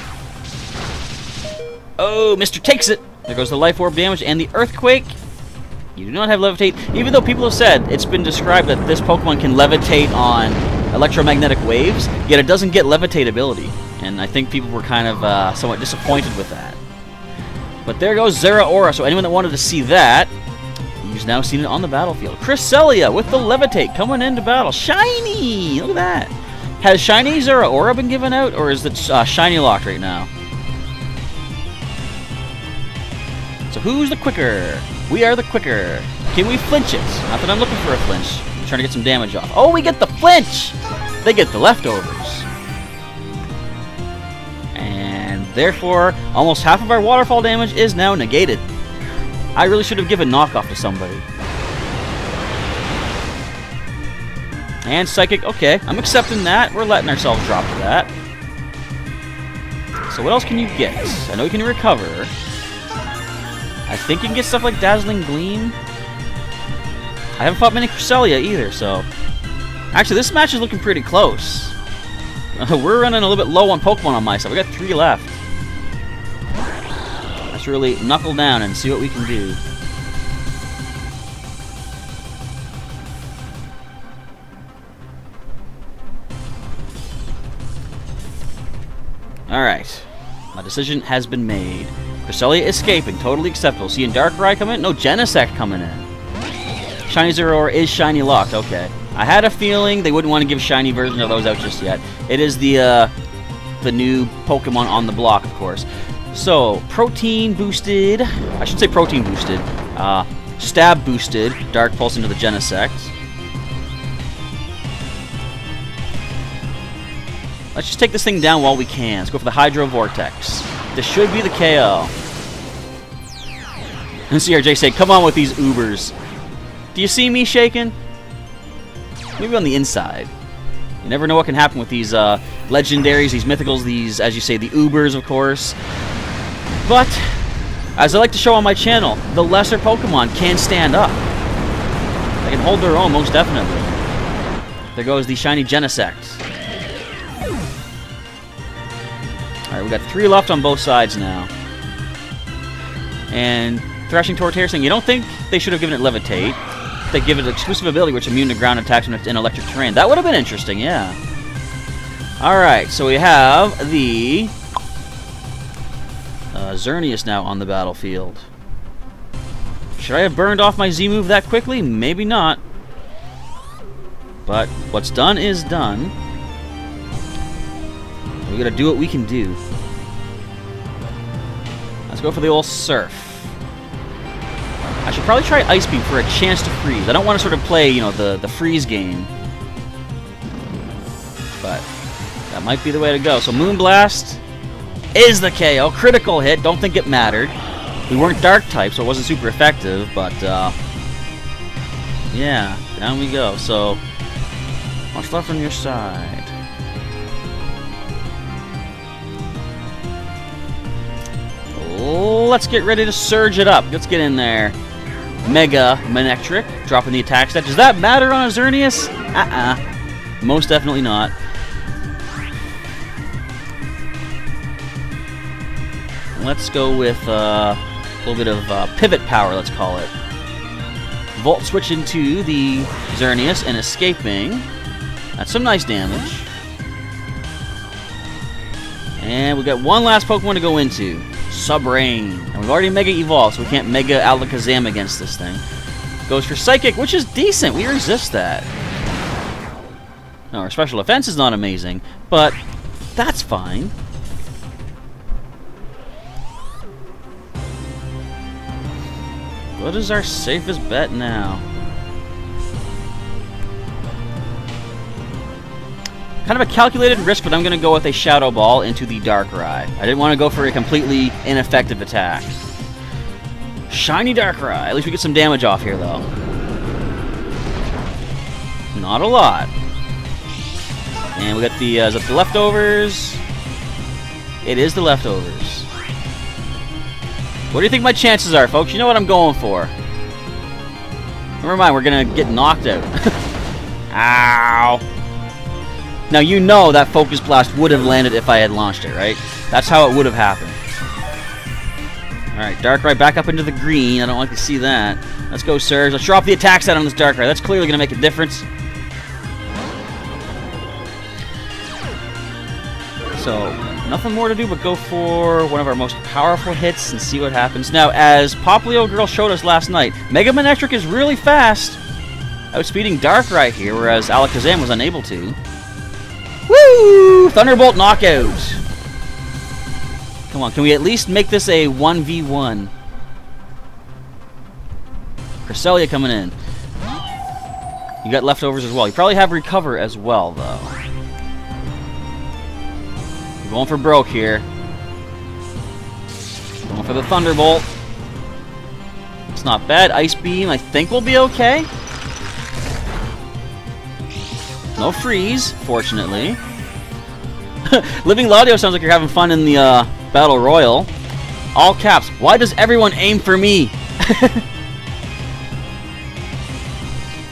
Oh, Mr. takes it. There goes the Life Orb damage and the Earthquake. You do not have Levitate, even though people have said it's been described that this Pokemon can levitate on electromagnetic waves, yet it doesn't get Levitate ability. And I think people were kind of somewhat disappointed with that. But there goes Zeraora, so anyone that wanted to see that, you've now seen it on the battlefield. Cresselia with the Levitate coming into battle. Shiny! Look at that. Has Shiny Zeraora been given out, or is it Shiny locked right now? So who's the quicker? We are the quicker. Can we flinch it? Not that I'm looking for a flinch. I'm trying to get some damage off. Oh, we get the flinch! They get the leftovers. And therefore, almost half of our waterfall damage is now negated. I really should have given knockoff to somebody. And Psychic, okay, I'm accepting that. We're letting ourselves drop to that. So what else can you get? I know you can recover. I think you can get stuff like Dazzling Gleam. I haven't fought many Cresselia either, so... Actually, this match is looking pretty close. We're running a little bit low on Pokemon on my side. We got 3 left. Let's really knuckle down and see what we can do. Alright. My decision has been made. Cresselia escaping, totally acceptable. Seeing Darkrai come in? No, Genesect coming in. Shiny Zeraora is Shiny locked, okay. I had a feeling they wouldn't want to give Shiny version of those out just yet. It is the new Pokemon on the block, of course. So, Protein boosted, I should say Protein boosted, Stab boosted, Dark Pulse into the Genesect. Let's just take this thing down while we can. Let's go for the Hydro Vortex. This should be the KO. And CRJ say, come on with these Ubers. Do you see me shaking? Maybe on the inside. You never know what can happen with these legendaries, these mythicals, these, as you say, the Ubers, of course. But, as I like to show on my channel, the lesser Pokemon can stand up. They can hold their own, most definitely. There goes the Shiny Genesect. Alright, we got 3 left on both sides now. And Thrashing Torterra saying, you don't think they should have given it Levitate? They give it exclusive ability which is immune to ground attacks when it's in electric terrain. That would have been interesting, yeah. Alright, so we have the Xerneas now on the battlefield. Should I have burned off my Z-move that quickly? Maybe not. But what's done is done. We gotta do what we can do. Let's go for the old Surf. I should probably try Ice Beam for a chance to freeze. I don't want to sort of play, you know, the freeze game. But that might be the way to go. So Moonblast is the KO. Critical hit. Don't think it mattered. We weren't Dark type, so it wasn't super effective. But, yeah, down we go. So, what's left on your side? Let's get ready to surge it up. Let's get in there. Mega Manectric, dropping the attack stat. Does that matter on a Xerneas? Most definitely not. Let's go with a little bit of pivot power, let's call it. Volt switch into the Xerneas and escaping. That's some nice damage. And we've got one last Pokemon to go into. Subrain. And we've already Mega Evolved, so we can't Mega Alakazam against this thing. Goes for Psychic, which is decent. We resist that. No, our special defense is not amazing, but that's fine. What is our safest bet now? Kind of a calculated risk, but I'm going to go with a Shadow Ball into the Darkrai. I didn't want to go for a completely ineffective attack. Shiny Darkrai. At least we get some damage off here, though. Not a lot. And we got the, is that the leftovers? It is the leftovers. What do you think my chances are, folks? You know what I'm going for. Never mind, we're gonna get knocked out. Ow. Now you know that Focus Blast would have landed if I had launched it, right? That's how it would have happened. Alright, Darkrai back up into the green. I don't like to see that. Let's go, Surge. Let's drop the attack set on this Darkrai. That's clearly gonna make a difference. So, nothing more to do but go for one of our most powerful hits and see what happens. Now, as Poplio Girl showed us last night, Mega Manectric is really fast, outspeeding Darkrai here, whereas Alakazam was unable to. Woo! Thunderbolt knockout! Come on, can we at least make this a 1v1? Cresselia coming in. You got leftovers as well. You probably have Recover as well, though. Going for broke here. Going for the Thunderbolt. It's not bad. Ice Beam, I think, will be okay. No freeze, fortunately. Living Laudio sounds like you're having fun in the Battle Royal. All caps. Why does everyone aim for me?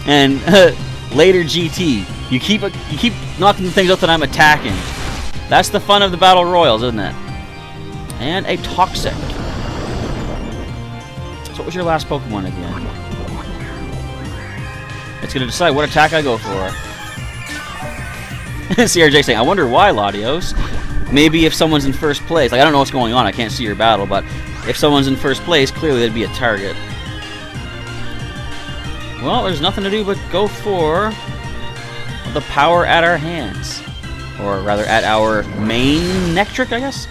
And later GT. You keep knocking the things out that I'm attacking. That's the fun of the Battle Royals, isn't it? And a Toxic. So what was your last Pokemon again? It's going to decide what attack I go for. CRJ saying, I wonder why, Latios. Maybe if someone's in first place. Like, I don't know what's going on. I can't see your battle, but if someone's in first place, clearly they'd be a target. Well, there's nothing to do but go for the power at our hands. Or rather, at our main Nectric, I guess?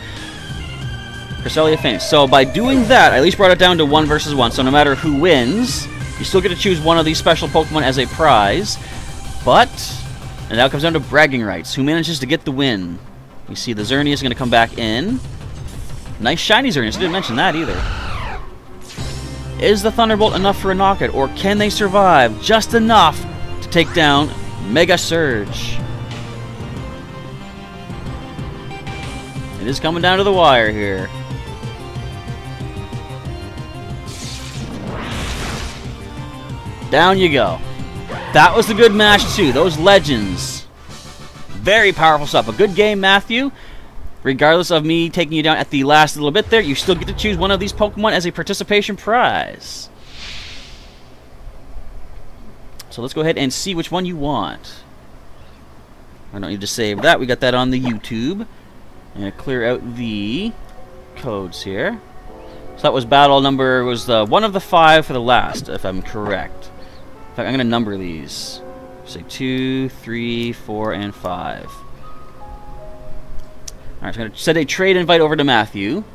Cresselia Faint. So by doing that, I at least brought it down to 1 versus 1. So no matter who wins, you still get to choose one of these special Pokemon as a prize. But, and now it comes down to bragging rights. Who manages to get the win? We see the Xerneas is going to come back in. Nice shiny Xerneas. I didn't mention that either. Is the Thunderbolt enough for a knockout? Or can they survive just enough to take down Mega Surge? It is coming down to the wire here. Down you go. That was a good match too. Those legends. Very powerful stuff. A good game, Matthew. Regardless of me taking you down at the last little bit there, you still get to choose one of these Pokemon as a participation prize. So let's go ahead and see which one you want. I don't need to save that. We got that on the YouTube. I'm going to clear out the codes here. So that was battle number, was one of the 5 for the last, if I'm correct. In fact, I'm going to number these. Say 2, 3, 4, and 5. Alright, so I'm going to send a trade invite over to Matthew.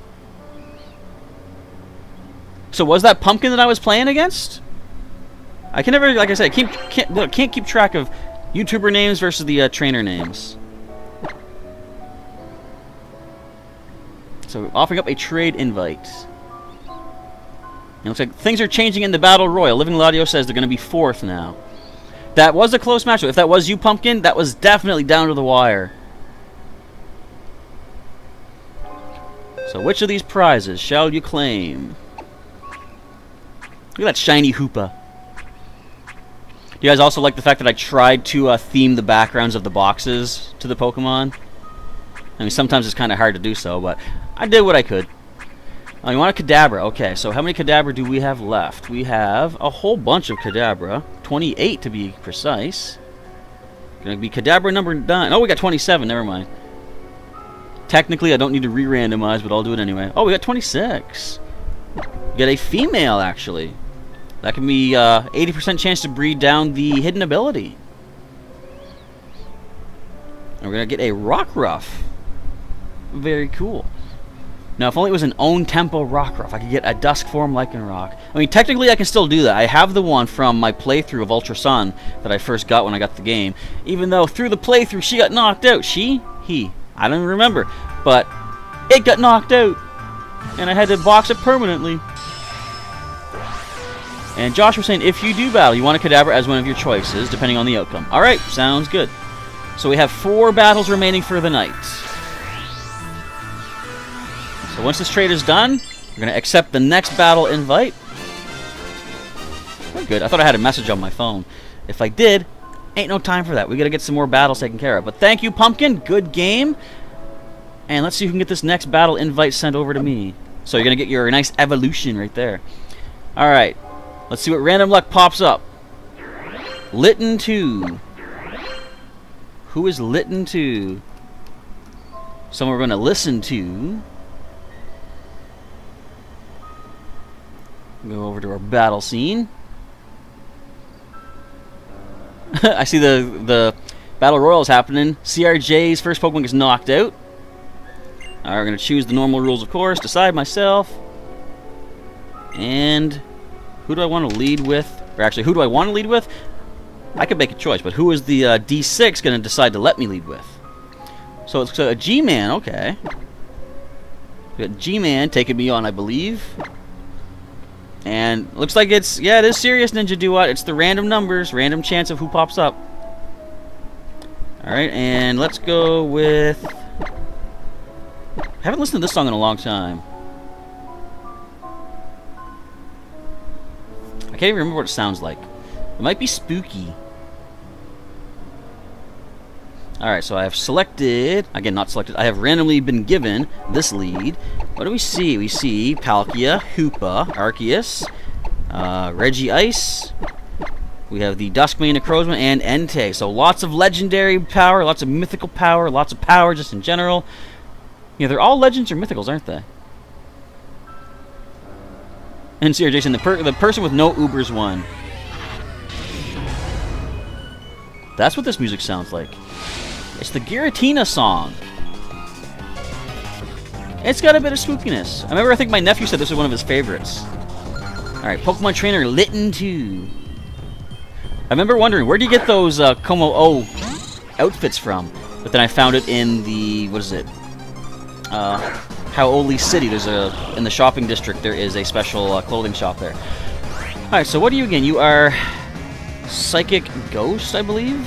So was that Pumpkin that I was playing against? I can never, like I said, can't keep track of YouTuber names versus the trainer names. So offering up a trade invite. It looks like things are changing in the Battle Royal. Living Laudio says they're going to be 4th now. That was a close match. If that was you, Pumpkin, that was definitely down to the wire. So which of these prizes shall you claim? Look at that shiny Hoopa. Do you guys also like the fact that I tried to theme the backgrounds of the boxes to the Pokemon? I mean, sometimes it's kind of hard to do so, but I did what I could. Oh, you want a Kadabra? Okay, so how many Kadabra do we have left? We have a whole bunch of Kadabra. 28 to be precise. Gonna be Kadabra number 9. Oh, we got 27. Never mind. Technically, I don't need to re-randomize, but I'll do it anyway. Oh, we got 26. We got a female, actually. That can be 80% chance to breed down the hidden ability. And we're gonna get a Rockruff. Very cool. Now, if only it was an own tempo Rockruff, I could get a Dusk form Lycanroc. I mean, technically, I can still do that. I have the one from my playthrough of Ultra Sun that I first got when I got the game. Even though through the playthrough, she got knocked out. He, I don't even remember. But it got knocked out. And I had to box it permanently. And Josh was saying, if you do battle, you want a Kadabra as one of your choices, depending on the outcome. Alright, sounds good. So we have 4 battles remaining for the night. So once this trade is done, we're going to accept the next battle invite. Oh, good. I thought I had a message on my phone. If I did, ain't no time for that. We got to get some more battles taken care of. But thank you, Pumpkin. Good game. And let's see if we can get this next battle invite sent over to me. So you're going to get your nice evolution right there. Alright. Let's see what random luck pops up. Litten 2. Who is Litten 2? Someone we're going to listen to. Go over to our battle scene. I see the battle royal is happening. CRJ's first Pokemon gets knocked out. Alright, we're going to choose the normal rules, of course. Decide myself. And who do I want to lead with? Or actually, who do I want to lead with? I could make a choice, but who is the D6 going to decide to let me lead with? So it's a G-Man, okay. We got G-Man taking me on, I believe. And looks like it's, yeah, it is serious, Ninja Duat. It's the random numbers, random chance of who pops up. Alright, and let's go with... I haven't listened to this song in a long time. I can't even remember what it sounds like. It might be spooky. Alright, so I have selected... Again, not selected. I have randomly been given this lead. What do we see? We see Palkia, Hoopa, Arceus, Regice. We have the Duskmane, Necrozma, and Entei. So lots of legendary power, lots of mythical power, lots of power just in general. Yeah, they're all legends or mythicals, aren't they? And see, Jason, the person with no Ubers won. That's what this music sounds like. It's the Giratina song. It's got a bit of spookiness. I remember, I think my nephew said this was one of his favorites. Alright, Pokemon Trainer Litten 2. I remember wondering, where do you get those Como O outfits from? But then I found it in the, what is it? Howdy City. There's in the shopping district, there is a special clothing shop there. Alright, so what are you again? You are Psychic Ghost, I believe?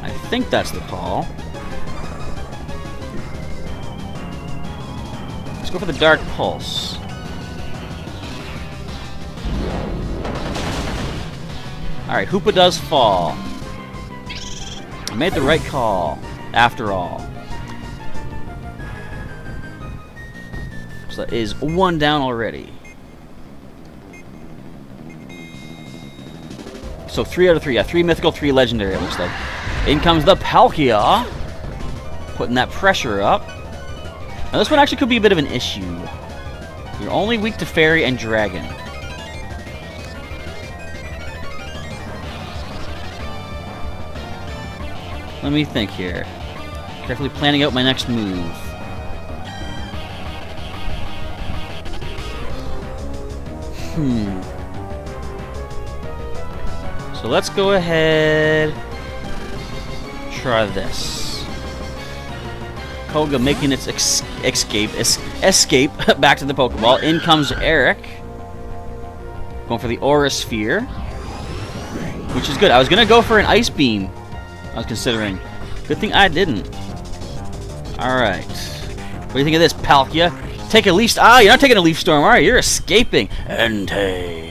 I think that's the call. Let's go for the Dark Pulse. Alright, Hoopa does fall. I made the right call, after all. So that is 1 down already. So 3 out of 3. Yeah, 3 mythical, 3 legendary, it looks like. In comes the Palkia. Putting that pressure up. Now this one actually could be a bit of an issue. You're only weak to Fairy and Dragon. Let me think here. Carefully planning out my next move. So let's go ahead. Try this. Koga making its escape back to the Pokeball. In comes Eric. Going for the Aura Sphere. Which is good. I was going to go for an Ice Beam. I was considering. Good thing I didn't. Alright. What do you think of this, Palkia? Take a Leaf... Ah, you're not taking a Leaf Storm. Alright, you're escaping. Entei.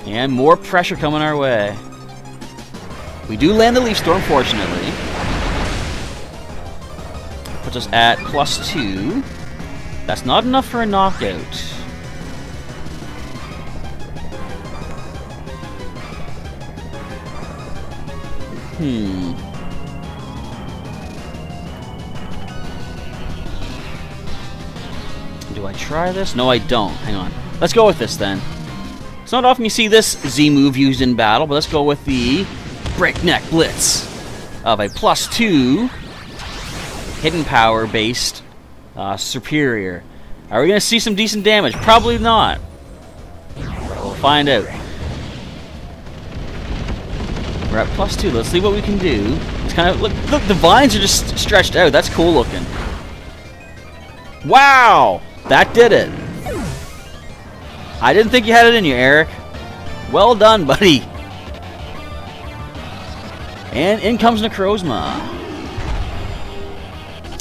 And more pressure coming our way. We do land the Leaf Storm, fortunately. Puts us at +2. That's not enough for a knockout. Do I try this? No, I don't. Hang on. Let's go with this, then. It's not often you see this Z move used in battle, but let's go with the Breakneck Blitz of a +2 hidden power based superior. Are we going to see some decent damage? Probably not. We'll find out. We're at +2. Let's see what we can do. It's kind of look. The vines are just stretched out. That's cool looking. Wow! That did it. I didn't think you had it in you, Eric. Well done, buddy. And in comes Necrozma.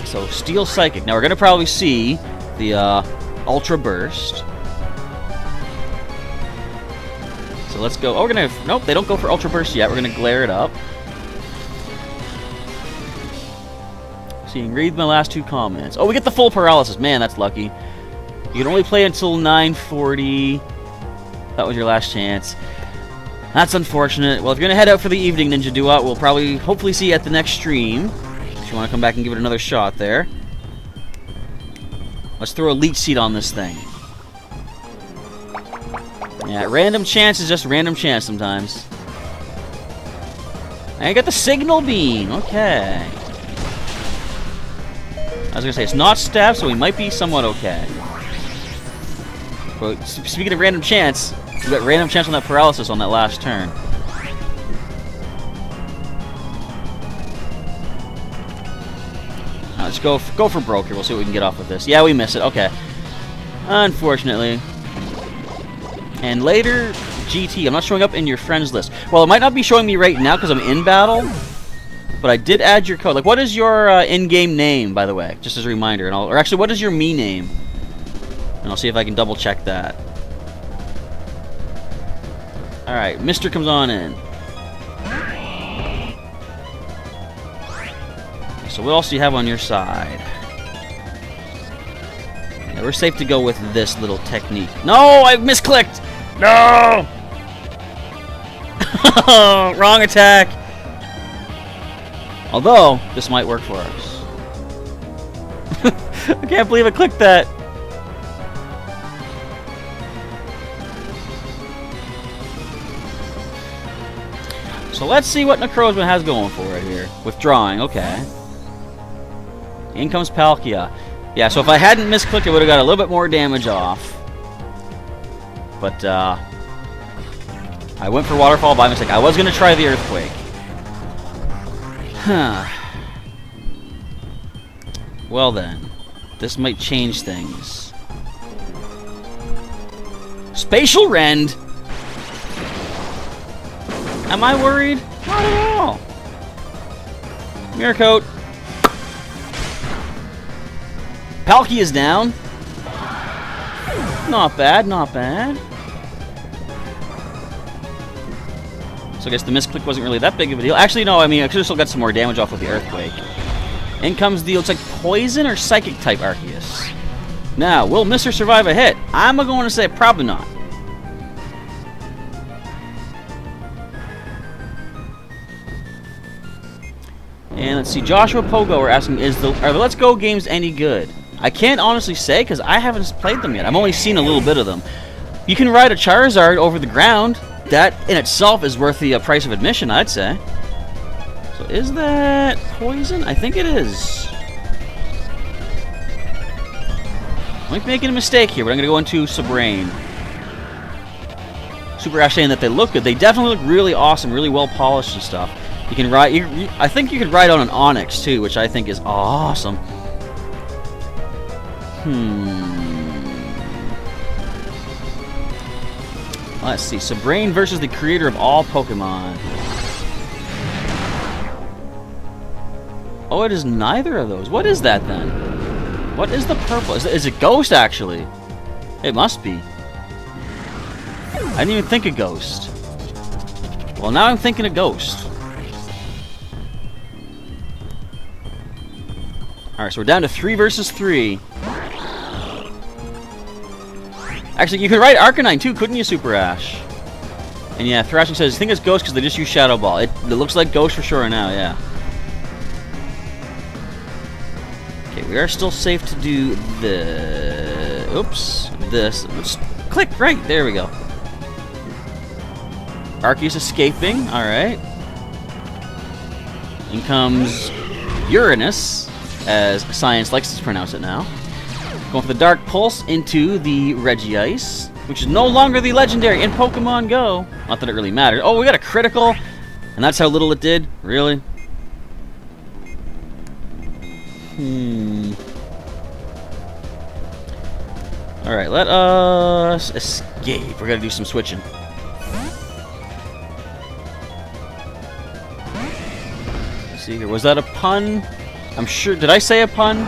So, Steel Psychic. Now, we're going to probably see the Ultra Burst. So, let's go. Oh, we're going to... Nope, they don't go for Ultra Burst yet. We're going to glare it up. Seeing, read my last 2 comments. Oh, we get the full paralysis. Man, that's lucky. You can only play until 9:40. That was your last chance. That's unfortunate. Well, if you're going to head out for the evening, Ninja Duat, we'll probably, hopefully see you at the next stream. If you want to come back and give it another shot there. Let's throw a Leech Seed on this thing. Yeah, random chance is just random chance sometimes. I got the Signal Beam. Okay. I was going to say, it's not stab, so we might be somewhat okay. But speaking of random chance, we got random chance on that paralysis on that last turn. Let's go for broke here. We'll see what we can get off with this. Yeah, we miss it. Okay. Unfortunately. And later, GT. I'm not showing up in your friends list. Well, it might not be showing me right now because I'm in battle. But I did add your code. Like, what is your in-game name, by the way? Just as a reminder. And or actually, what is your me name? And I'll see if I can double-check that. Alright, Mister comes on in. So what else do you have on your side? Yeah, we're safe to go with this little technique. No! I misclicked! No! Wrong attack! Although, this might work for us. I can't believe I clicked that. So let's see what Necrozma has going for it here. Withdrawing, okay. In comes Palkia. Yeah, so if I hadn't misclicked, it would have got a little bit more damage off. But, I went for Waterfall by mistake. I was going to try the Earthquake. Huh. Well then, this might change things. Spatial Rend! Am I worried? Not at all. Mirror Coat. Palkia is down. Not bad, not bad. So I guess the misclick wasn't really that big of a deal. Actually, no, I mean, I could have still got some more damage off with the Earthquake. In comes the, looks like Poison or Psychic type Arceus. Now, will Mr. survive a hit? I'm going to say probably not. And let's see, Joshua Pogo, we're asking, are the Let's Go games any good? I can't honestly say, because I haven't played them yet. I've only seen a little bit of them. You can ride a Charizard over the ground. That in itself is worth the price of admission, I'd say. So is that Poison? I think it is. I might be making a mistake here, but I'm going to go into Sabrain. Super Ash saying that they look good. They definitely look really awesome, really well polished and stuff. You can ride. I think you could ride on an Onix too, which I think is awesome. Let's see. Sabrain versus the creator of all Pokemon. Oh, it is neither of those. What is that then? What is the purple? Is it Ghost actually? It must be. I didn't even think of Ghost. Well, now I'm thinking of Ghost. Alright, so we're down to 3 versus 3. Actually, you could ride Arcanine too, couldn't you, Super Ash? And yeah, Thrashing says, I think it's Ghost because they just use Shadow Ball. It looks like Ghost for sure now, yeah. Okay, we are still safe to do the... Oops. This. Let's click, right, there we go. Arceus escaping, alright. In comes Uranus, as science likes to pronounce it now. Going for the Dark Pulse into the Regice, which is no longer the legendary in Pokemon Go. Not that it really matters. Oh, we got a critical, and that's how little it did? Really? Alright, let us escape. We're gonna do some switching. Let's see here. Was that a pun? I'm sure. Did I say a pun?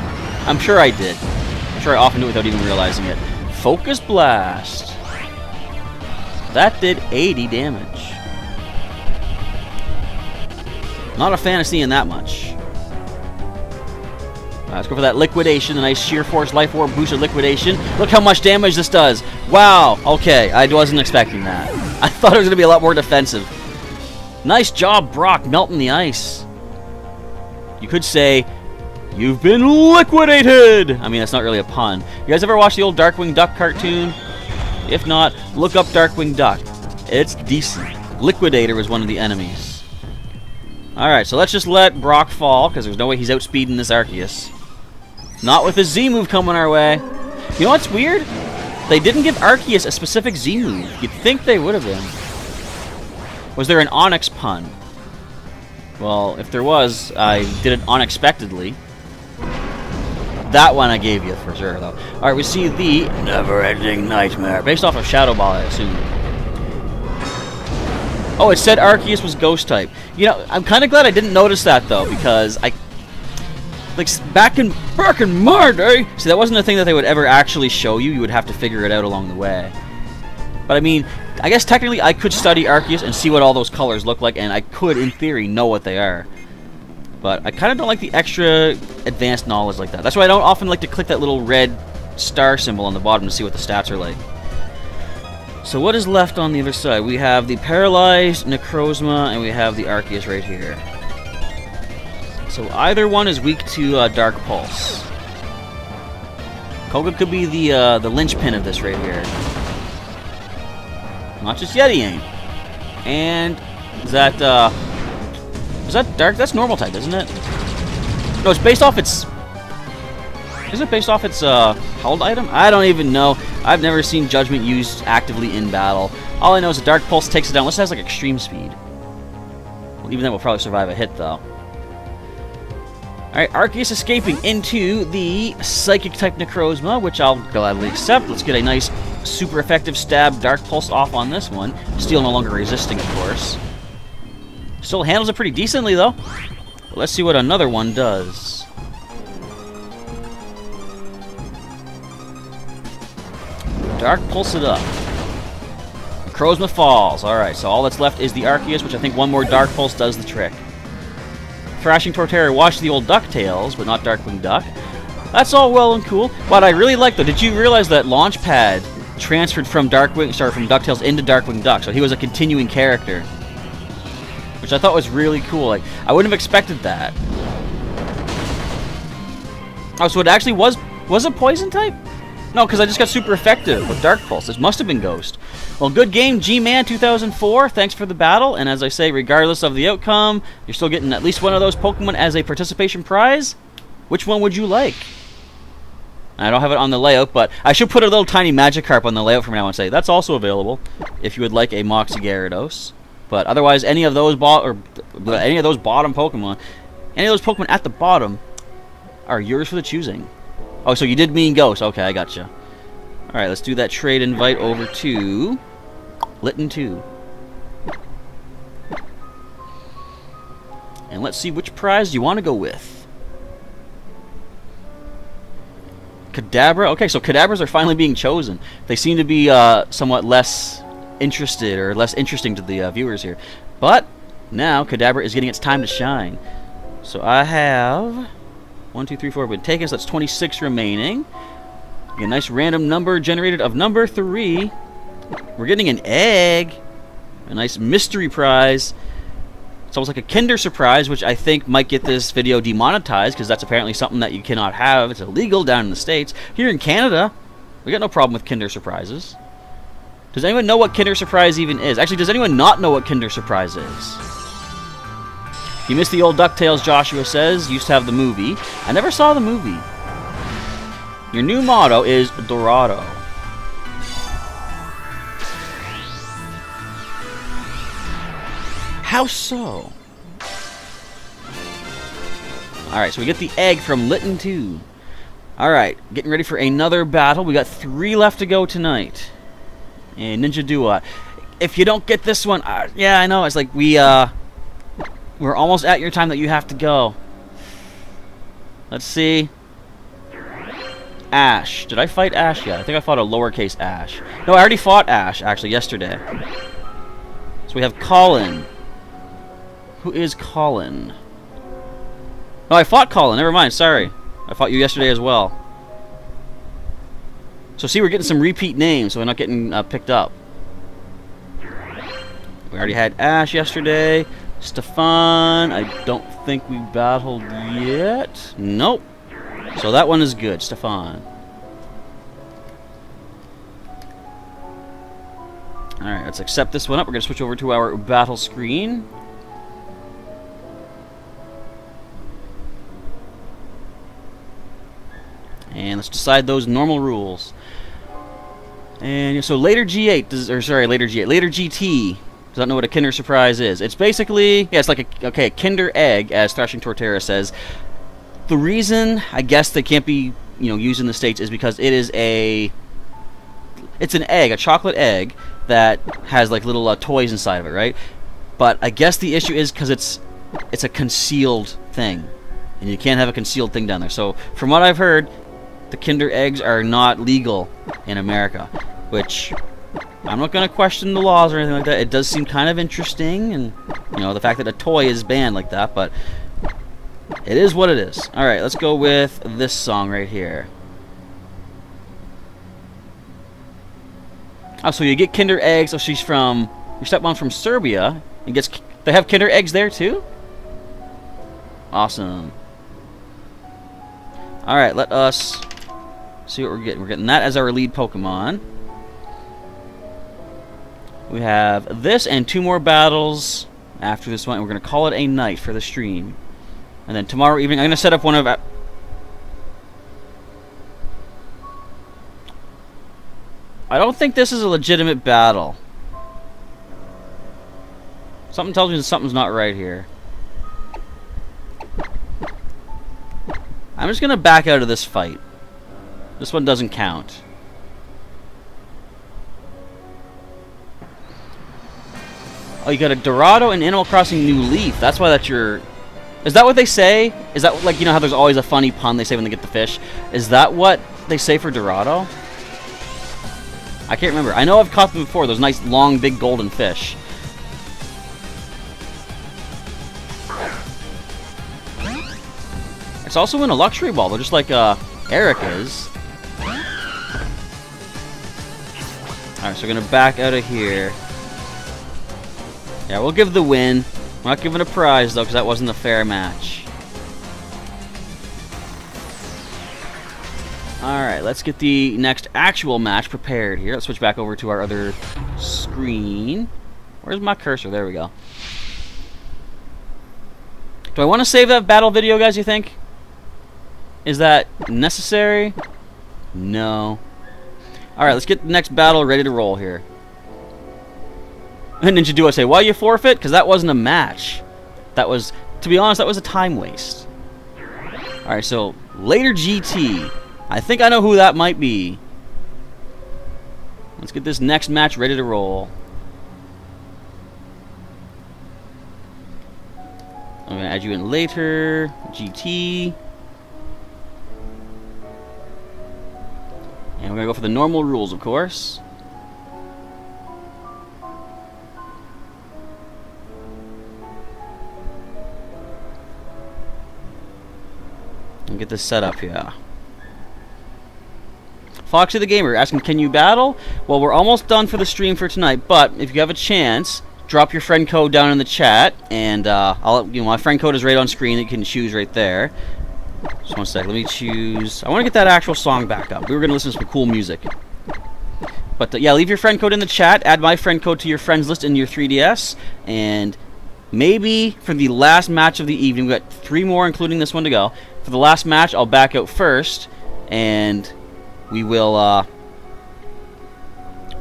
I'm sure I did. I'm sure I often do it without even realizing it. Focus Blast. That did 80 damage. Not a fan of seeing that much. Let's go for that liquidation, a nice sheer force life orb boosted liquidation. Look how much damage this does. Wow. Okay, I wasn't expecting that. I thought it was going to be a lot more defensive. Nice job, Brock, melting the ice. You could say, you've been liquidated. I mean, that's not really a pun. You guys ever watch the old Darkwing Duck cartoon? If not, look up Darkwing Duck. It's decent. Liquidator was one of the enemies. Alright, so let's just let Brock fall, because there's no way he's outspeeding this Arceus. Not with his Z move coming our way. You know what's weird? They didn't give Arceus a specific Z move. You'd think they would have been. Was there an Onyx pun? Well, if there was, I did it unexpectedly. That one I gave you for sure, though. Alright, we see the Never-Ending Nightmare. Based off of Shadow Ball, I assume. Oh, it said Arceus was Ghost type. You know, I'm kind of glad I didn't notice that, though, because like, back in my day, see, that wasn't a thing that they would ever actually show you. You would have to figure it out along the way. But, I mean, I guess technically I could study Arceus and see what all those colors look like, and I could, in theory, know what they are. But I kind of don't like the extra advanced knowledge like that. That's why I don't often like to click that little red star symbol on the bottom to see what the stats are like. So what is left on the other side? We have the Paralyzed, Necrozma, and we have the Arceus right here. So either one is weak to Dark Pulse. Koga could be the linchpin of this right here. Not just yet, he ain't. And is that Dark? That's normal type, isn't it? No, it's based off its... Isn't it based off its held item? I don't even know. I've never seen Judgment used actively in battle. All I know is a Dark Pulse takes it down. Unless it has like extreme speed. Well, even then, we'll probably survive a hit, though. Alright, Arceus escaping into the Psychic-type Necrozma, which I'll gladly accept. Let's get a nice, super effective stab Dark Pulse off on this one. Steel no longer resisting, of course. Still handles it pretty decently, though. But let's see what another one does. Dark Pulse it up. Necrozma falls. Alright, so all that's left is the Arceus, which I think one more Dark Pulse does the trick. Thrashing Torterra watched the old DuckTales, but not Darkwing Duck. That's all well and cool. What I really like, though, did you realize that Launchpad transferred from from DuckTales into Darkwing Duck, so he was a continuing character. Which I thought was really cool. Like, I wouldn't have expected that. Oh, so it actually was it Poison type? No, because I just got super effective with Dark Pulse. This must have been Ghost. Well, good game, G-Man 2004. Thanks for the battle. And as I say, regardless of the outcome, you're still getting at least one of those Pokemon as a participation prize. Which one would you like? I don't have it on the layout, but I should put a little tiny Magikarp on the layout from now on and say that's also available if you would like a Moxie Gyarados. But otherwise, any of those bottom Pokemon, any of those Pokemon at the bottom are yours for the choosing. Oh, so you did mean Ghost. Okay, I gotcha. Alright, let's do that trade invite over to Litten 2. And let's see which prize you want to go with. Kadabra? Okay, so Kadabras are finally being chosen. They seem to be somewhat less interested or less interesting to the viewers here. But now Kadabra is getting its time to shine. So I have 1, 2, 3, 4 been taken, so that's 26 remaining. Get a nice random number generated of number 3. We're getting an egg. A nice mystery prize. It's almost like a Kinder Surprise, which I think might get this video demonetized, because that's apparently something that you cannot have. It's illegal down in the States. Here in Canada, we got no problem with Kinder Surprises. Does anyone know what Kinder Surprise even is? Actually, does anyone not know what Kinder Surprise is? You missed the old DuckTales, Joshua says. Used to have the movie. I never saw the movie. Your new motto is Dorado. How so? Alright, so we get the egg from Litten 2. Alright, getting ready for another battle. We got 3 left to go tonight. And Ninja Dua. If you don't get this one, yeah, I know. It's like we're almost at your time that you have to go. Let's see. Ash. Did I fight Ash yet? I think I fought a lowercase Ash. No, I already fought Ash, actually, yesterday. So we have Colin. Who is Colin? No, I fought Colin. Never mind. Sorry. I fought you yesterday as well. So see, we're getting some repeat names, so we're not getting picked up. We already had Ash yesterday. Stefan, I don't think we battled yet. Nope. So that one is good, Stefan. Alright, let's accept this one up. We're going to switch over to our battle screen. And let's decide those normal rules. And so later G8, later GT does not know what a Kinder Surprise is. It's basically, yeah, it's like a Kinder Egg, as Thrashing Torterra says. The reason, I guess, they can't be, used in the States is because it's an egg, a chocolate egg, that has, like, little toys inside of it, right? But I guess the issue is because it's a concealed thing. And you can't have a concealed thing down there. So, from what I've heard, the Kinder Eggs are not legal in America. Which, I'm not going to question the laws or anything like that. It does seem kind of interesting, and, the fact that a toy is banned like that, but it is what it is. Alright, let's go with this song right here. Oh, so you get Kinder Eggs. So she's from, your stepmom's from Serbia, and they have Kinder Eggs there too? Awesome. Alright, let us see what we're getting. We're getting that as our lead Pokemon. We have this and 2 more battles after this one. And we're going to call it a night for the stream. And then tomorrow evening, I'm going to set up one of... I don't think this is a legitimate battle. Something tells me that something's not right here. I'm just going to back out of this fight. This one doesn't count. Oh, you got a Dorado and Animal Crossing New Leaf. That's why that's your... Is that what they say? Is that, like, how there's always a funny pun they say when they get the fish? Is that what they say for Dorado? I can't remember. I know I've caught them before. Those nice, long, big golden fish. It's also in a luxury ball. They're just like Eric is. Alright, so we're going to back out of here. Yeah, we'll give the win. We're not giving a prize, though, because that wasn't a fair match. Alright, let's get the next actual match prepared here. Let's switch back over to our other screen. Where's my cursor? There we go. Do I want to save that battle video, guys, you think? Is that necessary? No. Alright, let's get the next battle ready to roll here. And Ninja Dua say, why you forfeit? Because that wasn't a match. That was, to be honest, that was a time waste. Alright, so, later GT. I think I know who that might be. Let's get this next match ready to roll. I'm going to add you in later. GT. And we're going to go for the normal rules, of course. And get this set up here. Foxy the Gamer asking, can you battle? Well, we're almost done for the stream for tonight, but if you have a chance, drop your friend code down in the chat, and my friend code is right on screen. You can choose right there. Just one sec. Let me choose. I want to get that actual song back up. We were going to listen to some cool music. But yeah, leave your friend code in the chat. Add my friend code to your friends list in your 3DS, and maybe for the last match of the evening, we've got 3 more, including this one to go. For the last match, I'll back out first, and we will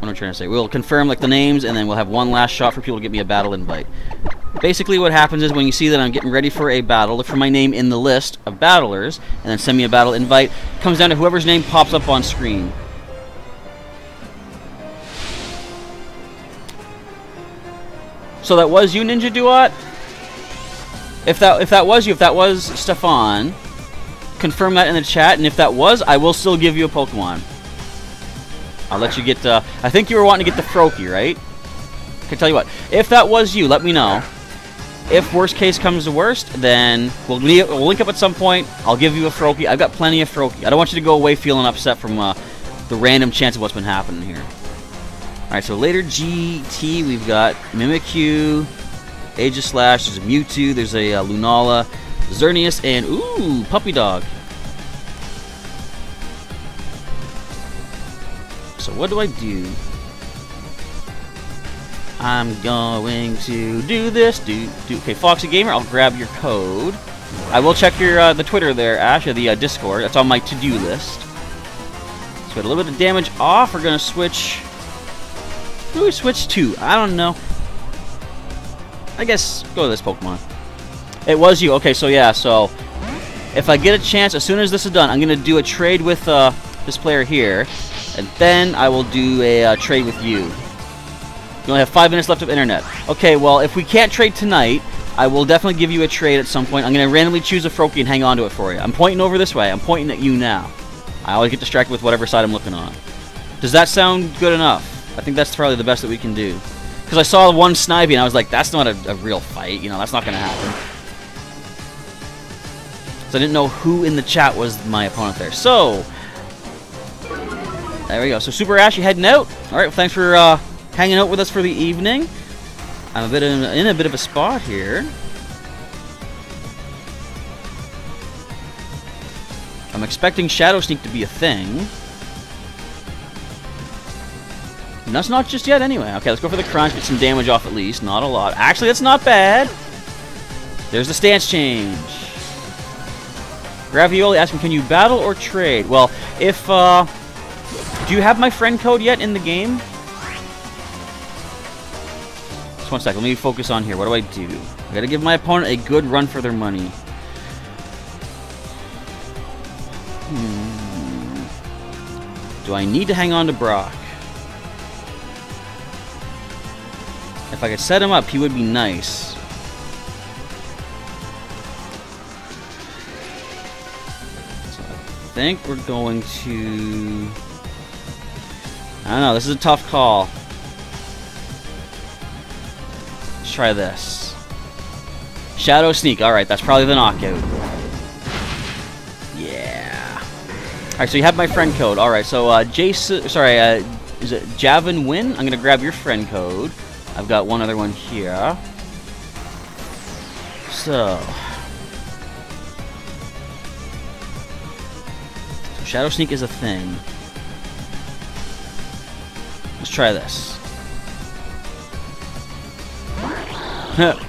What am I trying to say? We'll confirm like the names, and then we'll have one last shot for people to get me a battle invite. Basically what happens is when you see that I'm getting ready for a battle, look for my name in the list of battlers, and then send me a battle invite. It comes down to whoever's name pops up on screen. So that was you, Ninja Duat? If that was you, if that was Stefan, confirm that in the chat, and if that was, I will still give you a Pokemon. I'll let you get, I think you were wanting to get the Froakie, right? Okay, tell you what, if that was you, let me know. If worst case comes to worst, then we'll link up at some point. I'll give you a Froakie. I've got plenty of Froakie. I don't want you to go away feeling upset from the random chance of what's been happening here. Alright, so later GT, we've got Mimikyu, Aegislash, there's a Mewtwo, there's a Lunala, Xerneas, and ooh, Puppy Dog. So what do I do? I'm going to do this. Okay, Foxy Gamer, I'll grab your code. I will check your the Twitter there, Ash, or the Discord. That's on my to-do list. So got a little bit of damage off. We're gonna switch. Who do we switch to? I don't know. I guess go to this Pokemon. It was you. Okay, so yeah. So if I get a chance, as soon as this is done, I'm gonna do a trade with this player here. And then I will do a trade with you. You only have 5 minutes left of internet. Okay, well, if we can't trade tonight, I will definitely give you a trade at some point. I'm going to randomly choose a Froakie and hang on to it for you. I'm pointing over this way. I'm pointing at you now. I always get distracted with whatever side I'm looking on. Does that sound good enough? I think that's probably the best that we can do. Because I saw one Snivy and I was like, that's not a real fight. You know, that's not going to happen. So I didn't know who in the chat was my opponent there. So... there we go. So Super Ash, you heading out? All right. Well, thanks for hanging out with us for the evening. I'm in a bit of a spot here. I'm expecting Shadow Sneak to be a thing. And that's not just yet, anyway. Okay, let's go for the crunch. Get some damage off at least. Not a lot. Actually, that's not bad. There's the stance change. Gravioli asking, can you battle or trade? Well, if do you have my friend code yet in the game? Just 1 second. Let me focus on here. What do I do? I gotta give my opponent a good run for their money. Do I need to hang on to Brock? If I could set him up, he would be nice. So I think we're going to... I don't know, this is a tough call. Let's try this. Shadow Sneak, alright, that's probably the knockout. Yeah. Alright, so you have my friend code. Alright, so Jason, sorry, is it Javin Win? I'm gonna grab your friend code. I've got one other one here. So Shadow Sneak is a thing. Let's try this.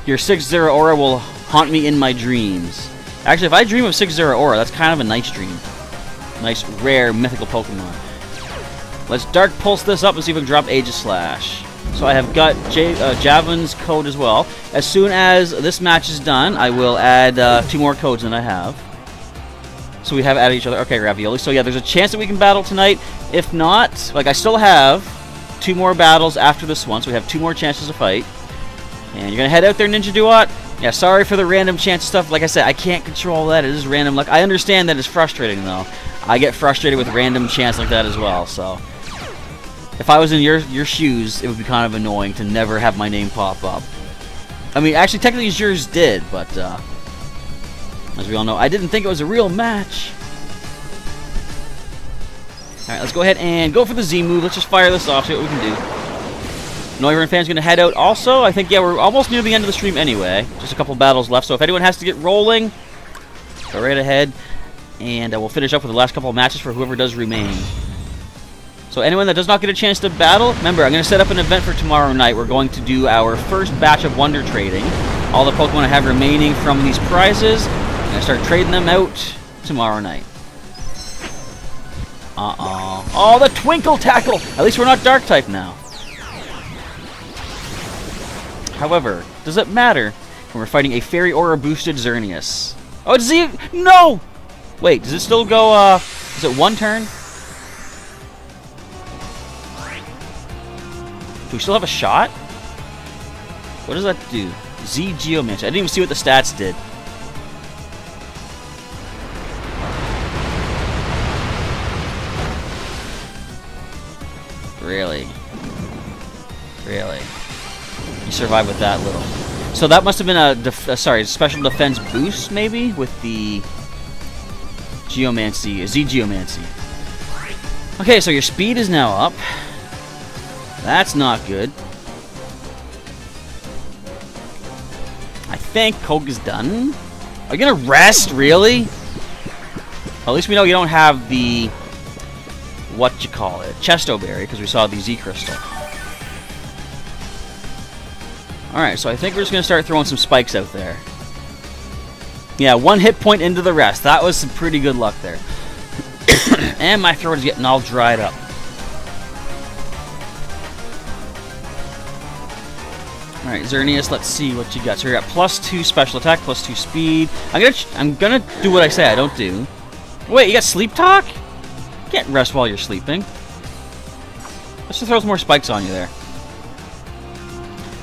Your 6-0 aura will haunt me in my dreams. Actually, if I dream of 6-0 aura, that's kind of a nice dream. Nice, rare, mythical Pokemon. Let's Dark Pulse this up and see if we can drop Aegislash. So I have got Javin's code as well. As soon as this match is done, I will add 2 more codes than I have. So we have added each other. Okay, Ravioli. So yeah, there's a chance that we can battle tonight. If not, like I still have 2 more battles after this one, so we have 2 more chances to fight. And you're gonna head out there, Ninja Duat? Yeah, sorry for the random chance stuff. Like I said, I can't control that. It is random luck. I understand that it's frustrating, though. I get frustrated with random chance like that as well, so... if I was in your shoes, it would be kind of annoying to never have my name pop up. I mean, actually, technically yours did, but, as we all know, I didn't think it was a real match. Alright, let's go ahead and go for the Z move. Let's just fire this off, see what we can do. Noivern fan's going to head out also. I think, yeah, we're almost near the end of the stream anyway. Just a couple battles left, so if anyone has to get rolling, go right ahead. And we'll finish up with the last couple of matches for whoever does remain. So anyone that does not get a chance to battle, remember, I'm going to set up an event for tomorrow night. We're going to do our first batch of Wonder Trading. All the Pokemon I have remaining from these prizes, I'm going to start trading them out tomorrow night. Uh-oh. Oh, the Twinkle Tackle! At least we're not Dark type now. However, does it matter when we're fighting a Fairy Aura boosted Xerneas? Oh, it's Z... No! Wait, does it still go, is it one turn? Do we still have a shot? What does that do? Z Geomancy. I didn't even see what the stats did. Really? Really? You survived with that little. So that must have been a special defense boost, maybe, with the Geomancy, Z Geomancy. Okay, so your speed is now up. That's not good. I think Coke is done. Are you gonna rest, really? Well, at least we know you don't have the Chesto Berry, because we saw the Z Crystal. Alright, so I think we're just gonna start throwing some spikes out there. Yeah, 1 hit point into the rest. That was some pretty good luck there. And my throat is getting all dried up. Alright, Xerneas, let's see what you got. So you're at +2 special attack, +2 speed. I'm gonna do what I say I don't do. Wait, you got sleep talk? You can't rest while you're sleeping. Let's just throw some more spikes on you there.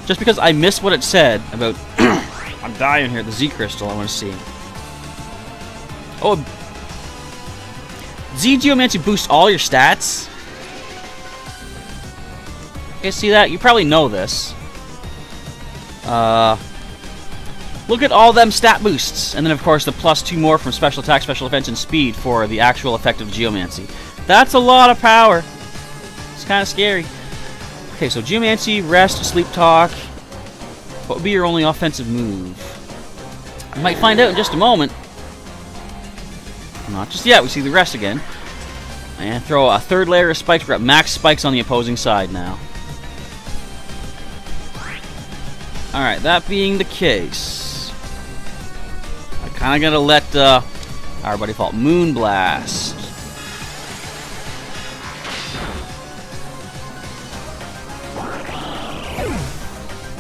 Just because I missed what it said about I'm dying here, the Z Crystal, I want to see. Oh, Z Geomancy boosts all your stats? You guys see that? You probably know this. Look at all them stat boosts. And then, of course, the +2 more from special attack, special defense, and speed for the actual effective Geomancy. That's a lot of power. It's kind of scary. Okay, so Geomancy, Rest, Sleep Talk. What would be your only offensive move? We might find out in just a moment. Not just yet. We see the Rest again. And throw a 3rd layer of spikes. We're at max spikes on the opposing side now. Alright, that being the case, I kind of gotta let our buddy fall. Moonblast.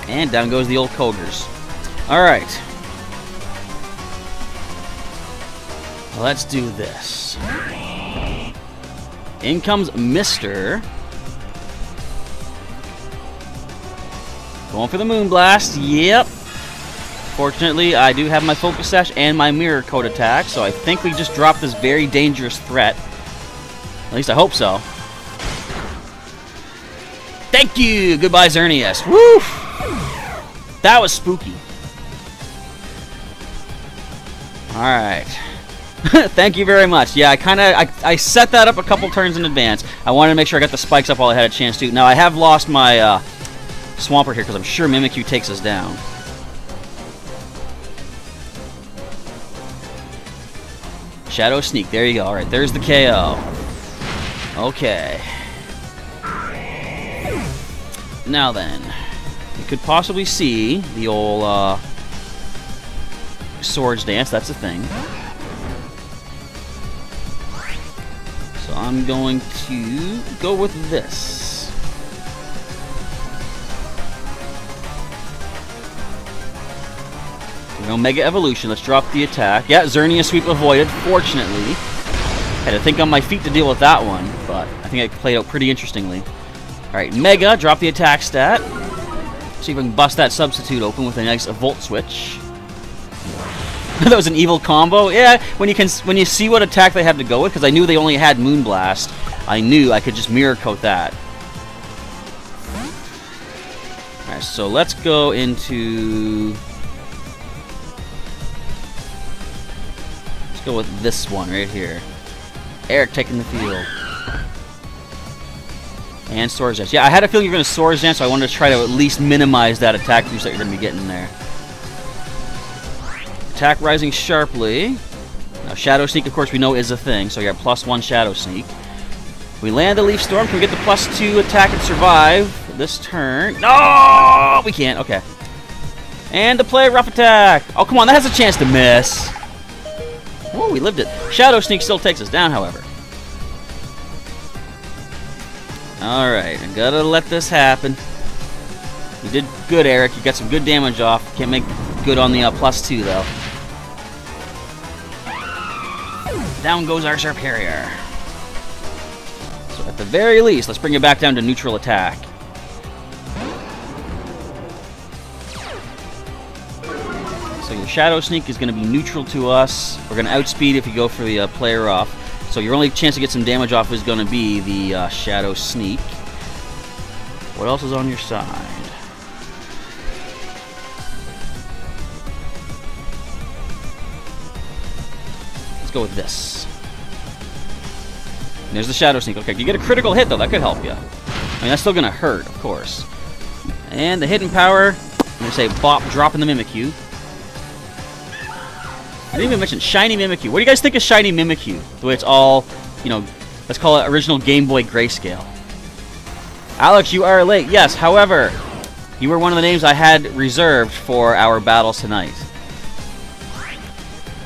And down goes the old Kogers. Alright. Let's do this. In comes Mr. Going for the Moonblast. Yep. Fortunately, I do have my Focus Sash and my Mirror Coat attack, so I think we just dropped this very dangerous threat. At least I hope so. Thank you! Goodbye, Xerneas. Woo! That was spooky. Alright. Thank you very much. Yeah, I set that up a couple turns in advance. I wanted to make sure I got the spikes up while I had a chance to. Now, I have lost my Swampert here because I'm sure Mimikyu takes us down. Shadow Sneak. There you go. Alright, there's the KO. Okay. Now then, you could possibly see the old Swords Dance. That's a thing. So I'm going to go with this. Mega Evolution. Let's drop the attack. Yeah, Xerneas sweep avoided, fortunately. Had to think on my feet to deal with that one, but I think it played out pretty interestingly. Alright, Mega, drop the attack stat. See if we can bust that substitute open with a nice Volt Switch. That was an evil combo. Yeah, when you see what attack they have to go with, because I knew they only had Moonblast, I knew I could just Mirror Coat that. Alright, so let's go into... Let's go with this one right here. Eric taking the field. And Swords Dance. Yeah, I had a feeling you were going to Swords Dance, so I wanted to try to at least minimize that attack boost that you're going to be getting there. Attack rising sharply. Now, Shadow Sneak, of course, we know is a thing, so you got +1 Shadow Sneak. We land the Leaf Storm. Can we get the +2 attack and survive this turn? No! We can't. Okay. And to play Rough Attack. Oh, come on. That has a chance to miss. Whoa, we lived it. Shadow Sneak still takes us down, however. Alright, I gotta let this happen. You did good, Eric. You got some good damage off. Can't make good on the +2, though. Down goes our Serperior. So at the very least, let's bring it back down to neutral attack. So your Shadow Sneak is going to be neutral to us. We're going to outspeed if you go for the player off. So your only chance to get some damage off is going to be the Shadow Sneak. What else is on your side? Let's go with this. And there's the Shadow Sneak. Okay, you get a critical hit, though. That could help you. I mean, that's still going to hurt, of course. And the hidden power, I'm going to say bop, dropping the Mimikyu. I didn't even mention Shiny Mimikyu. What do you guys think of Shiny Mimikyu? The way it's all, you know, let's call it original Game Boy grayscale. Alex, you are late. Yes, however, you were one of the names I had reserved for our battles tonight.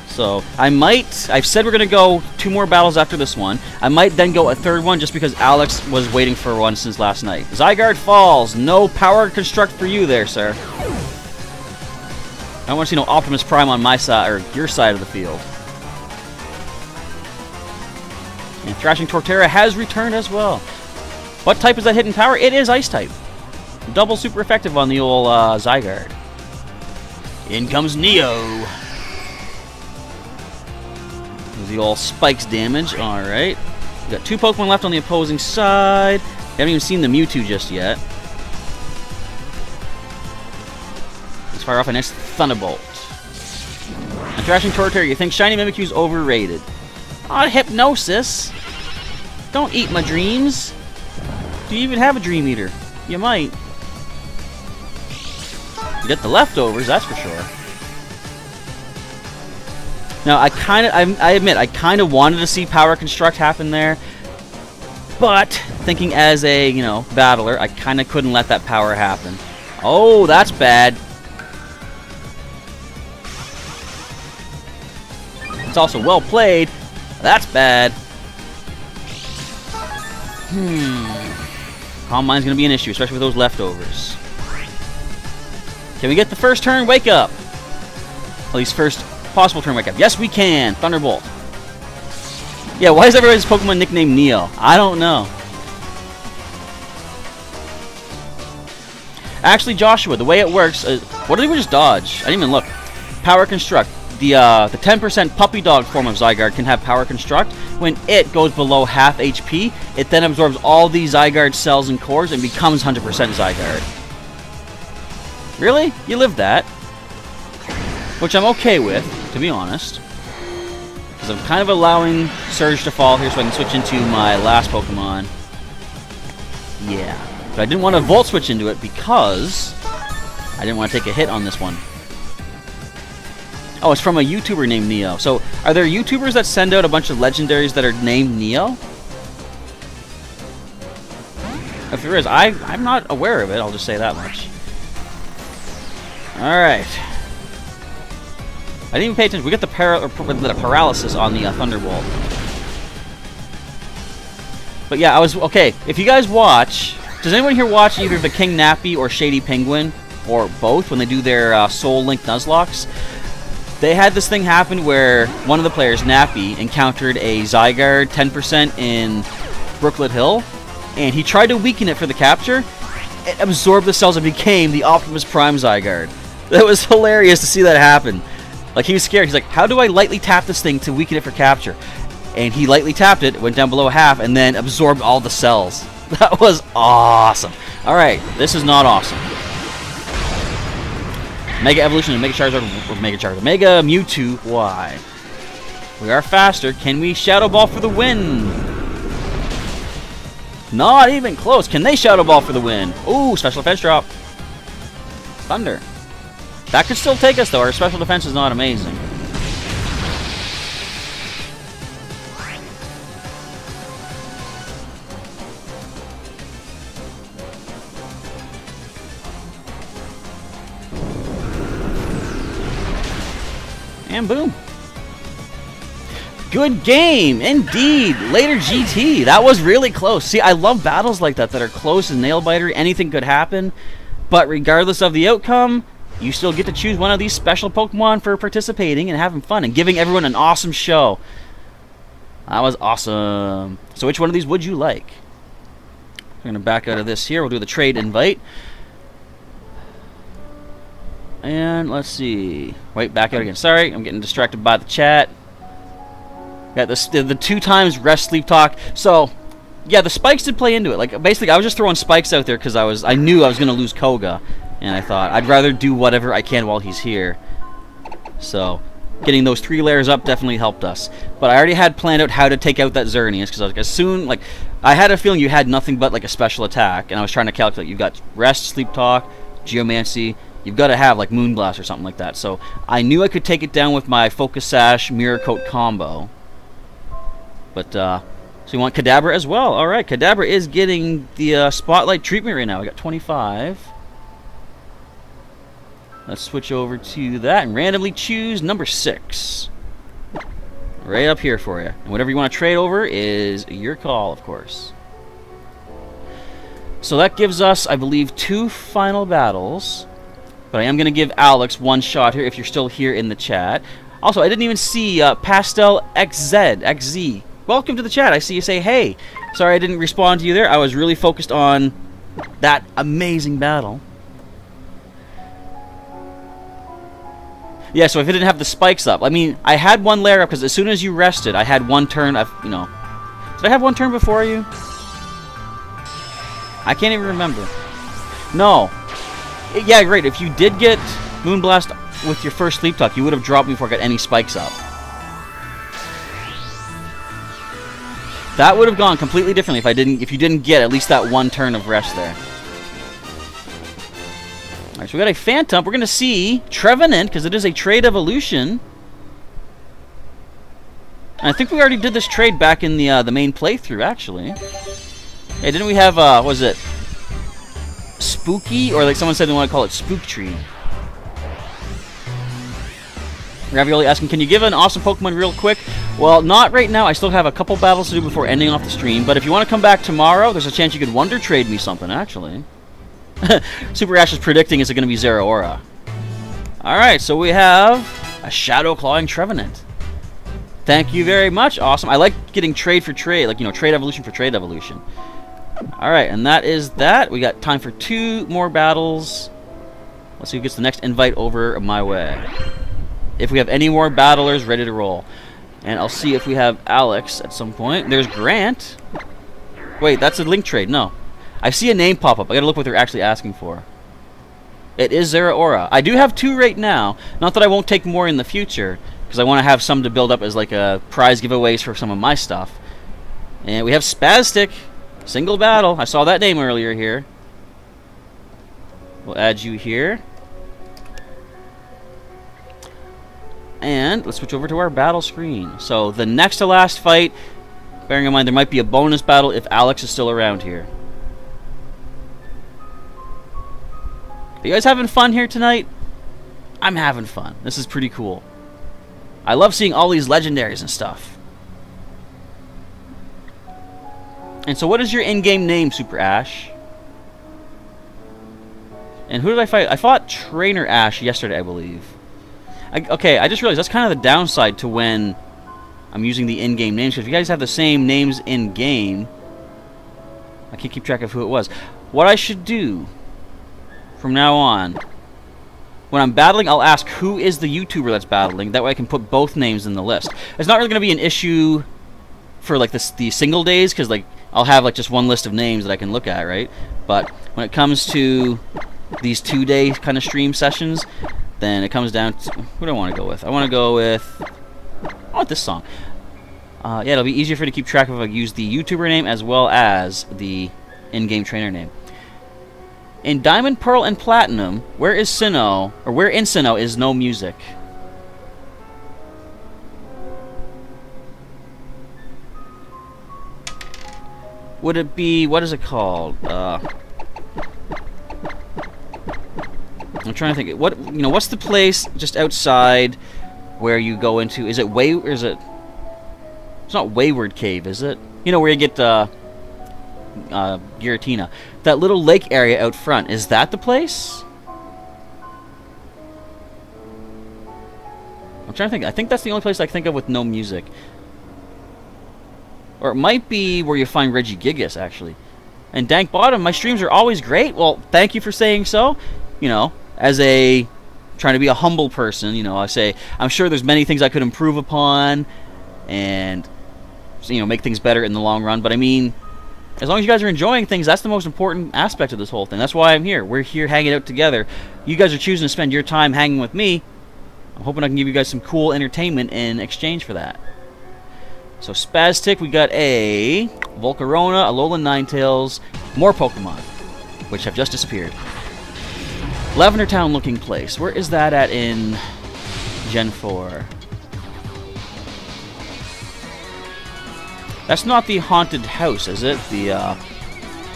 So, I've said we're going to go 2 more battles after this one. I might then go a 3rd one just because Alex was waiting for one since last night. Zygarde falls. No power construct for you there, sir. I don't want to see no Optimus Prime on my side, or your side of the field. And Thrashing Torterra has returned as well. What type is that hidden power? It is Ice type. Double super effective on the old Zygarde. In comes Neo. The old spikes damage. Alright. We got 2 Pokemon left on the opposing side. Haven't even seen the Mewtwo just yet. Let's fire off a nice Thunderbolt. And Thrashing Torterra, you think Shiny Mimikyu's overrated? Ah, Hypnosis! Don't eat my dreams! Do you even have a Dream Eater? You might. You get the leftovers, that's for sure. Now, I admit, I kind of wanted to see Power Construct happen there, but thinking as a, you know, battler, I kind of couldn't let that power happen. Oh, that's bad. It's also well played. That's bad. Calm Mind's going to be an issue, especially with those leftovers. Can we get the first turn? Wake up! At least first possible turn wake up. Yes, we can! Thunderbolt. Yeah, why is everybody's Pokemon nicknamed Neo? I don't know. Actually, Joshua, the way it works... what did we just dodge? I didn't even look. Power Construct. The 10% puppy dog form of Zygarde can have Power Construct. When it goes below half HP, it then absorbs all the Zygarde cells and cores and becomes 100% Zygarde. Really? You lived that. Which I'm okay with, to be honest. Because I'm kind of allowing Surge to fall here so I can switch into my last Pokemon. Yeah. But I didn't want to Volt Switch into it because I didn't want to take a hit on this one. Oh, it's from a YouTuber named Neo. So, are there YouTubers that send out a bunch of legendaries that are named Neo? If there is, I'm not aware of it, I'll just say that much. Alright. I didn't even pay attention. We got the paralysis on the Thunderbolt. But yeah, okay, if you guys watch... Does anyone here watch either the King Nappy or Shady Penguin? Or both, when they do their Soul Link Nuzlocks? They had this thing happen where one of the players, Nappy, encountered a Zygarde 10% in Brooklet Hill, and he tried to weaken it for the capture. It absorbed the cells and became the Optimus Prime Zygarde. That was hilarious to see that happen. Like, he was scared. He's like, how do I lightly tap this thing to weaken it for capture? And he lightly tapped it, went down below half, and then absorbed all the cells. That was awesome. Alright, this is not awesome. Mega Evolution and Mega Charizard, or Mega Charizard, Mega Mewtwo, why? We are faster. Can we Shadow Ball for the win? Not even close. Can they Shadow Ball for the win? Ooh, Special Defense drop. Thunder. That could still take us, though. Our Special Defense is not amazing. And boom. Good game, indeed. Later GT. That was really close. See, I love battles like that are close and nail-biter. Anything could happen. But regardless of the outcome, you still get to choose one of these special Pokemon for participating and having fun and giving everyone an awesome show. That was awesome. So which one of these would you like? We're going to back out of this here. We'll do the trade invite. And let's see. Wait, back out again. Sorry, I'm getting distracted by the chat. Got the 2 times rest, sleep, talk. So, yeah, the spikes did play into it. Like, basically, I was just throwing spikes out there because I knew I was going to lose Koga. And I thought, I'd rather do whatever I can while he's here. So, getting those 3 layers up definitely helped us. But I already had planned out how to take out that Xerneas, because I was like, I had a feeling you had nothing but, like, a special attack. And I was trying to calculate, you've got rest, sleep, talk, geomancy. You've got to have, like, Moonblast or something like that. So, I knew I could take it down with my Focus Sash, Mirror Coat combo. But, so you want Kadabra as well. Alright, Kadabra is getting the Spotlight treatment right now. I got 25. Let's switch over to that and randomly choose number 6. Right up here for you. And whatever you want to trade over is your call, of course. So that gives us, I believe, 2 final battles. But I am going to give Alex 1 shot here if you're still here in the chat. Also, I didn't even see Pastel XZ. Welcome to the chat. I see you say, hey. Sorry I didn't respond to you there. I was really focused on that amazing battle. Yeah, so if it didn't have the spikes up. I mean, I had 1 layer up because as soon as you rested, I had 1 turn. Did I have 1 turn before you? I can't even remember. No. Yeah, great. If you did get Moonblast with your first Sleep Talk, you would have dropped me before I got any spikes up. That would have gone completely differently if you didn't get at least that 1 turn of rest there. Alright, so we got a Phantom. We're going to see Trevenant, because it is a trade evolution. And I think we already did this trade back in the main playthrough, actually. Hey, didn't we have, was it Spooky? Or like someone said they want to call it Spook Tree. Ravioli asking, can you give an awesome Pokemon real quick? Well, not right now. I still have a couple battles to do before ending off the stream. But if you want to come back tomorrow, there's a chance you could Wonder Trade me something, actually. Super Ash is predicting, is it going to be Zeraora? Alright, so we have a Shadow Clawing Trevenant. Thank you very much. Awesome. I like getting trade for trade. Like, trade evolution for trade evolution. Alright, and that is that. We got time for 2 more battles. Let's see who gets the next invite over my way. If we have any more battlers ready to roll. And I'll see if we have Alex at some point. There's Grant. Wait, that's a link trade. No. I see a name pop up. I gotta look what they're actually asking for. It is Zeraora. I do have 2 right now. Not that I won't take more in the future, because I want to have some to build up as like a prize giveaways for some of my stuff. And we have Spastic. Single battle. I saw that name earlier here. We'll add you here. And let's switch over to our battle screen. So the next to last fight, bearing in mind there might be a bonus battle if Alex is still around here. Are you guys having fun here tonight? I'm having fun. This is pretty cool. I love seeing all these legendaries and stuff. And so what is your in-game name, Super Ash? And who did I fight? I fought Trainer Ash yesterday, I believe. Okay, I just realized that's kind of the downside to when I'm using the in-game names. Because if you guys have the same names in-game, I can't keep track of who it was. What I should do from now on, when I'm battling, I'll ask who is the YouTuber that's battling. That way I can put both names in the list. It's not really going to be an issue for like the single days, because like I'll have like just one list of names that I can look at, right? But when it comes to these 2-day kind of stream sessions, then it comes down to, who do I want to go with? I want to go with, I want this song. Yeah, it'll be easier for you to keep track of if I use the YouTuber name as well as the in-game trainer name. In Diamond, Pearl, and Platinum, where in Sinnoh is no music? Would it be, what is it called? I'm trying to think. What's the place just outside where you go into? Is it Way, or is it? It's not Wayward Cave, is it? You know, where you get Giratina. That little lake area out front, is that the place? I'm trying to think. I think that's the only place I can think of with no music. Or it might be where you find Regigigas, actually. And Dank Bottom, my streams are always great. Well, thank you for saying so. You know, as a... trying to be a humble person, you know, I say, I'm sure there's many things I could improve upon and, you know, make things better in the long run. But I mean, as long as you guys are enjoying things, that's the most important aspect of this whole thing. That's why I'm here. We're here hanging out together. You guys are choosing to spend your time hanging with me. I'm hoping I can give you guys some cool entertainment in exchange for that. So Spaztic, we got a Volcarona, Alola Ninetales, more Pokemon, which have just disappeared. Lavender Town looking place. Where is that at in Gen 4? That's not the haunted house, is it? The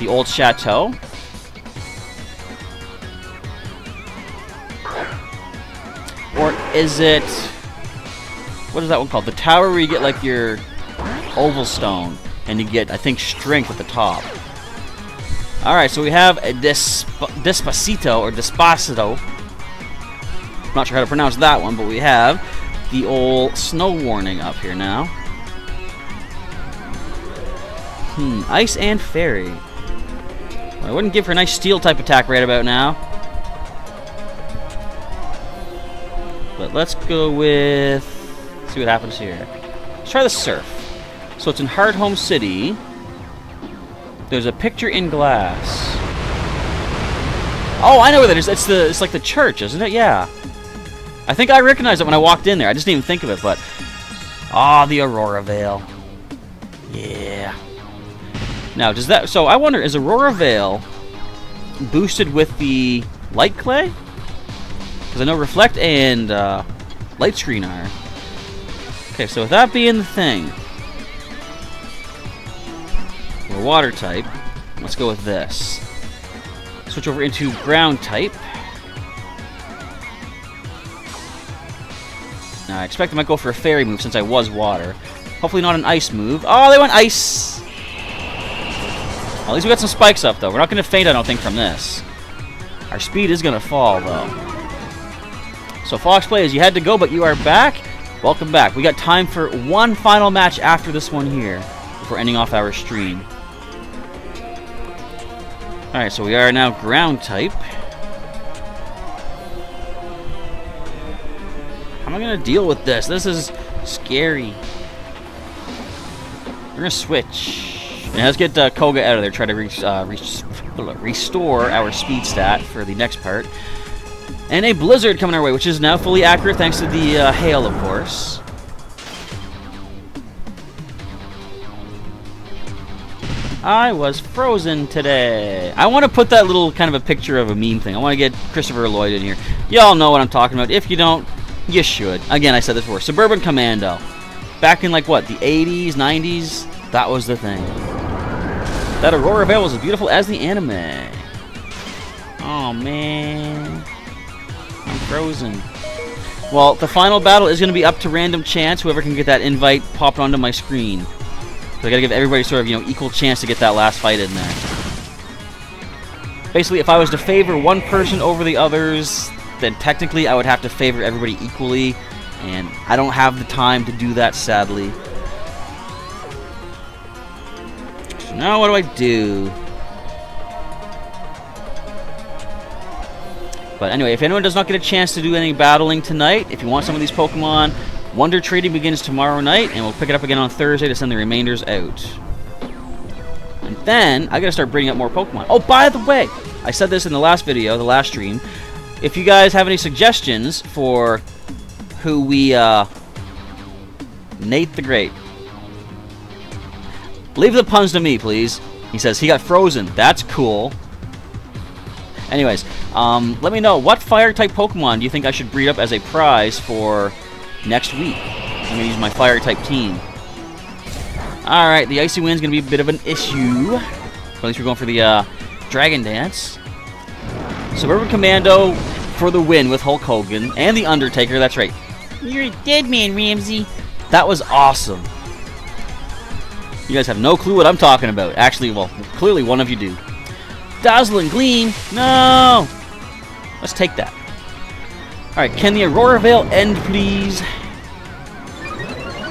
old chateau? Or is it... what is that one called? The tower where you get like your oval stone and you get, I think, strength at the top. Alright, so we have a Despacito, or Despacito. I'm not sure how to pronounce that one, but we have the old snow warning up here now. Ice and Fairy. Well, I wouldn't give her a nice steel type attack right about now. But let's go with... let's see what happens here. Let's try the Surf. So it's in Hardhome City. There's a picture in glass. Oh, I know where that is. It's like the church, isn't it? Yeah. I think I recognized it when I walked in there. I just didn't even think of it, but... ah, the Aurora Veil. Yeah. Now, does that... so I wonder, is Aurora Veil boosted with the Light Clay? Because I know Reflect and Light Screen are. Okay, so with that being the thing... we're Water type. Let's go with this. Switch over into Ground type. Now, I expect I might go for a Fairy move since I was Water. Hopefully not an Ice move. Oh, they went Ice! Well, at least we got some spikes up, though. We're not going to faint, I don't think, from this. Our speed is going to fall, though. So, Fox Plays, you had to go, but you are back. Welcome back. We got time for one final match after this one here before ending off our stream. Alright, so we are now Ground type. How am I going to deal with this? This is scary. We're going to switch. And let's get Koga out of there. Try to restore our speed stat for the next part. And a Blizzard coming our way, which is now fully accurate thanks to the hail, of course. I was frozen today. I want to put that little kind of a picture of a meme thing. I want to get Christopher Lloyd in here. Y'all know what I'm talking about. If you don't, you should. Again, I said this before. Suburban Commando. Back in, like, what, the 80s, 90s? That was the thing. That Aurora Veil was as beautiful as the anime. Oh, man. I'm frozen. Well, the final battle is going to be up to random chance. Whoever can get that invite popped onto my screen. So I got to give everybody sort of, you know, equal chance to get that last fight in there. Basically, if I was to favor one person over the others, then technically I would have to favor everybody equally. And I don't have the time to do that, sadly. So now what do? But anyway, if anyone does not get a chance to do any battling tonight, if you want some of these Pokemon, Wonder Trading begins tomorrow night, and we'll pick it up again on Thursday to send the remainders out. And then, I gotta start breeding up more Pokemon. Oh, by the way, I said this in the last video, the last stream. If you guys have any suggestions for who we, Nate the Great. Leave the puns to me, please. He says he got frozen. That's cool. Anyways, let me know, what Fire-type Pokemon do you think I should breed up as a prize for next week? I'm going to use my Fire-type team. Alright, the Icy Wind's going to be a bit of an issue. Or at least we're going for the Dragon Dance. Suburban Commando for the win with Hulk Hogan. And the Undertaker, that's right. You're a dead man, Ramsey. That was awesome. You guys have no clue what I'm talking about. Actually, well, clearly one of you do. Dazzling Gleam! No! Let's take that. Alright, can the Aurora Veil end, please?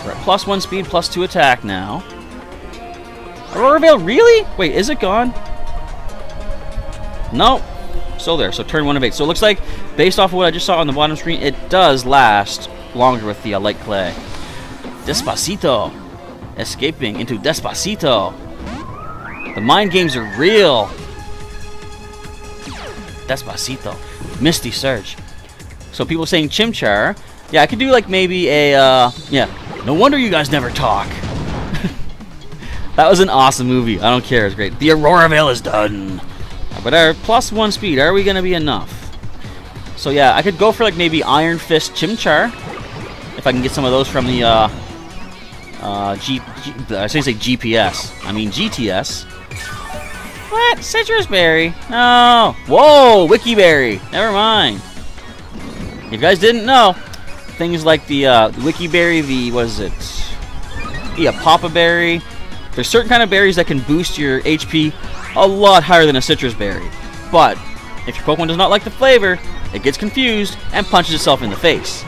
We're at +1 speed, +2 attack now. Aurora Veil, really? Wait, is it gone? No. Still there, so turn 1 of 8. So it looks like, based off of what I just saw on the bottom screen, it does last longer with the light clay. Despacito. Escaping into Despacito. The mind games are real. Despacito. Misty Surge. So people saying Chimchar. Yeah, I could do like maybe a, yeah. No wonder you guys never talk. That was an awesome movie. I don't care. It's great. The Aurora Veil is done. But our +1 speed, are we going to be enough? So yeah, I could go for like maybe Iron Fist Chimchar. If I can get some of those from the, I say GPS. I mean GTS. What? Citrus Berry? No. Whoa, Wiki Berry. Never mind. If you guys didn't know, things like the Wiki Berry, the, what is it? Yeah, Papa Berry. There's certain kind of berries that can boost your HP a lot higher than a citrus berry. But if your Pokemon does not like the flavor, it gets confused and punches itself in the face.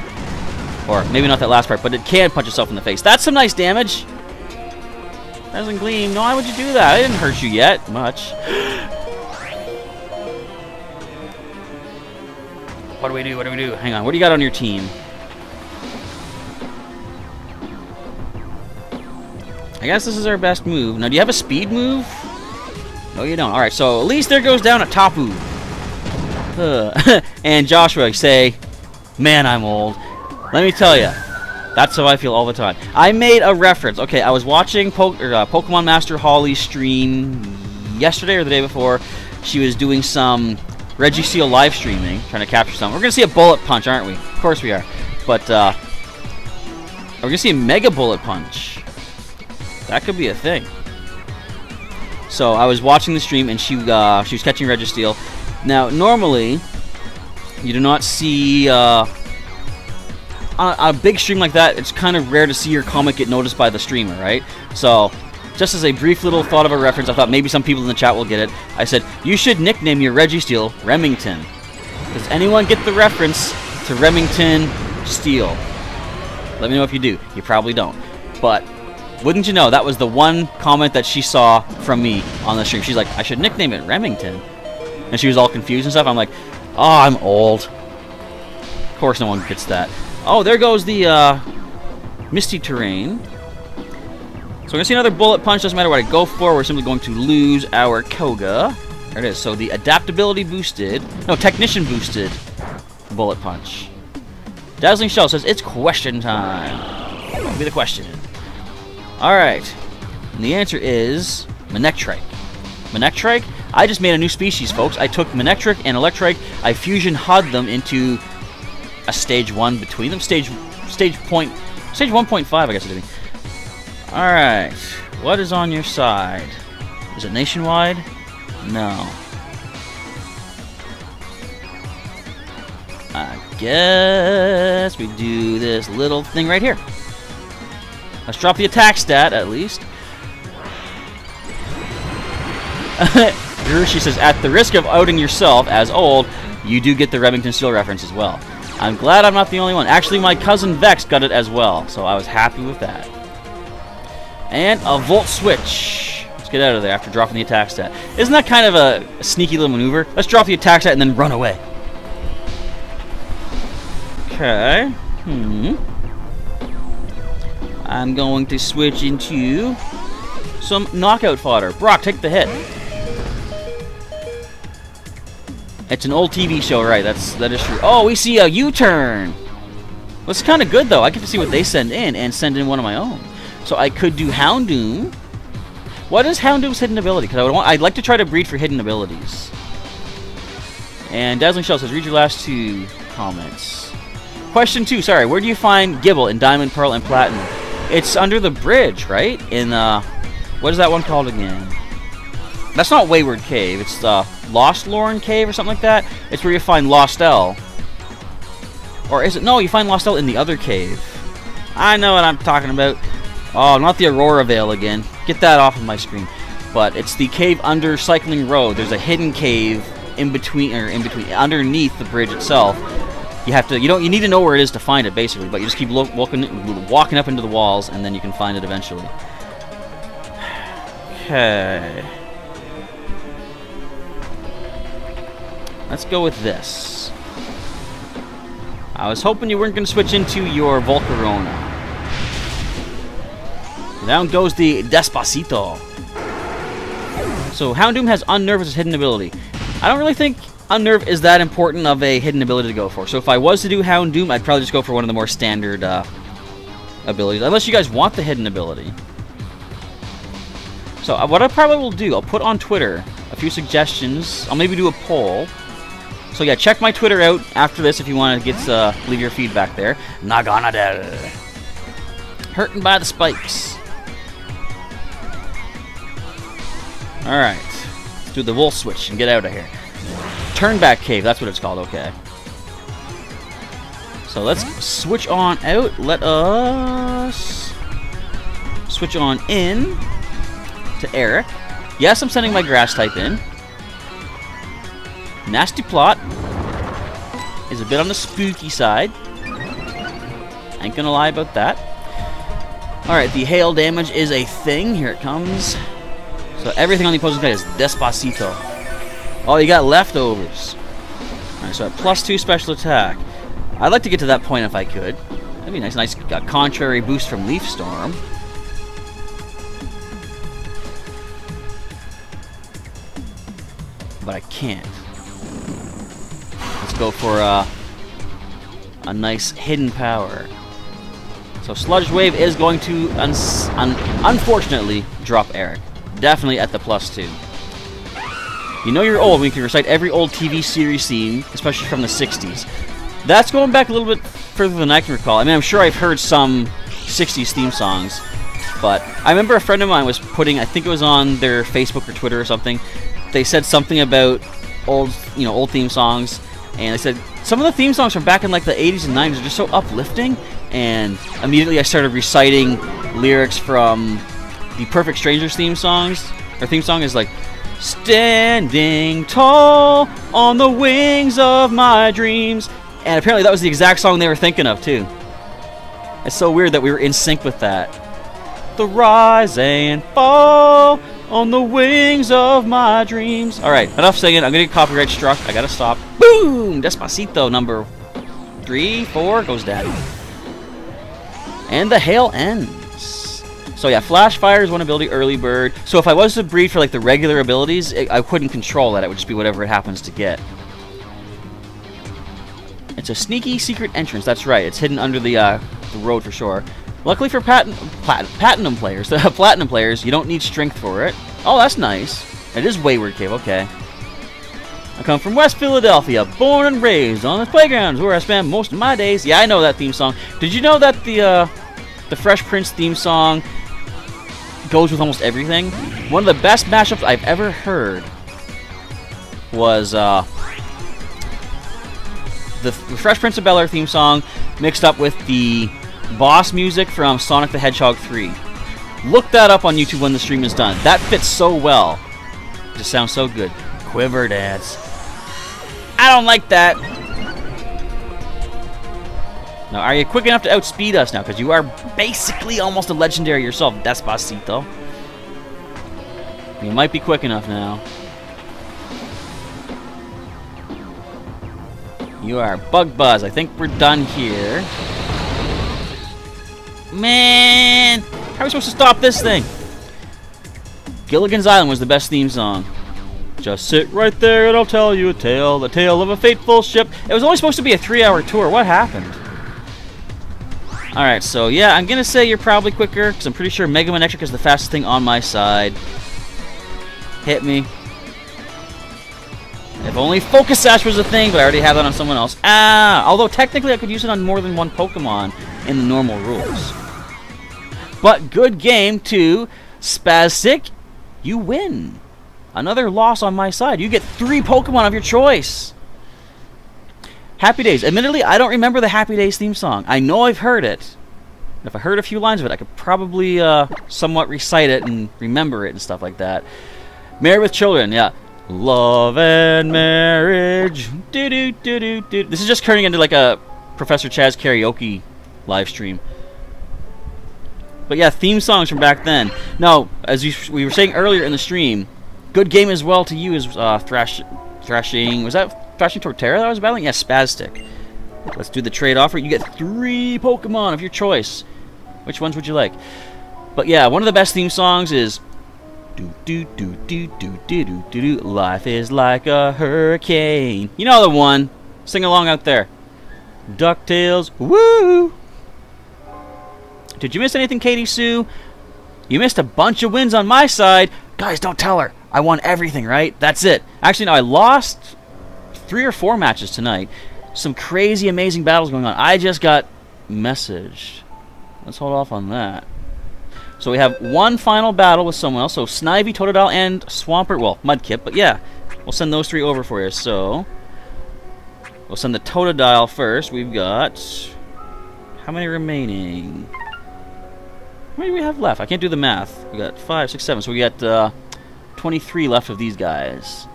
Or maybe not that last part, but it can punch itself in the face. That's some nice damage. Dazzling Gleam. No, why would you do that? I didn't hurt you yet. Much. What do we do? What do we do? Hang on. What do you got on your team? I guess this is our best move. Now, do you have a speed move? No, you don't. Alright, so at least there goes down a Tapu. And Joshua say, man, I'm old. Let me tell you, that's how I feel all the time. I made a reference. Okay, I was watching Pokemon Master Holly's stream yesterday or the day before. She was doing some Registeel live streaming, trying to capture some. We're going to see a Bullet Punch, aren't we? Of course we are. But, we're going to see a Mega Bullet Punch. That could be a thing. So I was watching the stream, and she was catching Registeel. Now, normally, you do not see on a big stream like that. It's kind of rare to see your comic get noticed by the streamer, right? So, just as a brief little thought of a reference, I thought maybe some people in the chat will get it. I said you should nickname your Registeel Remington. Does anyone get the reference to Remington Steel? Let me know if you do. You probably don't, but. Wouldn't you know, that was the one comment that she saw from me on the stream. She's like, I should nickname it Remington. And she was all confused and stuff. I'm like, oh, I'm old. Of course no one gets that. Oh, there goes the Misty Terrain. So we're going to see another Bullet Punch. Doesn't matter what I go for. We're simply going to lose our Koga. There it is. So the adaptability boosted. No, technician boosted Bullet Punch. Dazzling Shell says, it's question time. What will be the question? Alright, and the answer is Manectric. Manectric? I just made a new species, folks. I took Manectric and Electrike, I fusion HUD them into a stage 1 between them. Stage 1.5, I guess it is. Alright, what is on your side? Is it nationwide? No. I guess we do this little thing right here. Let's drop the attack stat, at least. She says, at the risk of outing yourself as old, you do get the Remington Steel reference as well. I'm glad I'm not the only one. Actually, my cousin Vex got it as well, so I was happy with that. And a Volt Switch. Let's get out of there after dropping the attack stat. Isn't that kind of a sneaky little maneuver? Let's drop the attack stat and then run away. Okay. I'm going to switch into some knockout fodder. Brock, take the hit. It's an old TV show, right? That is true. Oh, we see a U-turn. Well, it's kind of good, though. I get to see what they send in and send in one of my own. So I could do Houndoom. What is Houndoom's hidden ability? Because I'd like to try to breed for hidden abilities. And Dazzling Shell says, read your last 2 comments. Question 2, sorry. Where do you find Gible in Diamond, Pearl, and Platinum? It's under the bridge, right? In, what is that one called again? That's not Wayward Cave. It's the Lost Lauren Cave or something like that. It's where you find Lost Elle. Or is it? No, you find Lost Elle in the other cave. I know what I'm talking about. Oh, not the Aurora Veil again. Get that off of my screen. But it's the cave under Cycling Road. There's a hidden cave underneath the bridge itself. You have to, you need to know where it is to find it, basically. But you just keep walking up into the walls, and then you can find it eventually. Okay. Let's go with this. I was hoping you weren't going to switch into your Volcarona. Down goes the Despacito. So Houndoom has Unnerve as his hidden ability. I don't really think Unnerve is that important of a hidden ability to go for. So if I was to do Houndoom, I'd probably just go for one of the more standard abilities. Unless you guys want the hidden ability. So what I probably will do, I'll put on Twitter a few suggestions. I'll maybe do a poll. So yeah, check my Twitter out after this if you want to get leave your feedback there. Naganadel. Hurting by the spikes. Alright. Let's do the wolf switch and get out of here. Turnback cave, that's what it's called, okay. So let's switch on out. Let us switch on in to Eric. Yes, I'm sending my grass type in. Nasty Plot is a bit on the spooky side. Ain't gonna lie about that. Alright, the hail damage is a thing. Here it comes. So everything on the opposing side is Despacito. Oh, you got leftovers. Alright, so at +2 special attack. I'd like to get to that point if I could. That'd be nice. Nice contrary boost from Leaf Storm. But I can't. Let's go for a nice hidden power. So Sludge Wave is going to, unfortunately, drop Eric. Definitely at the +2. You know you're old when you can recite every old TV series theme, especially from the 60s. That's going back a little bit further than I can recall. I mean, I'm sure I've heard some 60s theme songs, but I remember a friend of mine was putting, I think it was on their Facebook or Twitter or something, they said something about old theme songs, and they said some of the theme songs from back in like the 80s and 90s are just so uplifting, and immediately I started reciting lyrics from the Perfect Strangers theme song is like, standing tall on the wings of my dreams, and apparently that was the exact song they were thinking of too. It's so weird that we were in sync with that. The rise and fall on the wings of my dreams. Alright, enough singing. I'm gonna get copyright struck. I gotta stop. Boom! Despacito number 3, 4 goes down. And the hail ends. So yeah, Flash Fire is one ability, Early Bird. So if I was to breed for like the regular abilities, I couldn't control that. It would just be whatever it happens to get. It's a sneaky secret entrance. That's right. It's hidden under the road for sure. Luckily for platinum players, you don't need strength for it. Oh, that's nice. It is Wayward Cave, okay. I come from West Philadelphia, born and raised on the playgrounds where I spend most of my days. Yeah, I know that theme song. Did you know that the Fresh Prince theme song goes with almost everything? One of the best mashups I've ever heard was the Fresh Prince of Bel-Air theme song mixed up with the boss music from Sonic the Hedgehog 3. Look that up on YouTube when the stream is done. That fits so well. It just sounds so good. Quiver Dance. I don't like that. Now, are you quick enough to outspeed us now? Because you are basically almost a legendary yourself, Despacito. You might be quick enough now. You are Bug Buzz. I think we're done here. Man! How are we supposed to stop this thing? Gilligan's Island was the best theme song. Just sit right there and I'll tell you a tale. The tale of a fateful ship. It was only supposed to be a 3-hour tour. What happened? Alright, so yeah, I'm going to say you're probably quicker, because I'm pretty sure Mega Man Electric is the fastest thing on my side. Hit me. If only Focus Sash was a thing, but I already have that on someone else. Ah! Although technically I could use it on more than one Pokemon in the normal rules. But good game to Spaztic. You win. Another loss on my side. You get 3 Pokemon of your choice. Happy Days. Admittedly, I don't remember the Happy Days theme song. I know I've heard it. If I heard a few lines of it, I could probably somewhat recite it and remember it and stuff like that. Married with Children, yeah. Love and marriage. Do-do-do-do-do. This is just turning into like a Professor Chaz karaoke live stream. But yeah, theme songs from back then. Now, as we were saying earlier in the stream, good game as well to you is Thrashing. Was that Thrashing Torterra that I was battling? Yeah, Spastic. Let's do the trade offer. You get 3 Pokemon of your choice. Which ones would you like? But yeah, one of the best theme songs is do do do do do do do do. Life is like a hurricane. You know the one. Sing along out there. DuckTales. Woo! Did you miss anything, Katie Sue? You missed a bunch of wins on my side. Guys, don't tell her. I won everything, right? That's it. Actually, no, I lost 3 or 4 matches tonight. Some crazy, amazing battles going on. I just got messaged. Let's hold off on that. So we have one final battle with someone else. So Snivy, Totodile, and Swampert. Well, Mudkip, but yeah. We'll send those 3 over for you. So we'll send the Totodile first. We've got... How many remaining? How many do we have left? I can't do the math. We got 5, 6, 7. So we got 23 left of these guys.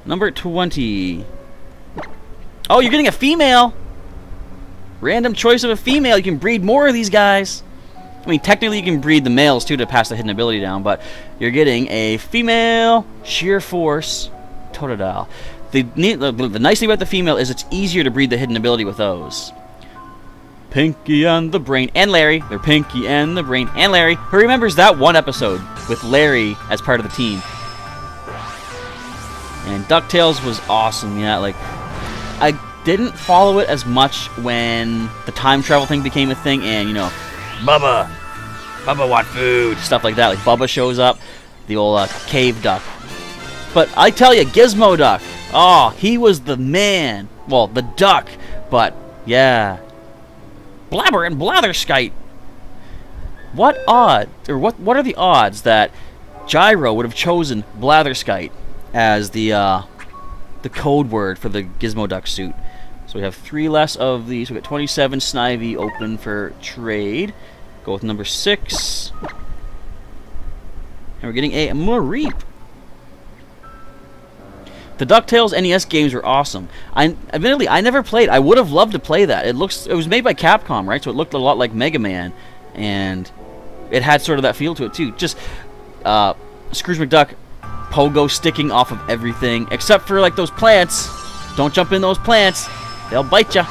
Number 20. Oh, you're getting a female! Random choice of a female. You can breed more of these guys. I mean, technically you can breed the males too to pass the hidden ability down, but you're getting a female Sheer Force Totodile. The nice thing about the female is it's easier to breed the hidden ability with those. Pinky and the Brain and Larry. They're Pinky and the Brain and Larry. Who remembers that one episode with Larry as part of the team? And DuckTales was awesome. Yeah, like I didn't follow it as much when the time travel thing became a thing, and you know, Bubba want food, stuff like that. Like Bubba shows up, the old cave duck. But I tell you, Gizmo Duck. Oh, he was the man. Well, the duck, but yeah. Blabber and Blatherskite. What are the odds that Gyro would have chosen Blatherskite as the code word for the Gizmo Duck suit? So we have 3 less of these. We got 27 Snivy open for trade. Go with number 6. And we're getting a Mareep. The DuckTales NES games were awesome. Admittedly, I never played. I would have loved to play that. It was made by Capcom, right? So it looked a lot like Mega Man, and it had sort of that feel to it too. Just Scrooge McDuck pogo sticking off of everything, except for like those plants. Don't jump in those plants. They'll bite ya.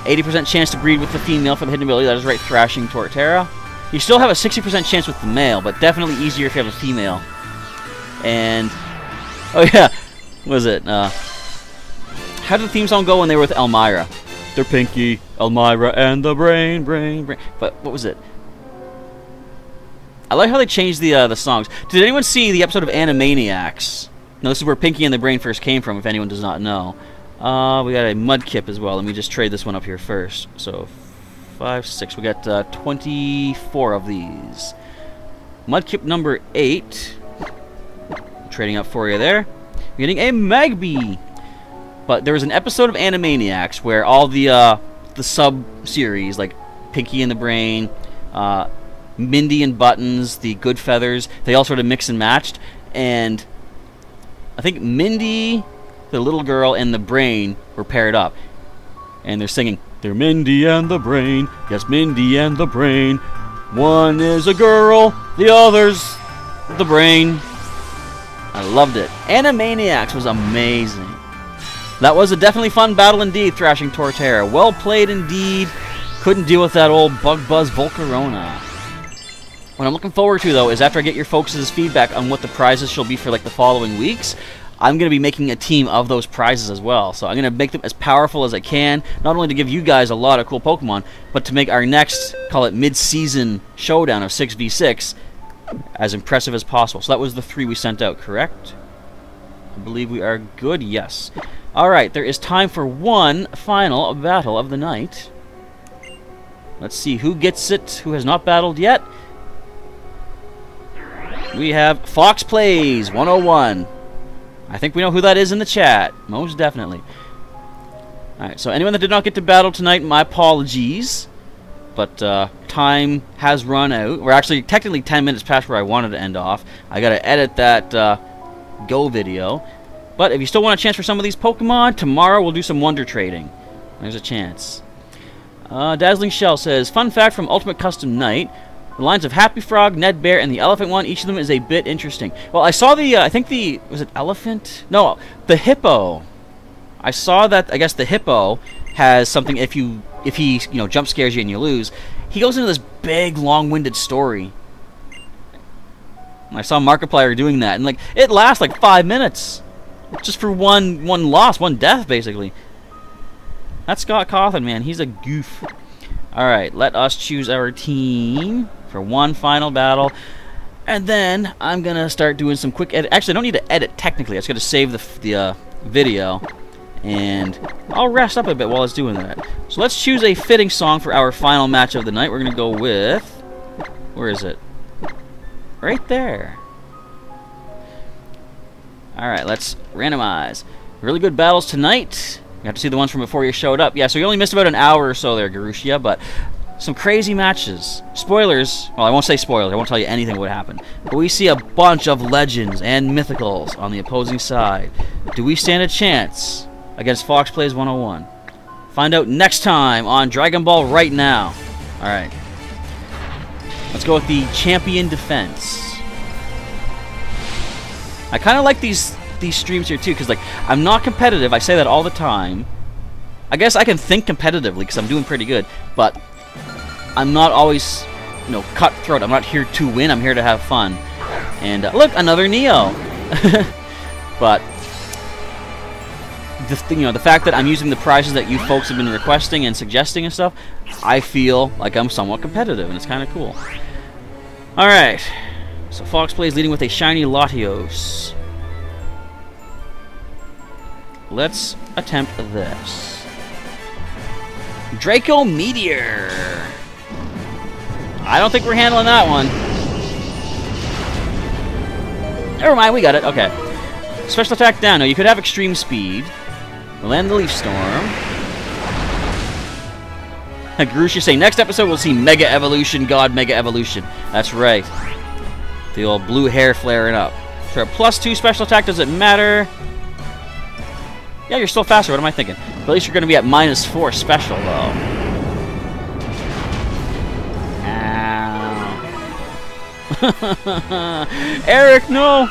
80% chance to breed with the female for the hidden ability. That is right, Thrashing Torterra. You still have a 60% chance with the male, but definitely easier if you have a female. And, oh yeah, what was it? How did the theme song go when they were with Elmira? They're Pinky, Elmira, and the Brain. But what was it? I like how they changed the songs. Did anyone see the episode of Animaniacs? No, this is where Pinky and the Brain first came from, if anyone does not know. We got a Mudkip as well. Let me just trade this one up here first. So, 5, 6. We got 24 of these. Mudkip number 8. Trading up for you there. You're getting a Magby. But there was an episode of Animaniacs where all the sub-series, like Pinky and the Brain, Mindy and Buttons, the Good Feathers, they all sort of mix and matched. And I think Mindy, the little girl, and the Brain were paired up. And they're singing, they're Mindy and the Brain, yes, Mindy and the Brain. One is a girl, the other's the Brain. I loved it. Animaniacs was amazing. That was a definitely fun battle indeed, Thrashing Torterra. Well played indeed. Couldn't deal with that old Bug Buzz Volcarona. What I'm looking forward to, though, is after I get your folks' feedback on what the prizes shall be for like the following weeks, I'm going to be making a team of those prizes as well. So I'm going to make them as powerful as I can, not only to give you guys a lot of cool Pokemon, but to make our next, call it mid-season showdown of 6v6 as impressive as possible. So that was the 3 we sent out, correct? I believe we are good, yes. Alright, there is time for one final battle of the night. Let's see who gets it, who has not battled yet. We have Fox Plays 101. I think we know who that is in the chat. Most definitely. Alright, so anyone that did not get to battle tonight, my apologies. But time has run out. We're actually technically 10 minutes past where I wanted to end off. I gotta edit that Go video. But if you still want a chance for some of these Pokemon, tomorrow we'll do some Wonder Trading. There's a chance. Dazzling Shell says, fun fact from Ultimate Custom Night. The lines of Happy Frog, Ned Bear, and the Elephant one, each of them is a bit interesting. Well, I saw the, I think the, was it Elephant? No, the Hippo. I saw that, I guess the Hippo has something, if he, you know, jump scares you and you lose, he goes into this big, long-winded story. And I saw Markiplier doing that, and like, it lasts like 5 minutes. Just for one loss, one death, basically. That's Scott Cawthon, man. He's a goof. Alright, let us choose our team for one final battle. And then I'm going to start doing some quick edit. Actually, I don't need to edit, technically. I just got to save the video. And I'll rest up a bit while it's doing that. So let's choose a fitting song for our final match of the night. We're going to go with... Where is it? Right there. Alright, let's randomize. Really good battles tonight. You have to see the ones from before you showed up. Yeah, so you only missed about an hour or so there, Garushia, but some crazy matches. Spoilers. Well, I won't say spoilers. I won't tell you anything what happened. But we see a bunch of legends and mythicals on the opposing side. Do we stand a chance against Fox Plays 101? Find out next time on Dragon Ball Right Now. Alright. Let's go with the champion defense. I kind of like these streams here too, because like I'm not competitive. I say that all the time. I guess I can think competitively because I'm doing pretty good, but I'm not always, you know, cutthroat. I'm not here to win. I'm here to have fun. And look, another Neo. But the fact that I'm using the prizes that you folks have been requesting and suggesting and stuff, I feel like I'm somewhat competitive, and it's kind of cool. All right. So Fox Plays leading with a shiny Latios. Let's attempt this. Draco Meteor. I don't think we're handling that one. Never mind, we got it. Okay. Special attack down. Now you could have extreme speed. We'll land the Leaf Storm. Garushi saying next episode we'll see Mega Evolution, God Mega Evolution. That's right. The old blue hair flaring up. For a +2 special attack, does it matter? Yeah, you're still faster. What am I thinking? But at least you're going to be at -4 special, though. Ow. Eric, no!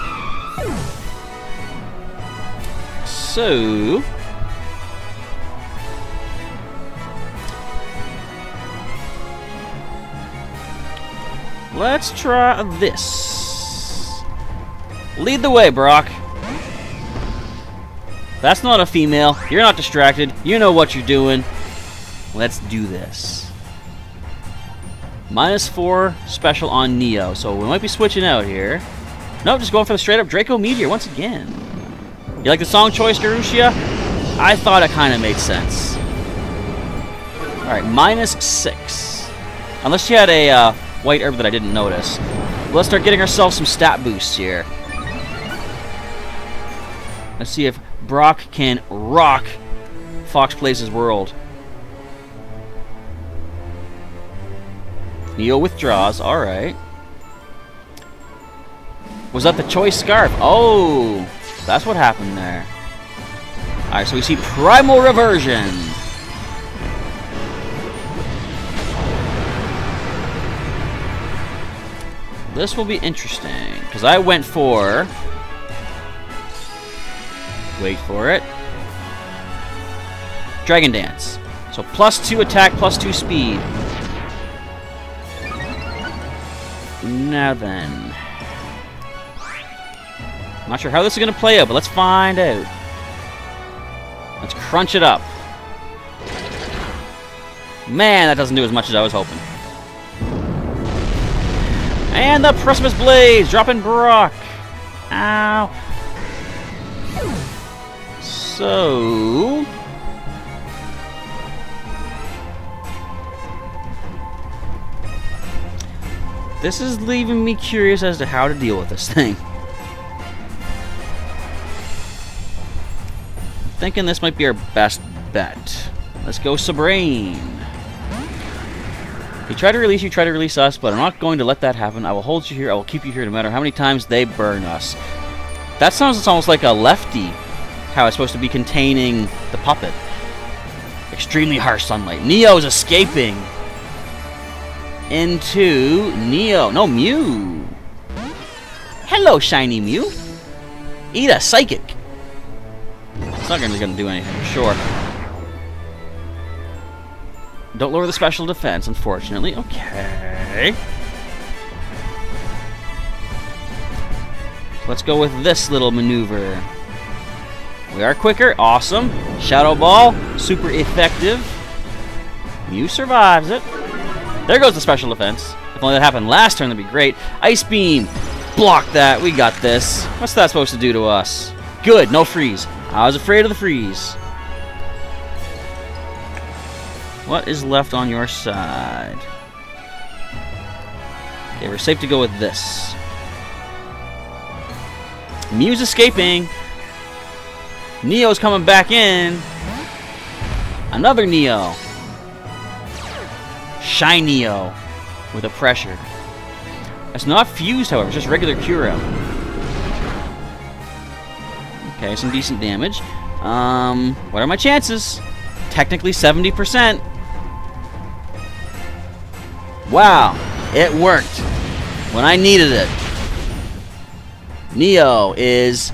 So... let's try this. Lead the way, Brock. That's not a female. You're not distracted. You know what you're doing. Let's do this. -4 special on Neo. So we might be switching out here. Nope, just going for the straight up Draco Meteor once again. You like the song choice, Garushia? I thought it kind of made sense. Alright, -6. Unless you had a white herb that I didn't notice. Let's start getting ourselves some stat boosts here. Let's see if Brock can rock Fox Plays' world. Neo withdraws. Alright. Was that the choice scarf? Oh! That's what happened there. Alright, so we see Primal Reversion. This will be interesting, because I went for... wait for it. Dragon Dance. So +2 attack, +2 speed. Now then. I'm not sure how this is going to play out, but let's find out. Let's crunch it up. Man, that doesn't do as much as I was hoping. And the Precipice Blaze, dropping Brock. Ow. So... this is leaving me curious as to how to deal with this thing. I'm thinking this might be our best Bet. Let's go, Sabrine. We try to release you, try to release us, but I'm not going to let that happen. I will hold you here. I will keep you here no matter how many times they burn us. That sounds almost like a lefty. How it's supposed to be containing the puppet. Extremely harsh sunlight. Neo's escaping into Neo. No, Mew. Hello, shiny Mew. Eat a psychic. It's not gonna do anything, for sure. Don't lower the special defense, unfortunately. Okay. Let's go with this little maneuver. We are quicker. Awesome. Shadow Ball. Super effective. Mew survives it. There goes the special defense. If only that happened last turn, that'd be great. Ice Beam. Block that. We got this. What's that supposed to do to us? Good. No freeze. I was afraid of the freeze. What is left on your side? Okay, we're safe to go with this. Mew's escaping. Neo's coming back in. Another Neo. Shy Neo with a pressure. It's not fused, however, it's just regular Curo. Okay, some decent damage. What are my chances? Technically 70%. Wow, it worked when I needed it. Neo is...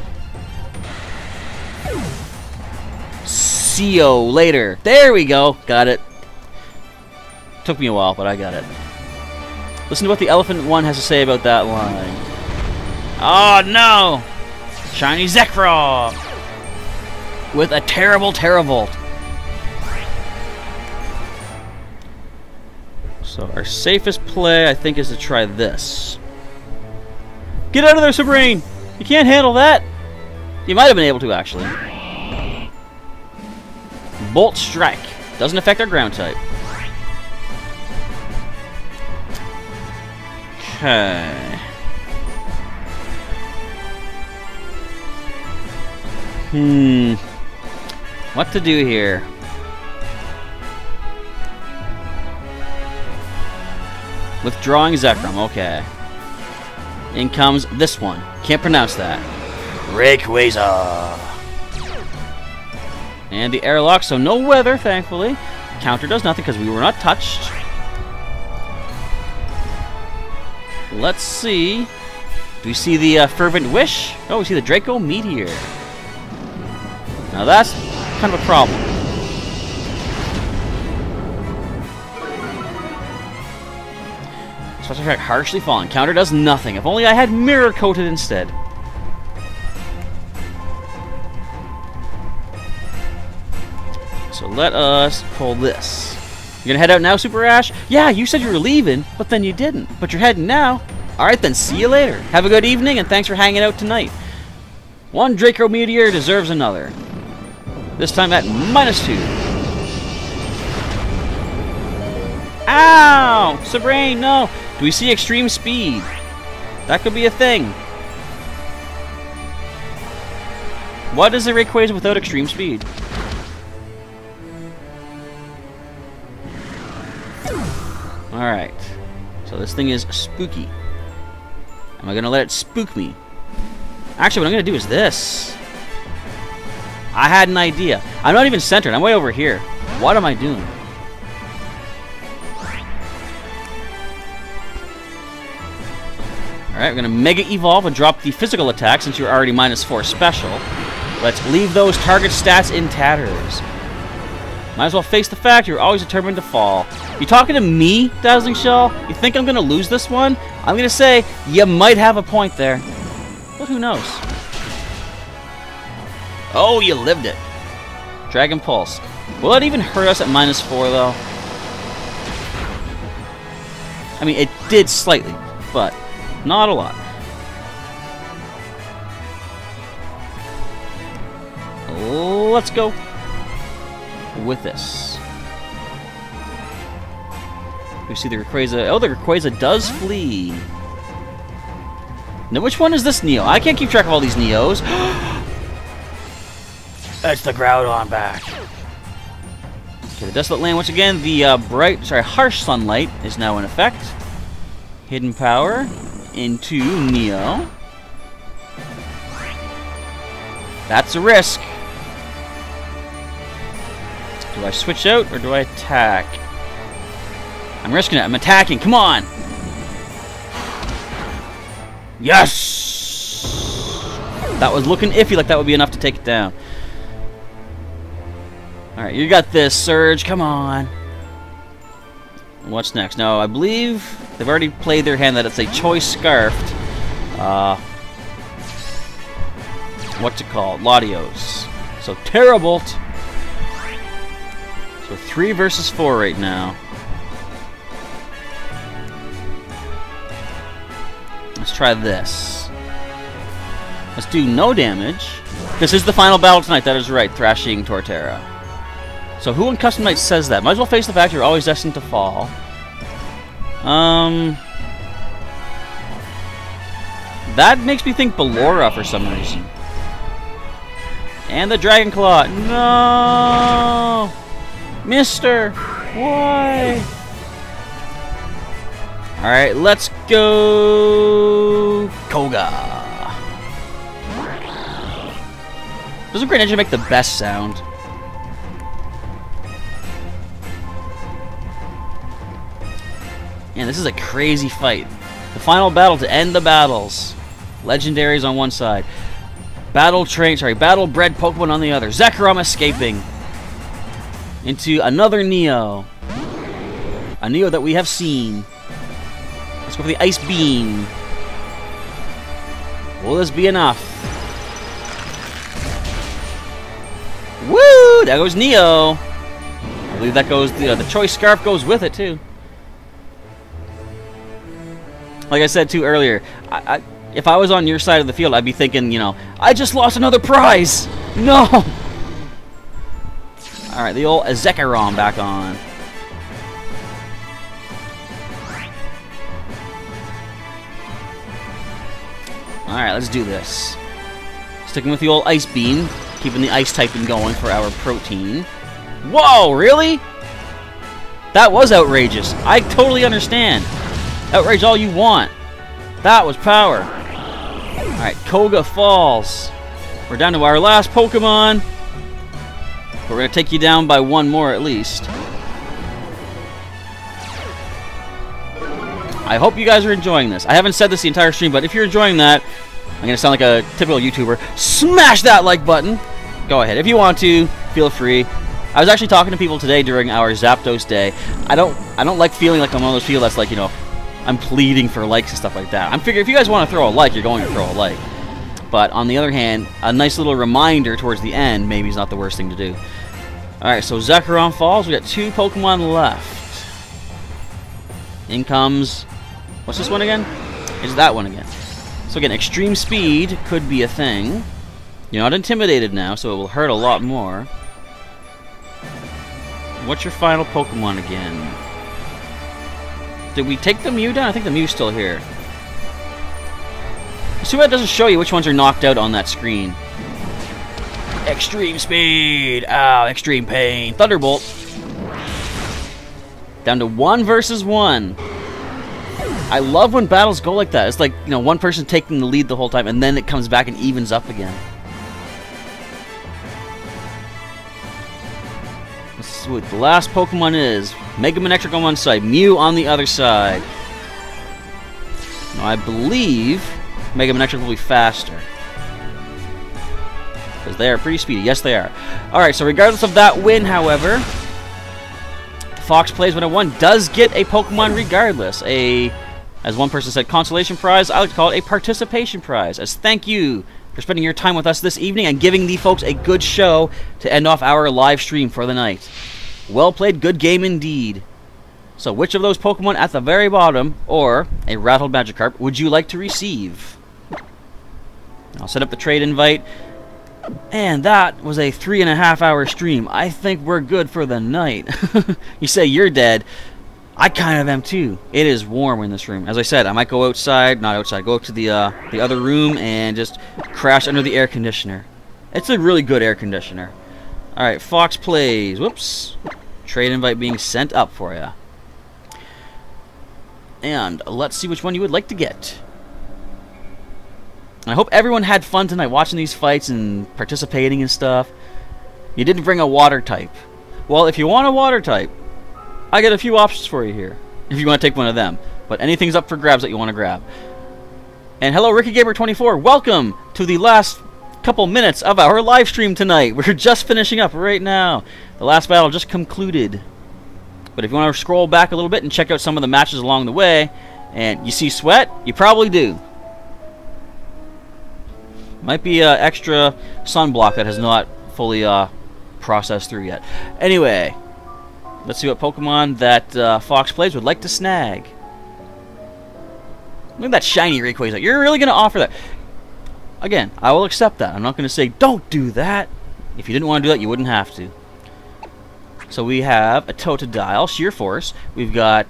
See you later. There we go. Got it. Took me a while, but I got it. Listen to what the Elephant One has to say about that line. Oh no! Shiny Zekrom! With a terrible Terravolt. So our safest play, I think, is to try this. Get out of there, Sabrine! You can't handle that! You might have been able to, actually. Bolt Strike. Doesn't affect our ground type. Okay. What to do here? Withdrawing Zekrom, okay. In comes this one. Can't pronounce that. Rayquaza. And the airlock, so no weather, thankfully. Counter does nothing because we were not touched. Let's see. Do we see the Fervent Wish? Oh, we see the Draco Meteor. Now that's kind of a problem. Special effect Harshly Fallen. Counter does nothing. If only I had Mirror Coated instead. So let us pull this. You gonna head out now, Super Ash? Yeah, you said you were leaving, but then you didn't. But you're heading now. Alright then, see you later. Have a good evening, and thanks for hanging out tonight. One Draco Meteor deserves another. This time at -2. Ow! Sabrine, no! Do we see extreme speed? That could be a thing. What is a Rayquaza without extreme speed? Alright. So this thing is spooky. Am I going to let it spook me? Actually, what I'm going to do is this. I had an idea. I'm not even centered. I'm way over here. What am I doing? Alright, we're going to Mega Evolve and drop the physical attack since you're already -4 special. Let's leave those target stats in tatters. Might as well face the fact you're always determined to fall. You talking to me, Dazzling Shell? You think I'm going to lose this one? I'm going to say you might have a point there. But who knows? Oh, you lived it. Dragon Pulse. Will it even hurt us at -4, though? I mean, it did slightly, but not a lot. Let's go with this. We see the Rayquaza. Oh, the Rayquaza does flee. Now, which one is this Neo? I can't keep track of all these Neos. That's the Groudon back. Okay, the desolate land once again. The harsh sunlight is now in effect. Hidden power into Neo. That's a risk. Do I switch out or do I attack? I'm risking it. I'm attacking. Come on. Yes! That was looking iffy, like that would be enough to take it down. Alright, you got this, Surge. Come on. What's next? No, I believe they've already played their hand that it's a choice scarfed. What's it called? Latios. So, Terrabolt. So, 3 versus 4 right now. Let's try this. Let's do no damage. This is the final battle tonight. That is right. Thrashing Torterra. So who in Custom Night says that? Might as well face the fact you're always destined to fall. That makes me think Ballora for some reason. And the Dragon Claw. No! Mister! Why? Alright, let's go... Koga. Doesn't Greninja make the best sound? Man, this is a crazy fight. The final battle to end the battles. Legendaries on one side. Battle-bred Pokemon on the other. Zekrom escaping into another Neo. A Neo that we have seen. Let's go for the Ice Beam. Will this be enough? Woo! There goes Neo. I believe that goes, the Choice Scarf goes with it too. Like I said too earlier, if I was on your side of the field, I'd be thinking, you know, I just lost another prize! No! Alright, the old Zekrom back on. Alright, let's do this. Sticking with the old Ice Beam, keeping the Ice typing going for our protein. Whoa, really? That was outrageous. I totally understand. Outrage all you want. That was power. Alright, Koga falls. We're down to our last Pokemon. But we're going to take you down by one more at least. I hope you guys are enjoying this. I haven't said this the entire stream, but if you're enjoying that, I'm going to sound like a typical YouTuber. Smash that like button! Go ahead. If you want to, feel free. I was actually talking to people today during our Zapdos day. I don't like feeling like I'm one of those people that's like, you know, I'm pleading for likes and stuff like that. I'm figuring if you guys want to throw a like, you're going to throw a like. But on the other hand, a nice little reminder towards the end maybe is not the worst thing to do. Alright, so Zekrom falls. We got 2 Pokemon left. In comes... What's this one again? It's that one again. So again, extreme speed could be a thing. You're not intimidated now, so it will hurt a lot more. What's your final Pokemon again? Did we take the Mew down? I think the Mew's still here. See what it doesn't show you which ones are knocked out on that screen. Extreme speed! Ow, extreme pain. Thunderbolt. Down to 1 versus 1. I love when battles go like that. It's like, you know, one person taking the lead the whole time, and then it comes back and evens up again. Let's see what the last Pokemon is. Mega Manectric on one side, Mew on the other side. Now, I believe Mega Manectric will be faster. Because they are pretty speedy. Yes, they are. Alright, so regardless of that win, however, Fox Plays 101 does get a Pokemon regardless. As one person said, consolation prize. I would call it a participation prize. As thank you for spending your time with us this evening and giving the folks a good show to end off our live stream for the night. Well played, good game indeed. So which of those Pokemon at the very bottom, or a Rattled Magikarp, would you like to receive? I'll set up the trade invite. And that was a 3.5-hour stream. I think we're good for the night. You say you're dead. I kind of am too. It is warm in this room. As I said, I might go outside, not outside, go up to the other room and just crash under the air conditioner. It's a really good air conditioner. Alright, Fox Plays. Whoops. Trade invite being sent up for you. And let's see which one you would like to get. And I hope everyone had fun tonight watching these fights and participating and stuff. You didn't bring a water type. Well, if you want a water type, I got a few options for you here. If you want to take one of them. But anything's up for grabs that you want to grab. And hello, RickyGamer24. Welcome to the last couple minutes of our live stream tonight. We're just finishing up right now. The last battle just concluded. But if you want to scroll back a little bit and check out some of the matches along the way, and you see sweat, you probably do. Might be extra sunblock that has not fully processed through yet. Anyway, let's see what Pokemon that Fox Plays would like to snag. Look at that shiny Rayquaza. You're really going to offer that? Again, I will accept that. I'm not going to say, don't do that. If you didn't want to do that, you wouldn't have to. So we have a Totodile, Sheer Force. We've got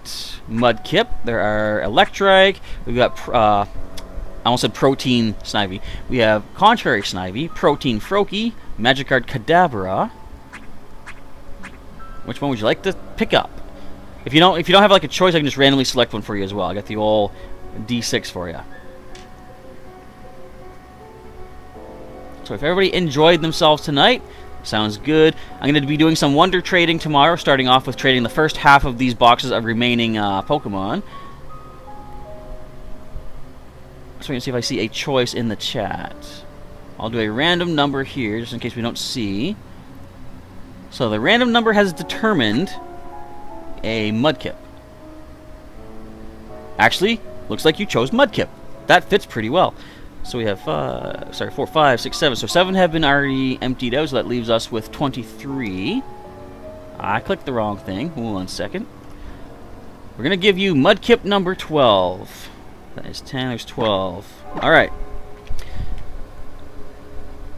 Mudkip. There are Electrike. We've got, I almost said Protein Snivy. We have Contrary Snivy, Protein Froakie, Magikarp Kadabra. Which one would you like to pick up? If you don't have like a choice, I can just randomly select one for you as well. I got the old D6 for you. So if everybody enjoyed themselves tonight, sounds good. I'm going to be doing some wonder trading tomorrow, starting off with trading the first half of these boxes of remaining Pokemon. So we can see if I see a choice in the chat. I'll do a random number here, just in case we don't see. So the random number has determined a Mudkip. Actually, looks like you chose Mudkip. That fits pretty well. So we have 4, 5, 6, 7. So 7 have been already emptied out, so that leaves us with 23. I clicked the wrong thing. Hold on 1 second. We're going to give you Mudkip number 12. That is 10, there's 12. Alright.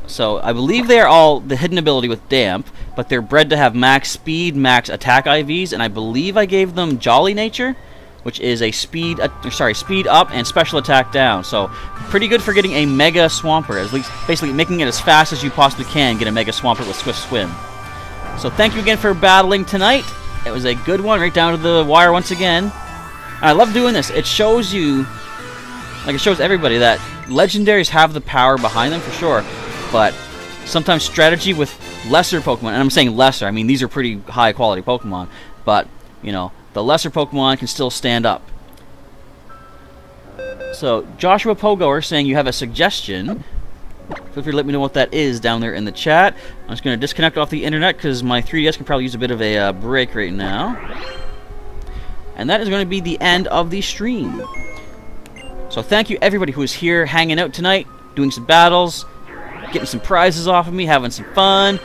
So I believe they are all the hidden ability with Damp, but they're bred to have max speed, max attack IVs, and I believe I gave them Jolly Nature, which is a speed up and special attack down. So pretty good for getting a Mega Swampert, at least basically making it as fast as you possibly can get a Mega Swampert with Swift Swim. So thank you again for battling tonight. It was a good one, right down to the wire once again. And I love doing this. It shows you, like it shows everybody, that legendaries have the power behind them for sure, but sometimes strategy with lesser Pokemon, and I'm saying lesser, I mean these are pretty high quality Pokemon, but you know, the lesser Pokemon can still stand up. So, Joshua Pogoer saying you have a suggestion. Feel free to let me know what that is down there in the chat. I'm just going to disconnect off the internet because my 3DS can probably use a bit of a break right now. And that is going to be the end of the stream. So thank you everybody who was here hanging out tonight, doing some battles, getting some prizes off of me, having some fun.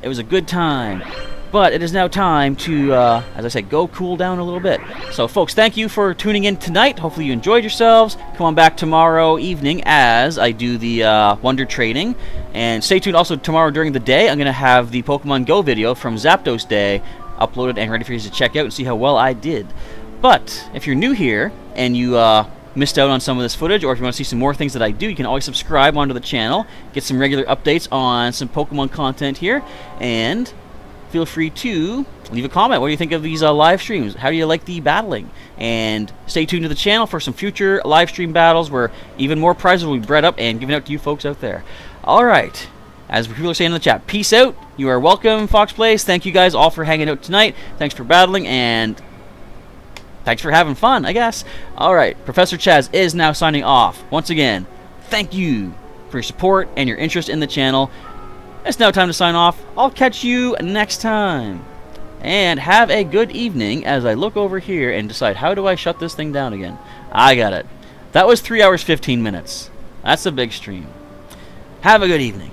It was a good time. But it is now time to, as I said, go cool down a little bit. So, folks, thank you for tuning in tonight. Hopefully you enjoyed yourselves. Come on back tomorrow evening as I do the Wonder Trading. And stay tuned also tomorrow during the day. I'm going to have the Pokemon Go video from Zapdos Day uploaded and ready for you to check out and see how well I did. But if you're new here and you missed out on some of this footage, or if you want to see some more things that I do, you can always subscribe onto the channel, get some regular updates on some Pokemon content here, and feel free to leave a comment. What do you think of these live streams? How do you like the battling? And stay tuned to the channel for some future live stream battles where even more prizes will be bred up and given out to you folks out there. Alright, as people are saying in the chat, peace out. You are welcome, Fox Plays. Thank you guys all for hanging out tonight. Thanks for battling, and thanks for having fun, I guess. Alright, Professor Chaz is now signing off. Once again, thank you for your support and your interest in the channel. It's now time to sign off. I'll catch you next time. And have a good evening as I look over here and decide how do I shut this thing down again. I got it. That was 3 hours 15 minutes. That's a big stream. Have a good evening.